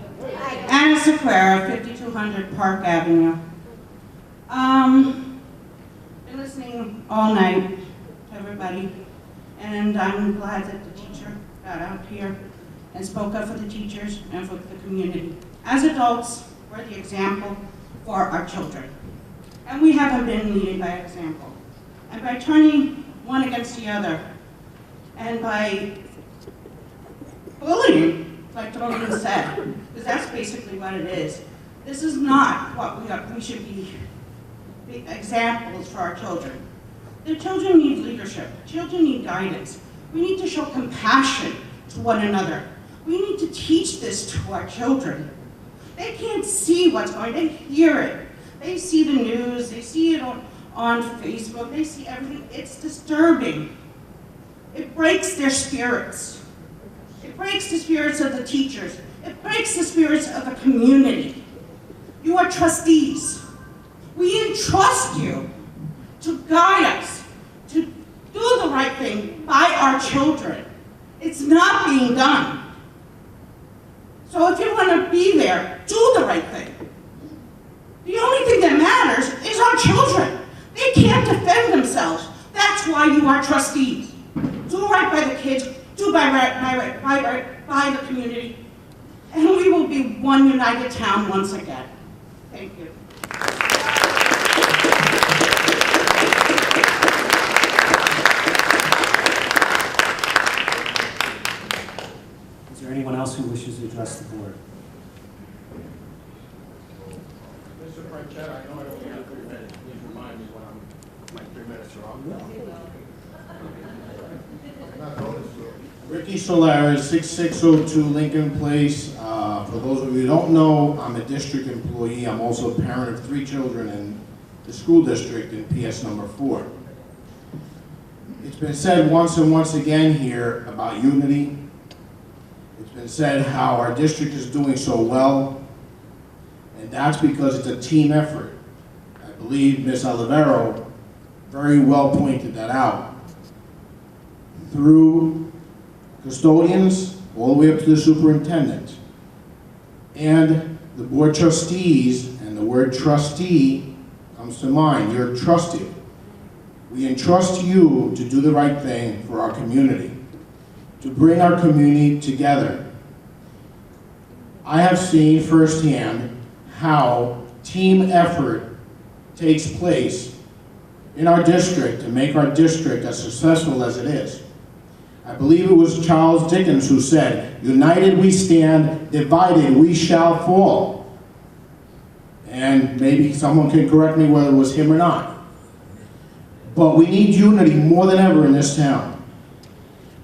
Anna Sequeira, 5200 Park Avenue. Been listening all night to everybody, and I'm glad that the teacher got out here and spoke up for the teachers and for the community. As adults, we're the example for our children, and we haven't been leading by example. And by turning one against the other, and by bullying, like Doreen said, because that's basically what it is. This is not what we should be examples for our children. The children need leadership. Children need guidance. We need to show compassion to one another. We need to teach this to our children. They can't see what's going on. They hear it. They see the news. They see it on Facebook, they see everything. It's disturbing. It breaks their spirits. It breaks the spirits of the teachers. It breaks the spirits of the community. You are trustees. We entrust you to guide us, to do the right thing by our children. It's not being done. So if you want to be there, do the right thing. The only thing that matters is our children. They can't defend themselves. That's why you are trustees. Do right by the kids, do by the community, and we will be one united town once again. Thank you. Is there anyone else who wishes to address the board? Mr. Franchetta, I know I only have 3 minutes. Please remind me when my 3 minutes are up. Ricky Solaris, 6602 Lincoln Place. For those of you who don't know, I'm a district employee. I'm also a parent of 3 children in the school district in PS number 4. It's been said once and once again here about unity. It's been said how our district is doing so well, and that's because it's a team effort. I believe Ms. Olivero very well pointed that out. Through custodians, all the way up to the superintendent, and the board trustees, and the word trustee comes to mind. You're trusted. We entrust you to do the right thing for our community, to bring our community together. I have seen firsthand how team effort takes place in our district to make our district as successful as it is. I believe it was Charles Dickens who said, "United we stand, divided we shall fall." And maybe someone can correct me whether it was him or not. But we need unity more than ever in this town.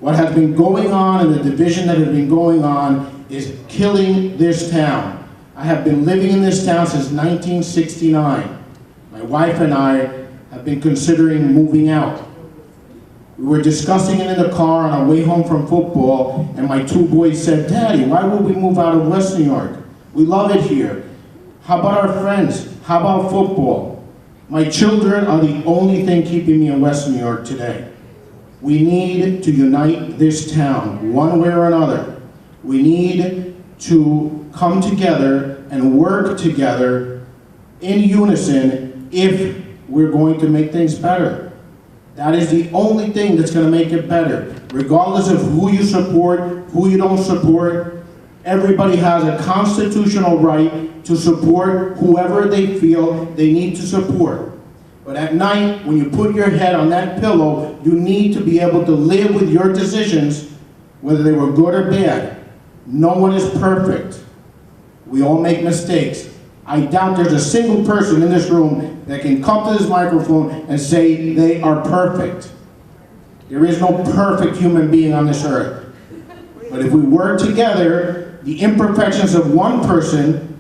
What has been going on and the division that has been going on is killing this town. I have been living in this town since 1969. My wife and I have been considering moving out. We were discussing it in the car on our way home from football, and my 2 boys said, "Daddy, why would we move out of West New York? We love it here. How about our friends? How about football?" My children are the only thing keeping me in West New York today. We need to unite this town, one way or another. We need to come together and work together in unison if we're going to make things better. That is the only thing that's going to make it better. Regardless of who you support, who you don't support, everybody has a constitutional right to support whoever they feel they need to support. But at night, when you put your head on that pillow, you need to be able to live with your decisions, whether they were good or bad. No one is perfect. We all make mistakes. I doubt there's a single person in this room that can come to this microphone and say they are perfect. There is no perfect human being on this earth. But if we work together, the imperfections of one person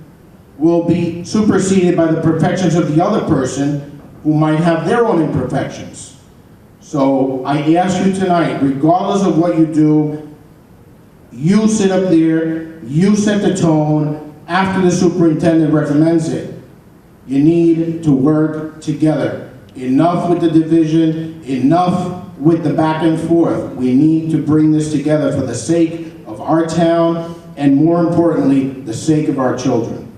will be superseded by the perfections of the other person who might have their own imperfections. So I ask you tonight, regardless of what you do, you sit up there, you set the tone after the superintendent recommends it. You need to work together. Enough with the division, enough with the back and forth. We need to bring this together for the sake of our town and, more importantly, the sake of our children.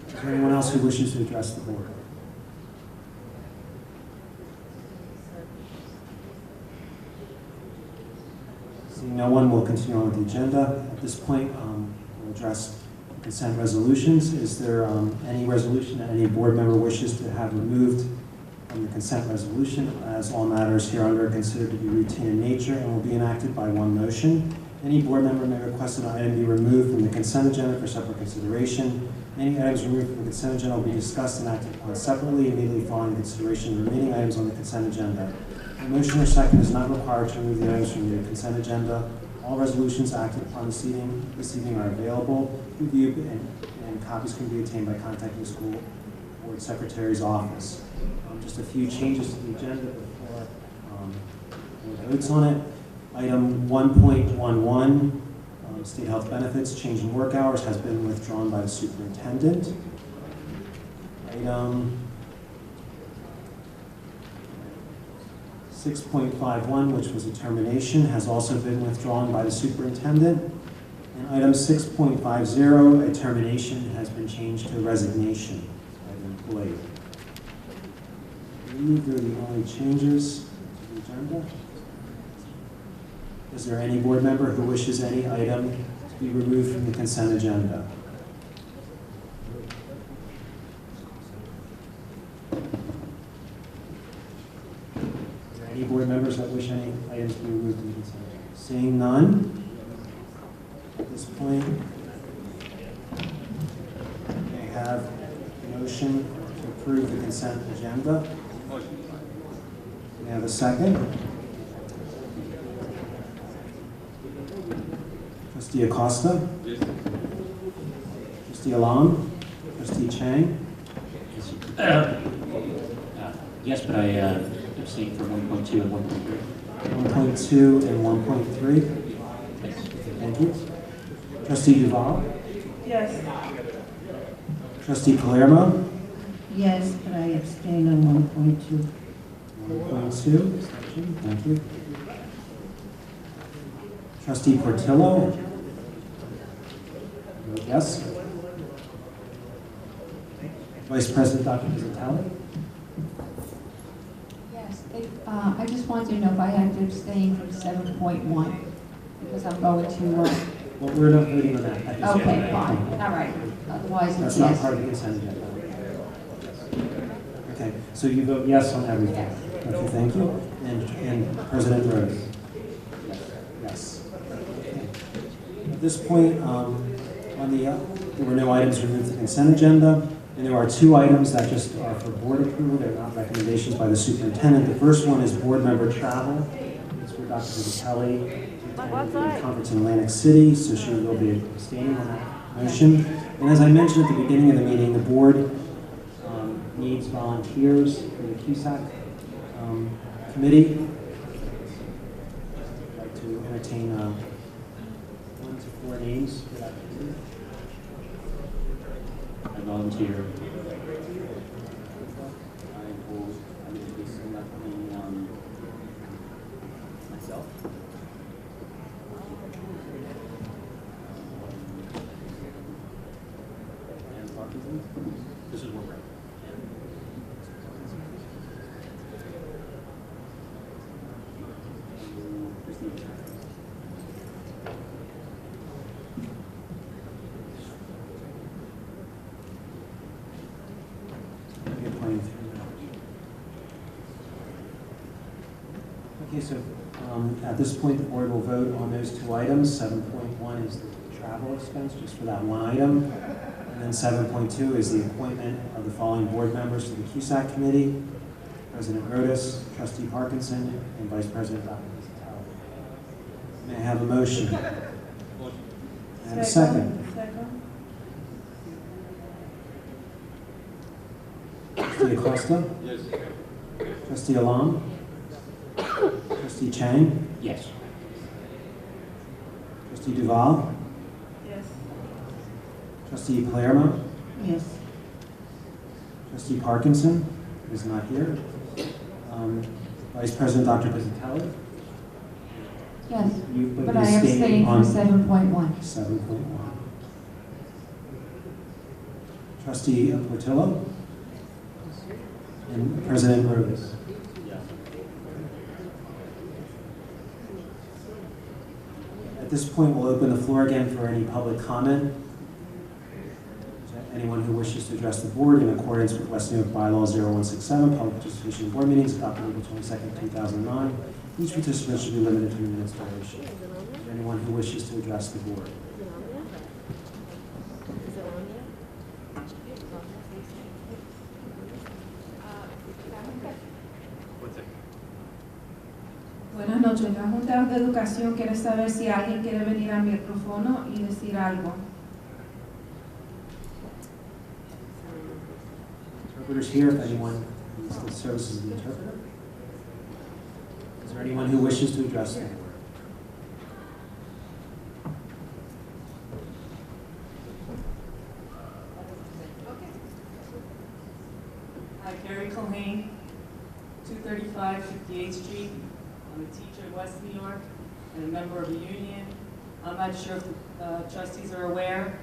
Is there anyone else who wishes to address the board? Seeing no one, will continue on with the agenda. At this point, we'll address consent resolutions. Is there any resolution that any board member wishes to have removed from the consent resolution, as all matters hereunder are considered to be routine in nature and will be enacted by one motion? Any board member may request an item be removed from the consent agenda for separate consideration. Any items removed from the consent agenda will be discussed and acted upon separately immediately following consideration of the remaining items on the consent agenda. A motion or second is not required to remove the items from the consent agenda. All resolutions acted upon this evening are available to review, and copies can be obtained by contacting the school board secretary's office. Just a few changes to the agenda before the votes on it. Item 1.11, state health benefits, changing work hours, has been withdrawn by the superintendent. Item 6.51, which was a termination, has also been withdrawn by the superintendent. And item 6.50, a termination, has been changed to a resignation by the employee. I believe they're the only changes to the agenda. Is there any board member who wishes any item to be removed from the consent agenda? Any board members that wish any items to be removed from the consent agenda? Seeing none, at this point, may I have a motion to approve the consent agenda? May I have a second? Trustee Acosta? Yes. Trustee Alam? Trustee Chang? Yes, but I abstained from 1.2 and 1.3. 1.2 and 1.3? Yes. Thank you. Trustee Duval? Yes. Trustee Palermo? Yes, but I abstain on 1.2. 1.2, abstention. Thank you. Trustee Portillo? Yes. Vice President Dr. Pizzatelli? Yes, I just wanted to know if I had to abstain from 7.1, because I'm going to, Well, we're not voting on that. at this okay, point. fine, all right. Otherwise, That's it's not yes. part of the consent agenda. Okay, so you vote yes on everything? Yes. Okay, thank you. And President Rose? Yes. Okay. At this point, there were no items removed from the consent agenda, and there are two items that just are for board approval. They're not recommendations by the superintendent. The first one is board member travel. It's for Dr. Pizzatelli to attend a conference in Atlantic City, so she will be abstaining on that motion. And as I mentioned at the beginning of the meeting, the board needs volunteers for the CUSAC committee. I'd like to entertain 1 to 4 names for that committee. I volunteer. I will be selecting myself. And Parkinson. This is what we're at. Okay, so at this point, the board will vote on those two items. 7.1 is the travel expense, just for that one item. And then 7.2 is the appointment of the following board members to the CUSAC committee: President Rodas, Trustee Parkinson, and Vice President Dr. Pizzatelli. May I have a motion? And a second. Trustee Acosta? Yes. Trustee Alam? Trustee Chang? Yes. Trustee Duval? Yes. Trustee Palermo? Yes. Trustee Parkinson is not here. Vice President Dr. Pizzatelli? Yes, You but I abstain from 7.1. 7.1. Trustee Portillo? And President Rhodes? At this point, we'll open the floor again for any public comment. Anyone who wishes to address the board in accordance with West New York Bylaw 0167, public participation in board meetings adopted April 22nd, 2009. Each participant should be limited to 2 minutes duration. Is there anyone who wishes to address the board? Buenas noches. La Junta de Educación quiere saber si alguien quiere venir al micrófono y decir algo. Interpreters here if anyone needs the services of the interpreter. Is there anyone who wishes to address the board? Hi, Carrie Culhane, 235 58th Street. I'm a teacher in West New York and a member of a union. I'm not sure if the trustees are aware.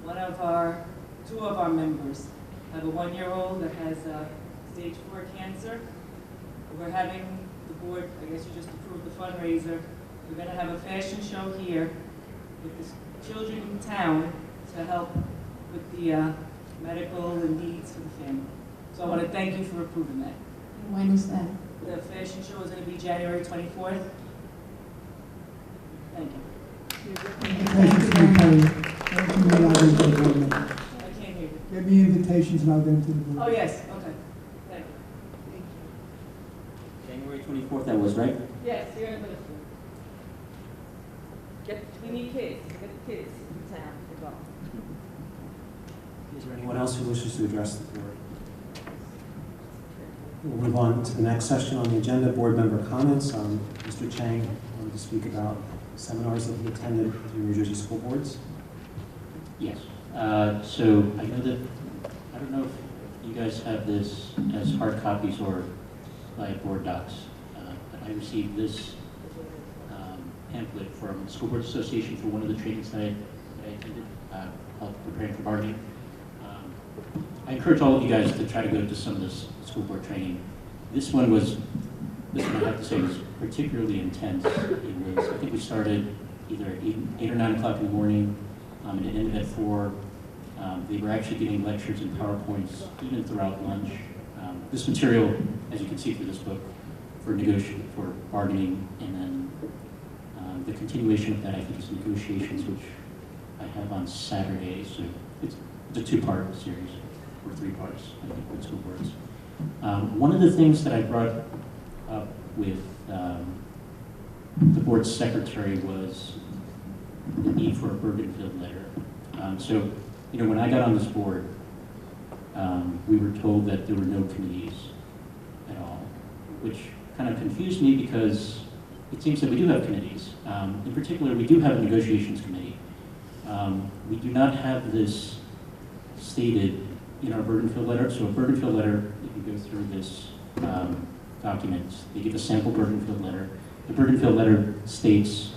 Two of our members have a 1-year-old that has stage 4 cancer. We're having the board, I guess you just approved the fundraiser. We're going to have a fashion show here with the children in town to help with the medical and needs for the family. So I want to thank you for approving that. When is that? The fashion show is going to be January 24th. Thank you. Invitations to be carried. Don't you allow them to the board member. I can't hear you. Give me invitations and I'll get them to the board. Oh, yes, okay. Thank you. January 24th, that was, right? Yes, you're in the middle. We need kids. Get the kids in town to go. Is there anyone else who wishes to address the board? We'll move on to the next session on the agenda, board member comments. Mr. Chang wanted to speak about seminars that he attended through New Jersey school boards. Yes. So I know that, I don't know if you guys have this as hard copies or by board docs, but I received this pamphlet from the School Board Association for one of the trainings that I attended, called Preparing for Bargaining. I encourage all of you guys to try to go to some of this school board training. This one I have to say was particularly intense. It was, I think we started either at 8 or 9 o'clock in the morning, and it ended at 4. They were actually giving lectures and PowerPoints even throughout lunch. This material, as you can see through this book, for bargaining, and then the continuation of that, I think, is negotiations, which I have on Saturday. So it's a 2-part series, or 3 parts, I think, with school boards. One of the things that I brought up with the board secretary was the need for a Bergenfield letter. So, when I got on this board, we were told that there were no committees at all, which kind of confused me because it seems that we do have committees. In particular, we do have a negotiations committee. We do not have this stated in our Bergenfield letter. So a Bergenfield letter, if you go through this document, they give a sample Bergenfield letter. The Bergenfield letter states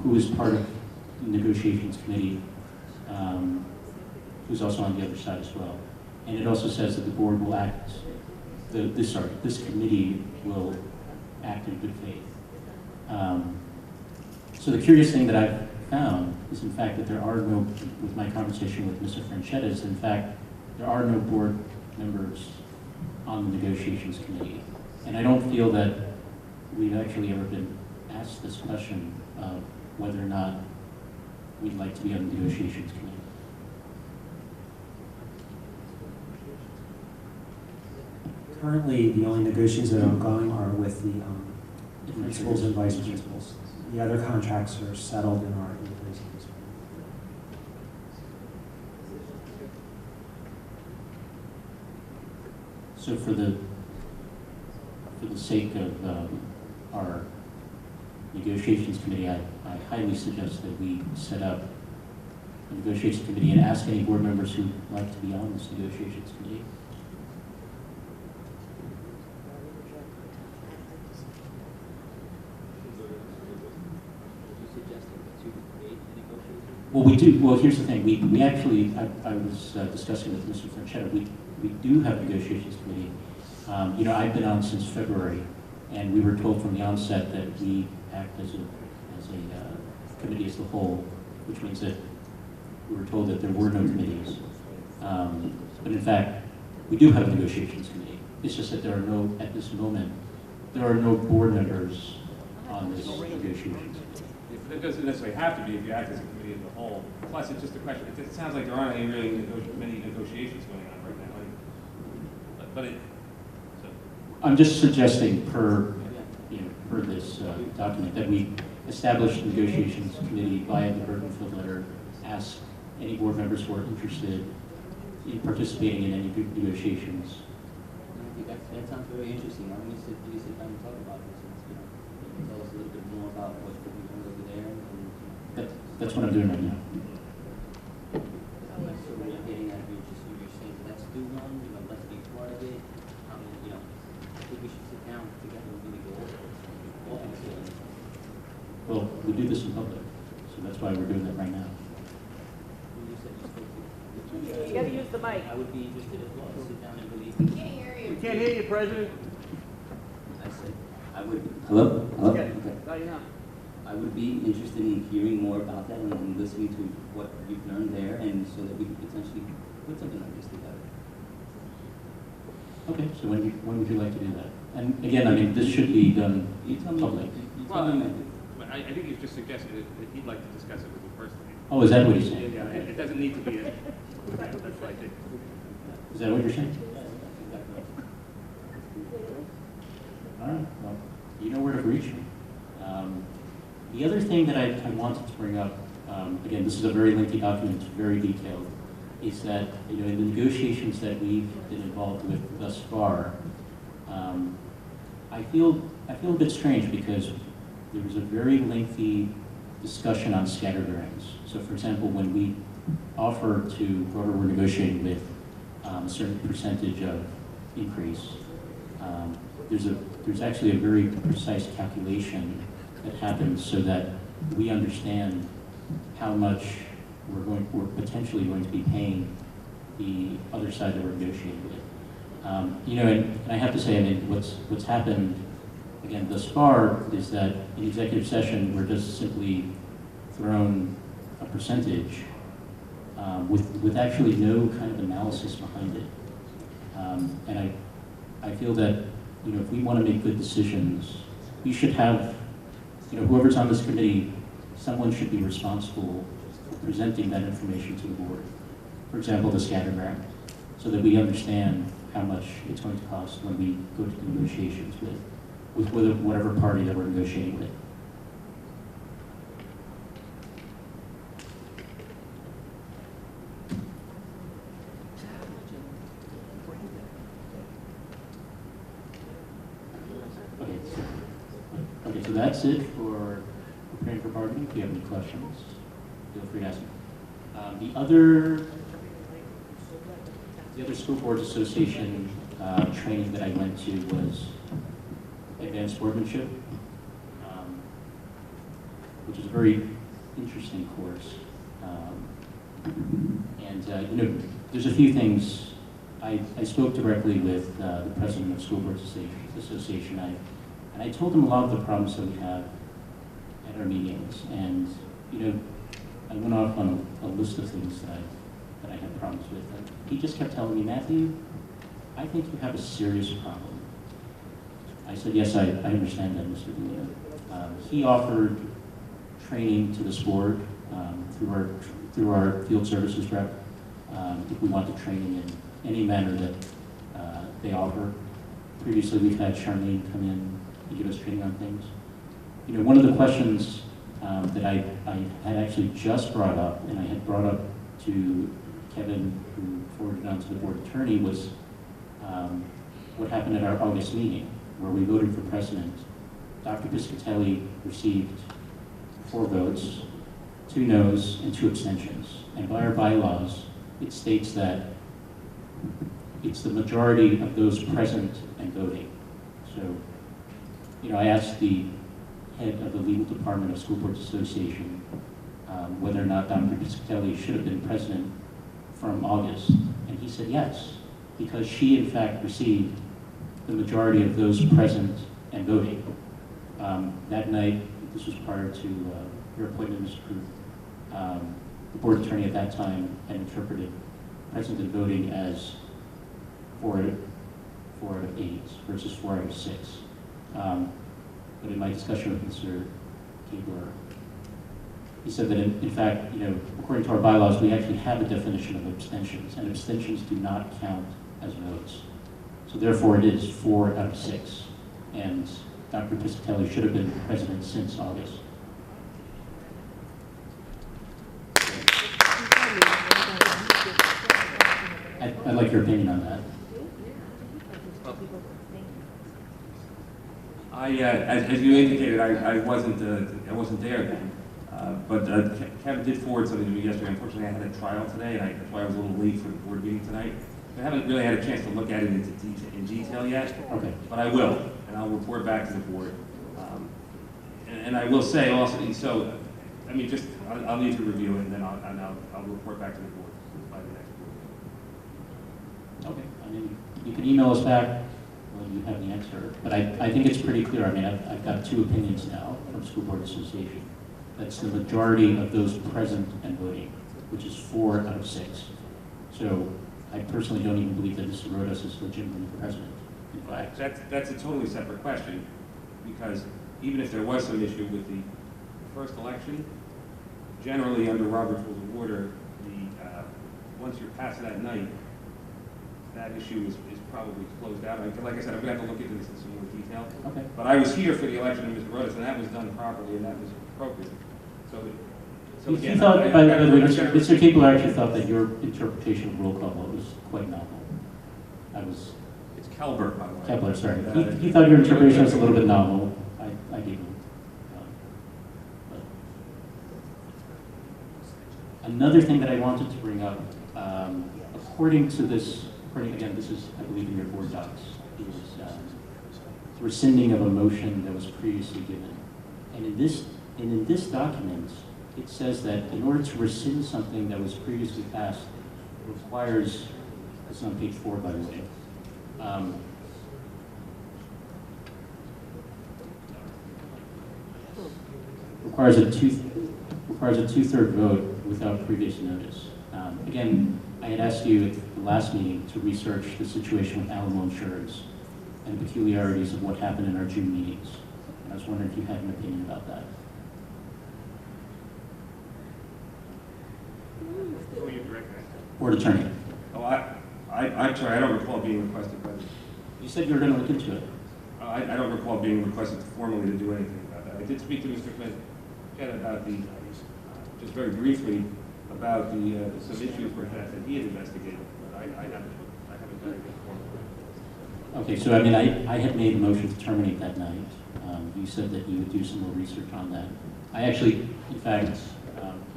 who is part of the negotiations committee, who's also on the other side as well. And it also says that the board will act, this committee will act in good faith. So the curious thing that I've found is, in fact, that there are no, with my conversation with Mr. Franchetta, is in fact, there are no board members on the negotiations committee. And I don't feel that we've actually ever been asked this question of whether or not we'd like to be on the negotiations committee. Currently, the only negotiations that are ongoing are with the principals and vice principals. The other contracts are settled in our place. So for the sake of our negotiations committee, I highly suggest that we set up a negotiations committee and ask any board members who'd like to be on this negotiations committee. Well, we do. Well, here's the thing. We actually, I was discussing with Mr. Franchetta, we do have a negotiations committee. I've been on since February, and we were told from the onset that we act as a committee as a whole, which means that we were told that there were no committees. But in fact, we do have a negotiations committee. It's just that there are no, at this moment, there are no board members on this negotiations committee. It doesn't necessarily have to be if you act as a committee as a whole. Plus, it's just a question. It sounds like there aren't any really many negotiations going on right now. But I'm just suggesting per per this document, that we establish a negotiations committee via the Bergenfield letter, ask any board members who are interested in participating in any negotiations. I think that sounds very interesting. Why don't we sit down and talk about this? And, tell us a little bit more about what's going on over there. And, That's what I'm doing right now. so what you're getting at, you're saying, let's do one, let's be part of it. I think we should sit down together and really go over it. All things together. Well, we do this in public, so that's why we're doing that right now. You said you spoke to. You gotta use the mic. I would be interested as well to sit down and believe. We can't hear you. We can't hear you, President. I said, I would, hello? Hello? Okay. Okay. Now you know. I would be interested in hearing more about that and listening to what you've learned there, and so that we could potentially put something like this together. Okay, so when would you like to do that? And again, I mean, this should be done You tell me. public. You tell me. But I think he's just suggesting that he'd like to discuss it with you personally. Oh, is that what he's saying? Yeah, it doesn't need to be a, that's what I think. Is that what you're saying? All right, well, you know where to reach me. The other thing that I wanted to bring up, again, this is a very lengthy document, it's very detailed, is that, in the negotiations that we've been involved with thus far, I feel a bit strange because there was a very lengthy discussion on scattered earnings. So for example, when we offer to whoever we're negotiating with a certain percentage of increase, there's actually a very precise calculation that happens so that we understand how much we're potentially going to be paying the other side that we're negotiating with. And I have to say, I mean, what's happened, again, thus far, is that in executive session, we're just simply thrown a percentage with actually no kind of analysis behind it. And I feel that, if we want to make good decisions, we should have, whoever's on this committee, someone should be responsible for presenting that information to the board. For example, the scatter grant, so that we understand how much it's going to cost when we go to negotiations with whatever party that we're negotiating with. Okay, so that's it for preparing for bargaining. If you have any questions, feel free to ask me. The other School Boards Association training that I went to was Advanced Boardmanship, which is a very interesting course. There's a few things. I spoke directly with the president of School Boards Association, and I told him a lot of the problems that we have at our meetings. And, I went off on a list of things that I had problems with. And he just kept telling me, Matthew, I think you have a serious problem. I said, yes, I understand that, Mr. Luna. He offered training to this board through our field services rep. If we want the training in any manner that they offer. Previously, we've had Charlene come in and give us training on things. One of the questions that I had actually just brought up, and I had brought up to Kevin, who forwarded on to the board attorney, was what happened at our August meeting, where we voted for president. Dr. Piscatelli received 4 votes, 2 noes, and 2 abstentions. And by our bylaws, it states that it's the majority of those present and voting. So, I asked the head of the legal department of School Boards Association whether or not Dr. Piscatelli should have been president from August. And he said yes, because she in fact received the majority of those present and voting. That night, this was prior to your appointment, Mr. Kruth, the board attorney at that time had interpreted present and voting as 4 out of 8 versus 4 out of 6. But in my discussion with Mr. Keebler, he said that in fact, according to our bylaws, we actually have a definition of abstentions, and abstentions do not count as votes. So therefore, it is 4 out of 6. And Dr. Piscitelli should have been president since August. I'd like your opinion on that. As you indicated, I wasn't there then. But Kevin did forward something to me yesterday. Unfortunately, I had a trial today, and that's why I was a little late for the board meeting tonight. I haven't really had a chance to look at it in detail yet. Okay. But I will, and I'll report back to the board. And I will say also, so, I mean, just, I'll need to review it, and then I'll report back to the board by the next board. Okay. I mean, you can email us back when you have the answer. But I think it's pretty clear. I mean, I've got 2 opinions now from School Board Association. That's the majority of those present and voting, which is 4 out of 6. So I personally don't even believe that Mr. Rodas is legitimately president. In fact, That's a totally separate question, because even if there was some issue with the first election, generally under Robert's Rules of Order, once you're past that night, that issue is probably closed out. Like I said, I'm going to have to look into this in some more detail. Okay. But I was here for the election of Mr. Rodas, and that was done properly, and that was appropriate. So he again, thought, by the way, I've got to- Mr. Kiepler actually thought that your interpretation of roll call vote was quite novel. It's Kelber, by the way. Kepler, sorry. He thought your interpretation was a little bit novel. I gave him. Another thing that I wanted to bring up, according to this, again, this is, I believe, in your board docs, is rescinding of a motion that was previously given. And in this document, it says that in order to rescind something that was previously passed, it requires, it's on page 4, by the way, requires a two-third vote without previous notice. Again, I had asked you at the last meeting to research the situation with Alamo Insurance and the peculiarities of what happened in our June meetings. And I was wondering if you had an opinion about that. Who are you directing? Board attorney. Oh, I'm sorry, I don't recall being requested by You said you were going to look into it. I don't recall being requested formally to do anything about that. I did speak to Mr. Flynn about just very briefly, about some issues perhaps that he had investigated, but I haven't done anything formally. Okay, so I mean, I had made a motion to terminate that night. You said that you would do some more research on that. I actually, in fact,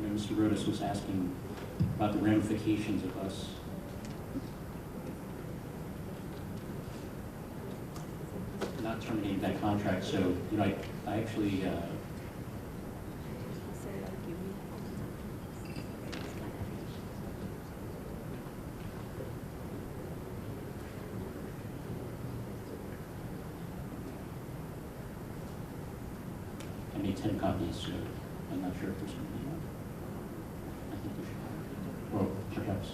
Mr. Rodas was asking about the ramifications of us not terminating that contract. So, I actually, I made 10 copies, so I'm not sure if there's going to be one. I think there should be. Or perhaps.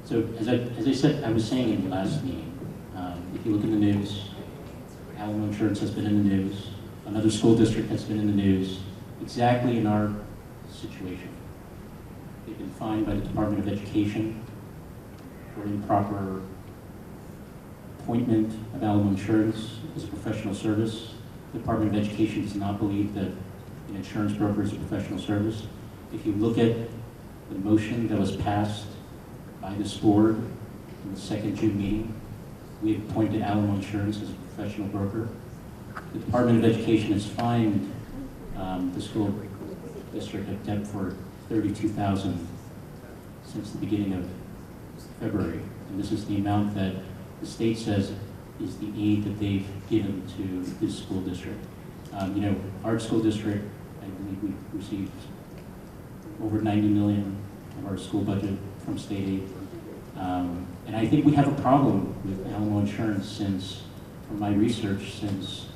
So as I said, I was saying in the last meeting, if you look in the news, Alamo Insurance has been in the news, another school district has been in the news, exactly in our situation. They've been fined by the Department of Education for improper appointment of Alamo Insurance as a professional service. The Department of Education does not believe that an insurance broker is a professional service. If you look at the motion that was passed by this board in the second June meeting, we have appointed Alamo Insurance as a professional broker. The Department of Education has fined the school district of Deptford $32,000 since the beginning of February. And this is the amount that the state says is the aid that they've given to this school district. Our school district, I believe we received over $90 million of our school budget from state aid. And I think we have a problem with Alamo Insurance since, from my research, since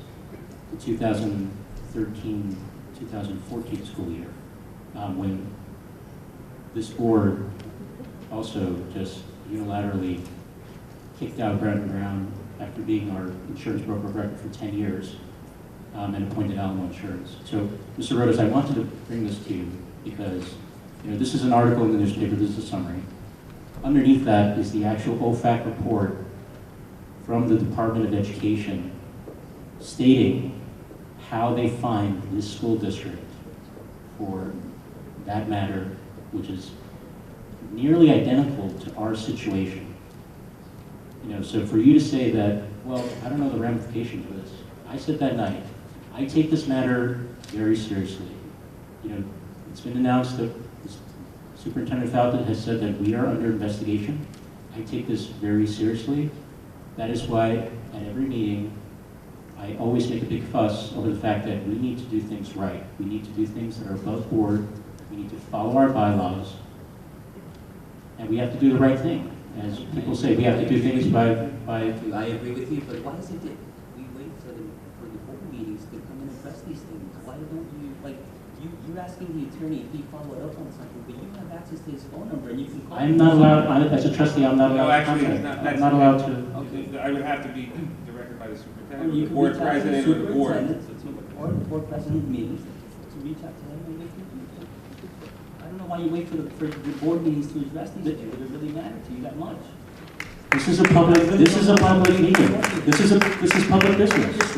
the 2013-2014 school year, when this board also just unilaterally kicked out Brandon Brown after being our insurance broker of record for 10 years and appointed Alamo Insurance. So, Mr. Rodas, I wanted to bring this to you because, you know, this is an article in the newspaper, this is a summary. Underneath that is the actual OFAC report from the Department of Education stating how they find this school district for that matter, which is nearly identical to our situation. You know, so for you to say that, well, I don't know the ramifications of this. I said that night, I take this matter very seriously. You know, it's been announced that Superintendent Falcon has said that we are under investigation. I take this very seriously. That is why at every meeting, I always make a big fuss over the fact that we need to do things right. We need to do things that are above board. We need to follow our bylaws. And we have to do the right thing. As people say, we have to do things by... I agree with you, but why is it that we wait for the board meetings to come and address these things? Why don't you, like, you're asking the attorney if he followed up on something, but you have access to his phone number and you can call him. I'm not allowed, as a trustee, I'm not allowed No, to actually, contact. I'm not allowed to... Okay. I would have to be directed by the Or superintendent, you the can board reach out to the president, or the board. superintendent, or the board president meetings, to reach out to them and make it. I don't know why you wait for the board meetings to address these issues that really matter to you that much. This is a public meeting. This is public business.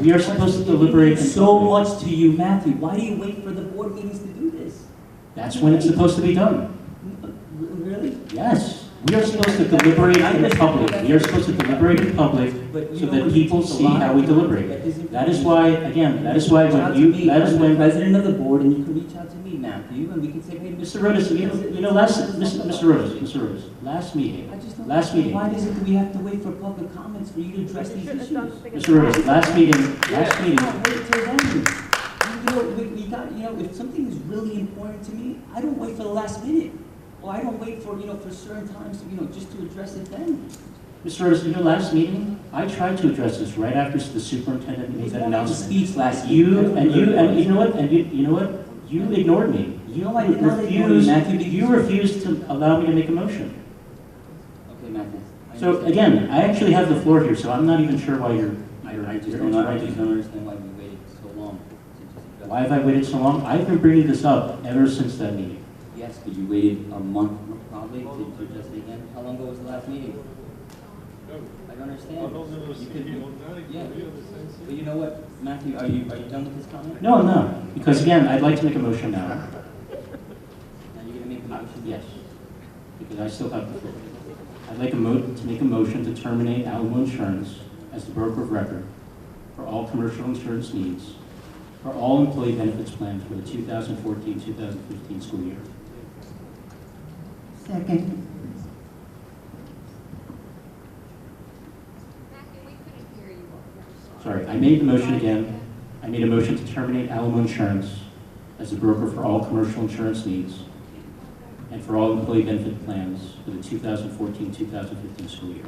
We are supposed to deliberate in so public. much to you, Matthew. Why do you wait for the board meetings to do this? That's when it's supposed to be done. Really? Yes. We are supposed to deliberate in public. We are supposed to deliberate in public so that people see how we deliberate. That is why, again, that is why when you, that is when... president of the board, and you can reach out to me, Matthew, and we can say, hey, Mr. Rodas, you know, Mr. Rodas, last meeting, why is it that we have to wait for public comments for you to address these issues? Mr. Rodas, last meeting. Wait till then. We got, you know, if something is really important to me, I don't wait for the last minute. Or I don't wait for, you know, for certain times, you know, just to address it then. Mr. Rodas, you know, last meeting, I tried to address this right after the superintendent made that announcement. Speech last you know what? You ignored me. You know I did not ignore you, Matthew. You refused to allow me to make a motion. Okay, Matthew. So again, I actually have the floor here, so I'm not even sure why you're I just don't understand why we waited so long. Why have I waited so long? I've been bringing this up ever since that meeting. Yes, but you waited a month probably to address it again. How long ago was the last meeting? I don't understand. Yeah. But you know what, Matthew, are you done with this comment? No, I'm not. Because again, I'd like to make a motion now. Now you're going to make the motion? Yes. Because I still have the floor. I'd like to make a motion to terminate Alamo Insurance as the broker of record for all commercial insurance needs for all employee benefits plans for the 2014-2015 school year. Second. Sorry, I made the motion again. I made a motion to terminate Alamo Insurance as the broker for all commercial insurance needs and for all employee benefit plans for the 2014-2015 school year.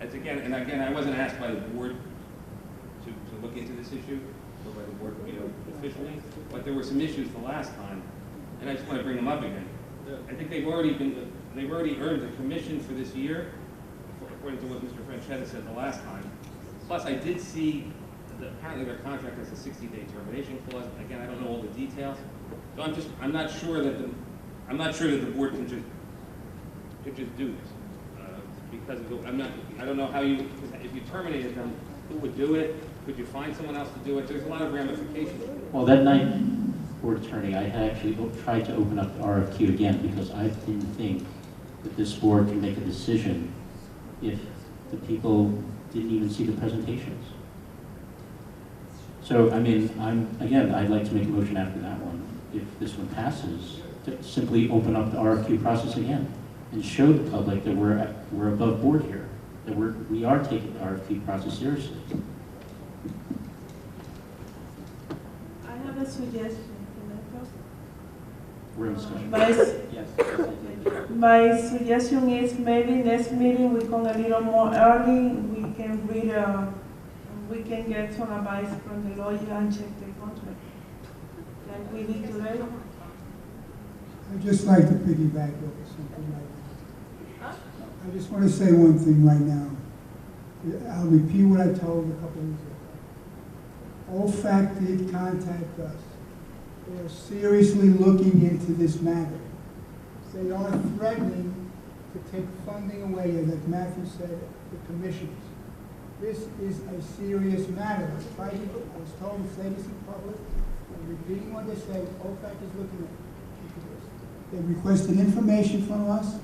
Again, I wasn't asked by the board to look into this issue, or by the board, you know, officially, but there were some issues the last time, and I just want to bring them up again. I think they've already earned the commission for this year, according to what Mr. Franchetta said the last time. Plus, I did see that apparently their contract has a 60-day termination clause. Again, I don't know all the details, so I'm not sure that the board can just do this. Because I don't know how if you terminated them, who would do it? Could you find someone else to do it? There's a lot of ramifications. Well, that night, board attorney, I had actually tried to open up the RFQ again because I didn't think that this board can make a decision if the people didn't even see the presentations. So, I mean, I'd like to make a motion after that one, if this one passes, to simply open up the RFQ process again and show the public that we're above board here, that we are taking the RFQ process seriously. I have a suggestion. We're in discussion. Yes. My suggestion is maybe next meeting we come a little more early. We can we can get some advice from the lawyer and check the contract, like we did today. I'd just like to piggyback over something right now. I just want to say one thing right now. I'll repeat what I told a couple weeks ago. OFAC did contact us. They are seriously looking into this matter. They are threatening to take funding away, as Matthew said, the commissions. This is a serious matter. I was told to say this in public. I'm repeating what they say. OFAC is looking into this. They requested information from us,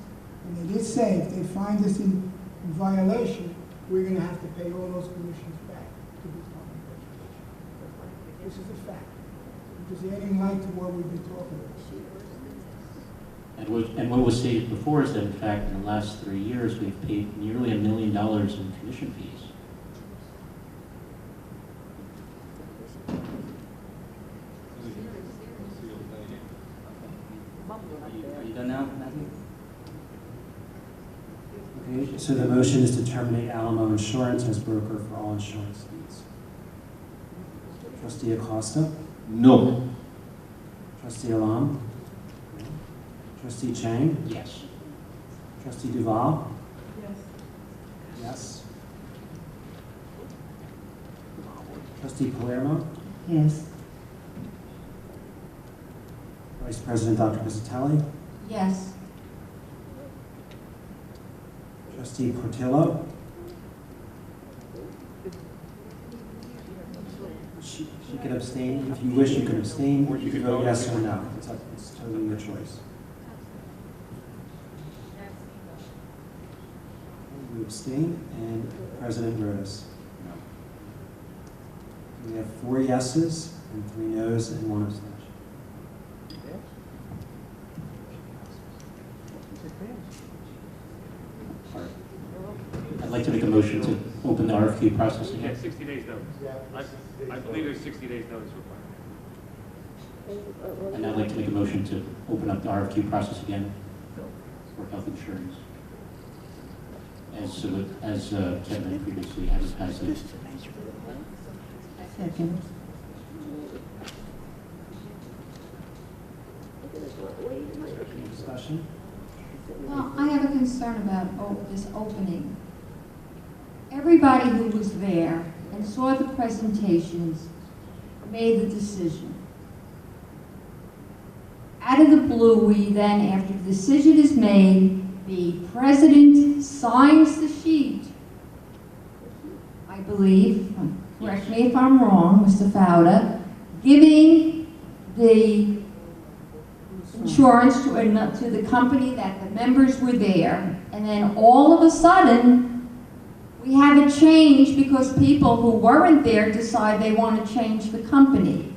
and they did say if they find us in violation, we're going to have to pay all those commissions back to the Department of Education. This is a fact. I'm just adding light to what we've been talking about. And what was stated before is that, in fact, in the last 3 years, we've paid nearly $1 million in commission fees. Are you done now, Matthew? Okay, so the motion is to terminate Alamo Insurance as broker for all insurance needs. Trustee Acosta? No. Trustee Alam? No. Trustee Chang? Yes. Trustee Duval? Yes. Yes. Trustee Palermo? Yes. Vice President Dr. Pizzatelli? Yes. Trustee Portillo? She can abstain. If you wish, you can abstain. Or you can vote yes or no. It's totally your choice. You abstain. And President Rhodes? No. We have 4 yeses and 3 noes and 1 abstention. I'd like to make a motion to open the RFQ process Yeah, again. 60 days notice. I believe there's 60 days notice required. And I'd like to make a motion to open up the RFQ process again for health insurance. As Kevin previously advertised it. Second. Any discussion? Well, I have a concern about this opening. Everybody who was there and saw the presentations made the decision. Out of the blue, we then, after the decision is made, the president signs the sheet, I believe, correct me if I'm wrong, Mr. Fauda, giving the insurance to the company that the members were there, and then all of a sudden, we have a change because people who weren't there decide they want to change the company.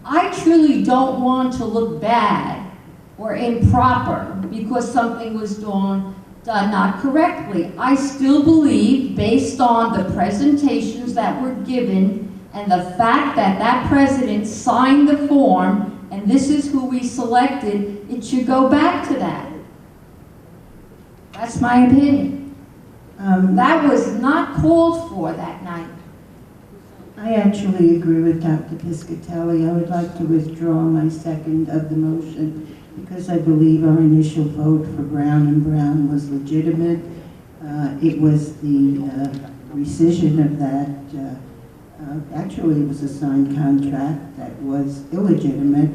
I truly don't want to look bad or improper because something was done not correctly. I still believe, based on the presentations that were given and the fact that that president signed the form, and this is who we selected, it should go back to that. That's my opinion. That was not called for that night. I actually agree with Dr. Piscatelli. I would like to withdraw my second of the motion because I believe our initial vote for Brown and Brown was legitimate. It was the rescission of that. Actually, it was a signed contract that was illegitimate,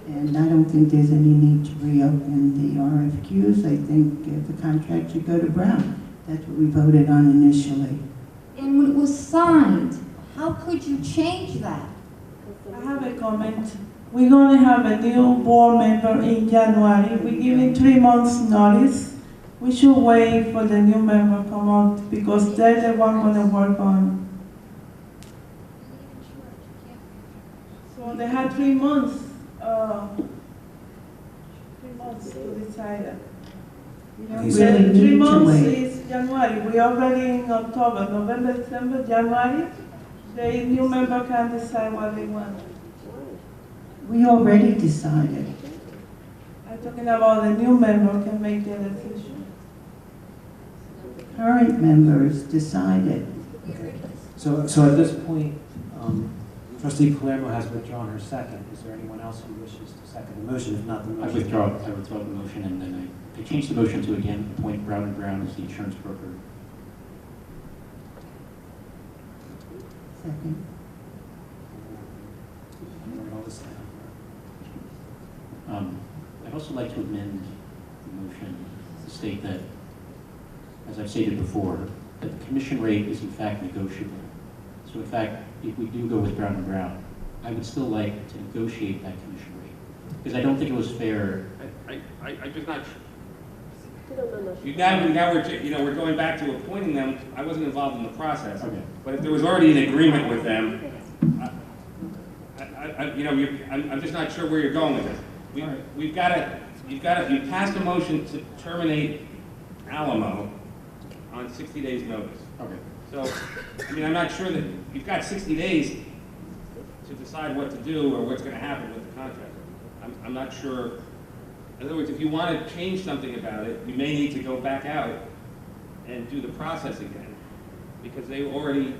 and I don't think there's any need to reopen the RFQs. I think the contract should go to Brown. That's what we voted on initially. And when it was signed, how could you change that? I have a comment. We're going to have a new board member in January. We're giving 3 months notice. We should wait for the new member to come out because they're the one going to work on. So they had 3 months. 3 months to decide that. We really need 3 to months wait. is January. We're already in October, November, December, January. The new member can decide what they want. We already decided. I'm talking about the new member can make the decision. Current members decided. So at this point, Trustee Palermo has withdrawn her second. Is there anyone else who wishes to second the motion? If not, the I motion. withdraw the motion, and then I changed the motion to again appoint Brown and Brown as the insurance broker. Second. I'd also like to amend the motion to state that, as I've stated before, that the commission rate is in fact negotiable. So in fact, if we do go with Brown and Brown, I would still like to negotiate that commission rate, because I don't think it was fair. I'm just not. Now we're going back to appointing them. I wasn't involved in the process. Okay. But if there was already an agreement with them, I'm just not sure where you're going with this. You passed a motion to terminate Alamo on 60 days notice. Okay. So, I'm not sure that you've got 60 days to decide what to do or what's going to happen with the contract. I'm not sure. In other words, if you want to change something about it, you may need to go back out and do the process again, because they already,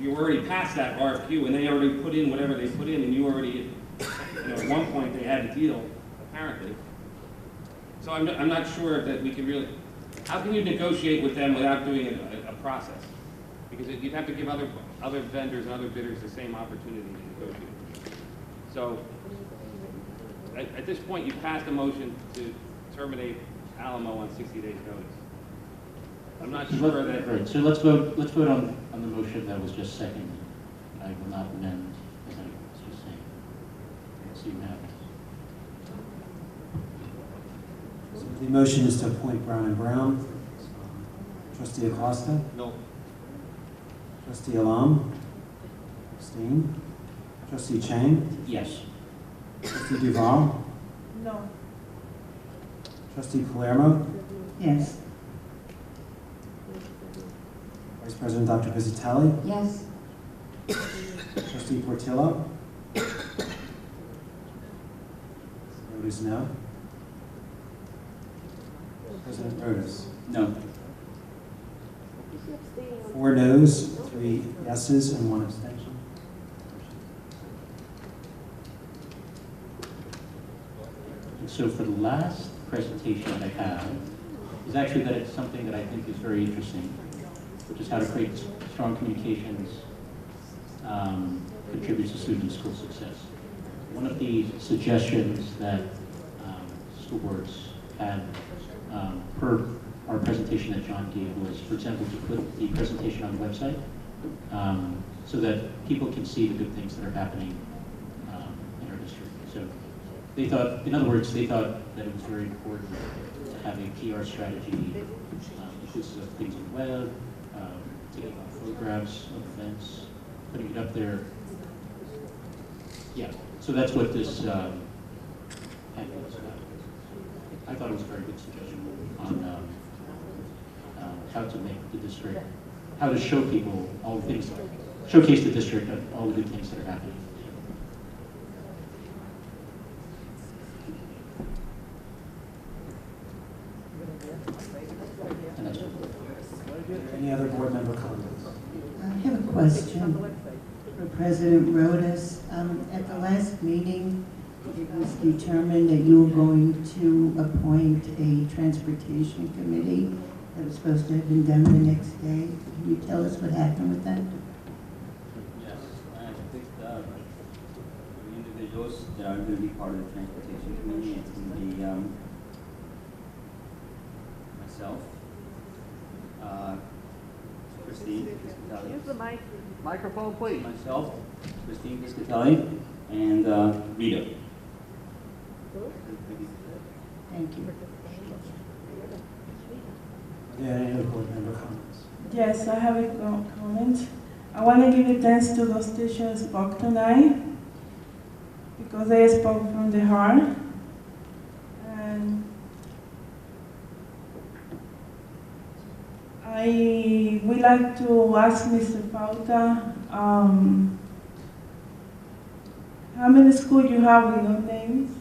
you already passed that RFQ and they already put in whatever they put in, and you already, at one point they had a deal, apparently. So I'm not sure that we can really. How can you negotiate with them without doing a process? Because you'd have to give other vendors and other bidders the same opportunity to negotiate. So at this point, you passed a motion to terminate Alamo on 60 days notice. I'm not sure that. Right. So let's vote on the motion that was just seconded. I will not amend, as I was just saying. Let's see what happens. The motion is to appoint Brown and Brown. Trustee Acosta? No. Trustee Alam? Abstain? Trustee Chang? Yes. Trustee Duval? No. Trustee Palermo? Yes. Vice President Dr. Pizzatelli? Yes. Trustee Portillo? Vote is no. President Rodas? No. 4 noes, 3 yeses, and 1 abstention. And so for the last presentation that I have is actually that it's something that I think is very interesting, which is how to create strong communications contributes to student and school success. One of the suggestions that school boards had per our presentation that John gave was, for example, to put the presentation on the website so that people can see the good things that are happening in our district. So they thought, in other words, they thought that it was very important to have a PR strategy, inclusive of things on the web, taking photographs of events, putting it up there. Yeah, so that's what this packet was about. I thought it was a very good suggestion on how to make the district, how to show people all the things, showcase the district of all the good things that are happening. And that's it. Any other board member comments? I have a question for President Rodas. At the last meeting, it was determined that you were going to appoint a transportation committee that was supposed to have been done the next day. Can you tell us what happened with that? Yes, I picked the individuals that are going to be part of the transportation committee. It's going to be myself, Christine Piscatelli. Use the mic. Microphone, please. Myself, Christine Piscatelli, and Rita. Thank you. Are there any other board member comments? Yes, I have a comment. I want to give a thanks to those teachers who spoke tonight because they spoke from the heart. And I would like to ask Mr. Pauta, how many schools you have with no names?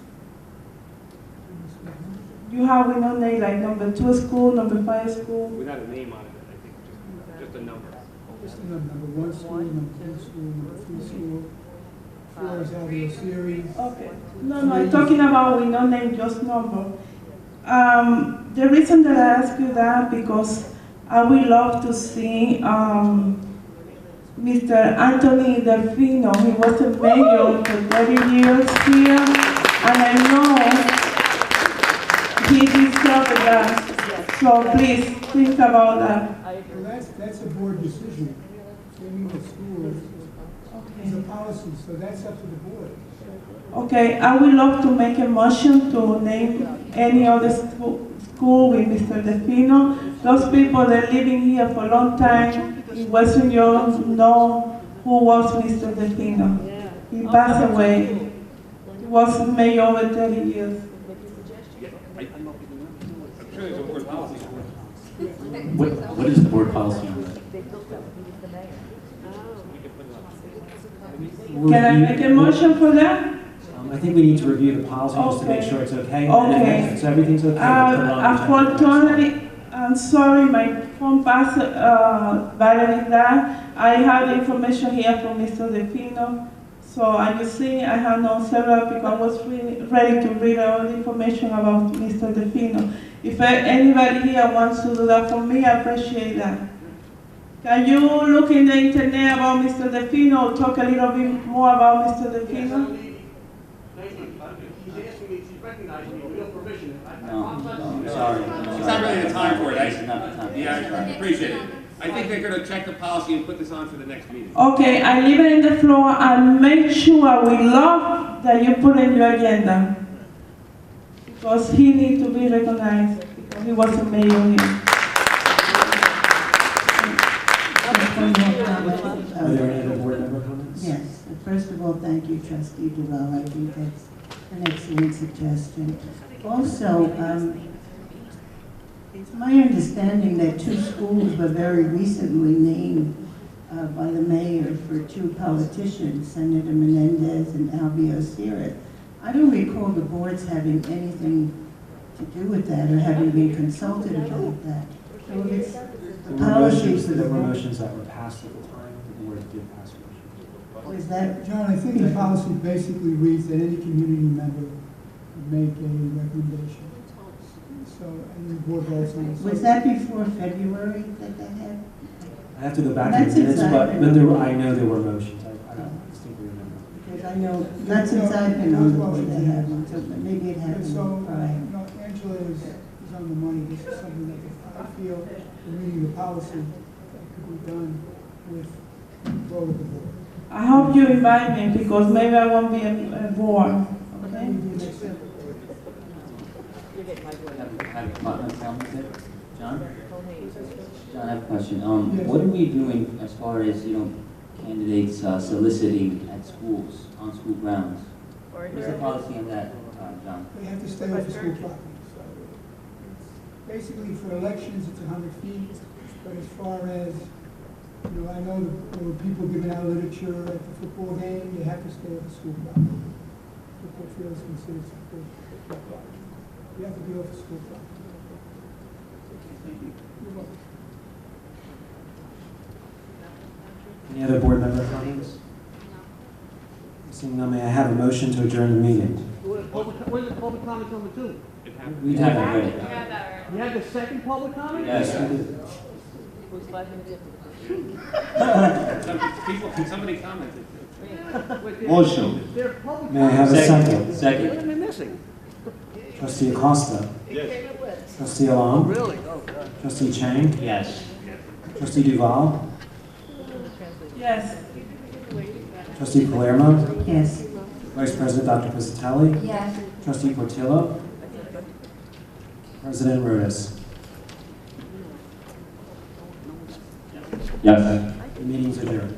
You have with no name, like number 2 school, number 5 school? Without a name on it, I think just a number. Listing them, number 1 school, number 2 school, number 3 school. 4 is Alveo series. Okay. No, I'm talking about we don't name just number. The reason that I ask you that because I would love to see Mr. Anthony Delfino. He was a mayor for 30 years here, and I know he deserves that. So please think about that. Well, that's a board decision. Naming the schools is a policy, so that's up to the board. Okay, I would love to make a motion to name any other school with Mr. Delfino. Those people that are living here for a long time in Western Europe know who was Mr. Delfino. He passed away. He was mayor over 30 years. I'm sure there's a board policy for it. What is the board policy on that? Can I make a motion for that? I think we need to review the policy just to make sure it's okay. Okay. So everything's okay. we'll put it on the agenda. Unfortunately, I'm sorry, my phone passed battery died. I have the information here from Mr. Delfino. So as you see, I have no several people. I was really ready to read all the information about Mr. Delfino. If anybody here wants to do that for me, I appreciate that. Can you look in the internet about Mr. Delfino, talk a little bit more about Mr. Delfino? He's asking me, he's recognizing me without permission. No, sorry. It's not really the time for it. It's not the time. Yeah, I appreciate it. I think they're going to check the policy and put this on for the next meeting. Okay, I leave it in the floor and make sure we love that you put in your agenda. Because he needs to be recognized, because he was a mayor here. Are there any other board member comments? Yes. First of all, thank you, Trustee Duval. I think that's an excellent suggestion. Also, it's my understanding that 2 schools were very recently named by the mayor for 2 politicians, Senator Menendez and Alveo Sierra. I don't recall the boards having anything to do with that or having been consulted about that. So it's the policies of the There were board. motions that were passed at the time. The board did pass motions. Was that? John, I think the policy basically reads that any community member would make a recommendation. So, and the board votes on it. So- Was that before February that happened? I have to go back to That's the minutes, since I've but been there on. were, I know there were motions. I distinctly remember. Because I know, not since I've been on the board that had one, so maybe it And happened so, prior. Angela is on the money. This is something that I feel, in reading the policy, that could be done with vote of the board. I hope you invite me, because maybe I won't be a board, okay? Have a comment, John? John, I have a question. What are we doing as far as, candidates soliciting at schools, on school grounds? What's the policy on that, John? They have to stay off the school property. So basically, for elections, it's 100 feet. But as far as, I know there were people giving out literature at the football game. They have to stay off the school property. Football field is considered school property. You have to be off the school property. Thank you. You're welcome. Any other board member comments? Seeing none, may I have a motion to adjourn the meeting? Where's the public comment number 2? We have it did. already. You had the second public comment? Yes. We did. Can somebody comment? Motion. They're public May I have a second? What Second. am I missing? Trustee Acosta? Yes. Trustee Alon? Really? Oh, God. Trustee Chang? Yes. Trustee Duval? Yes. Trustee Palermo? Yes. Vice President Dr. Pizzatelli? Yes. Trustee Portillo? President Rudis? Yes. The meeting's adjourned.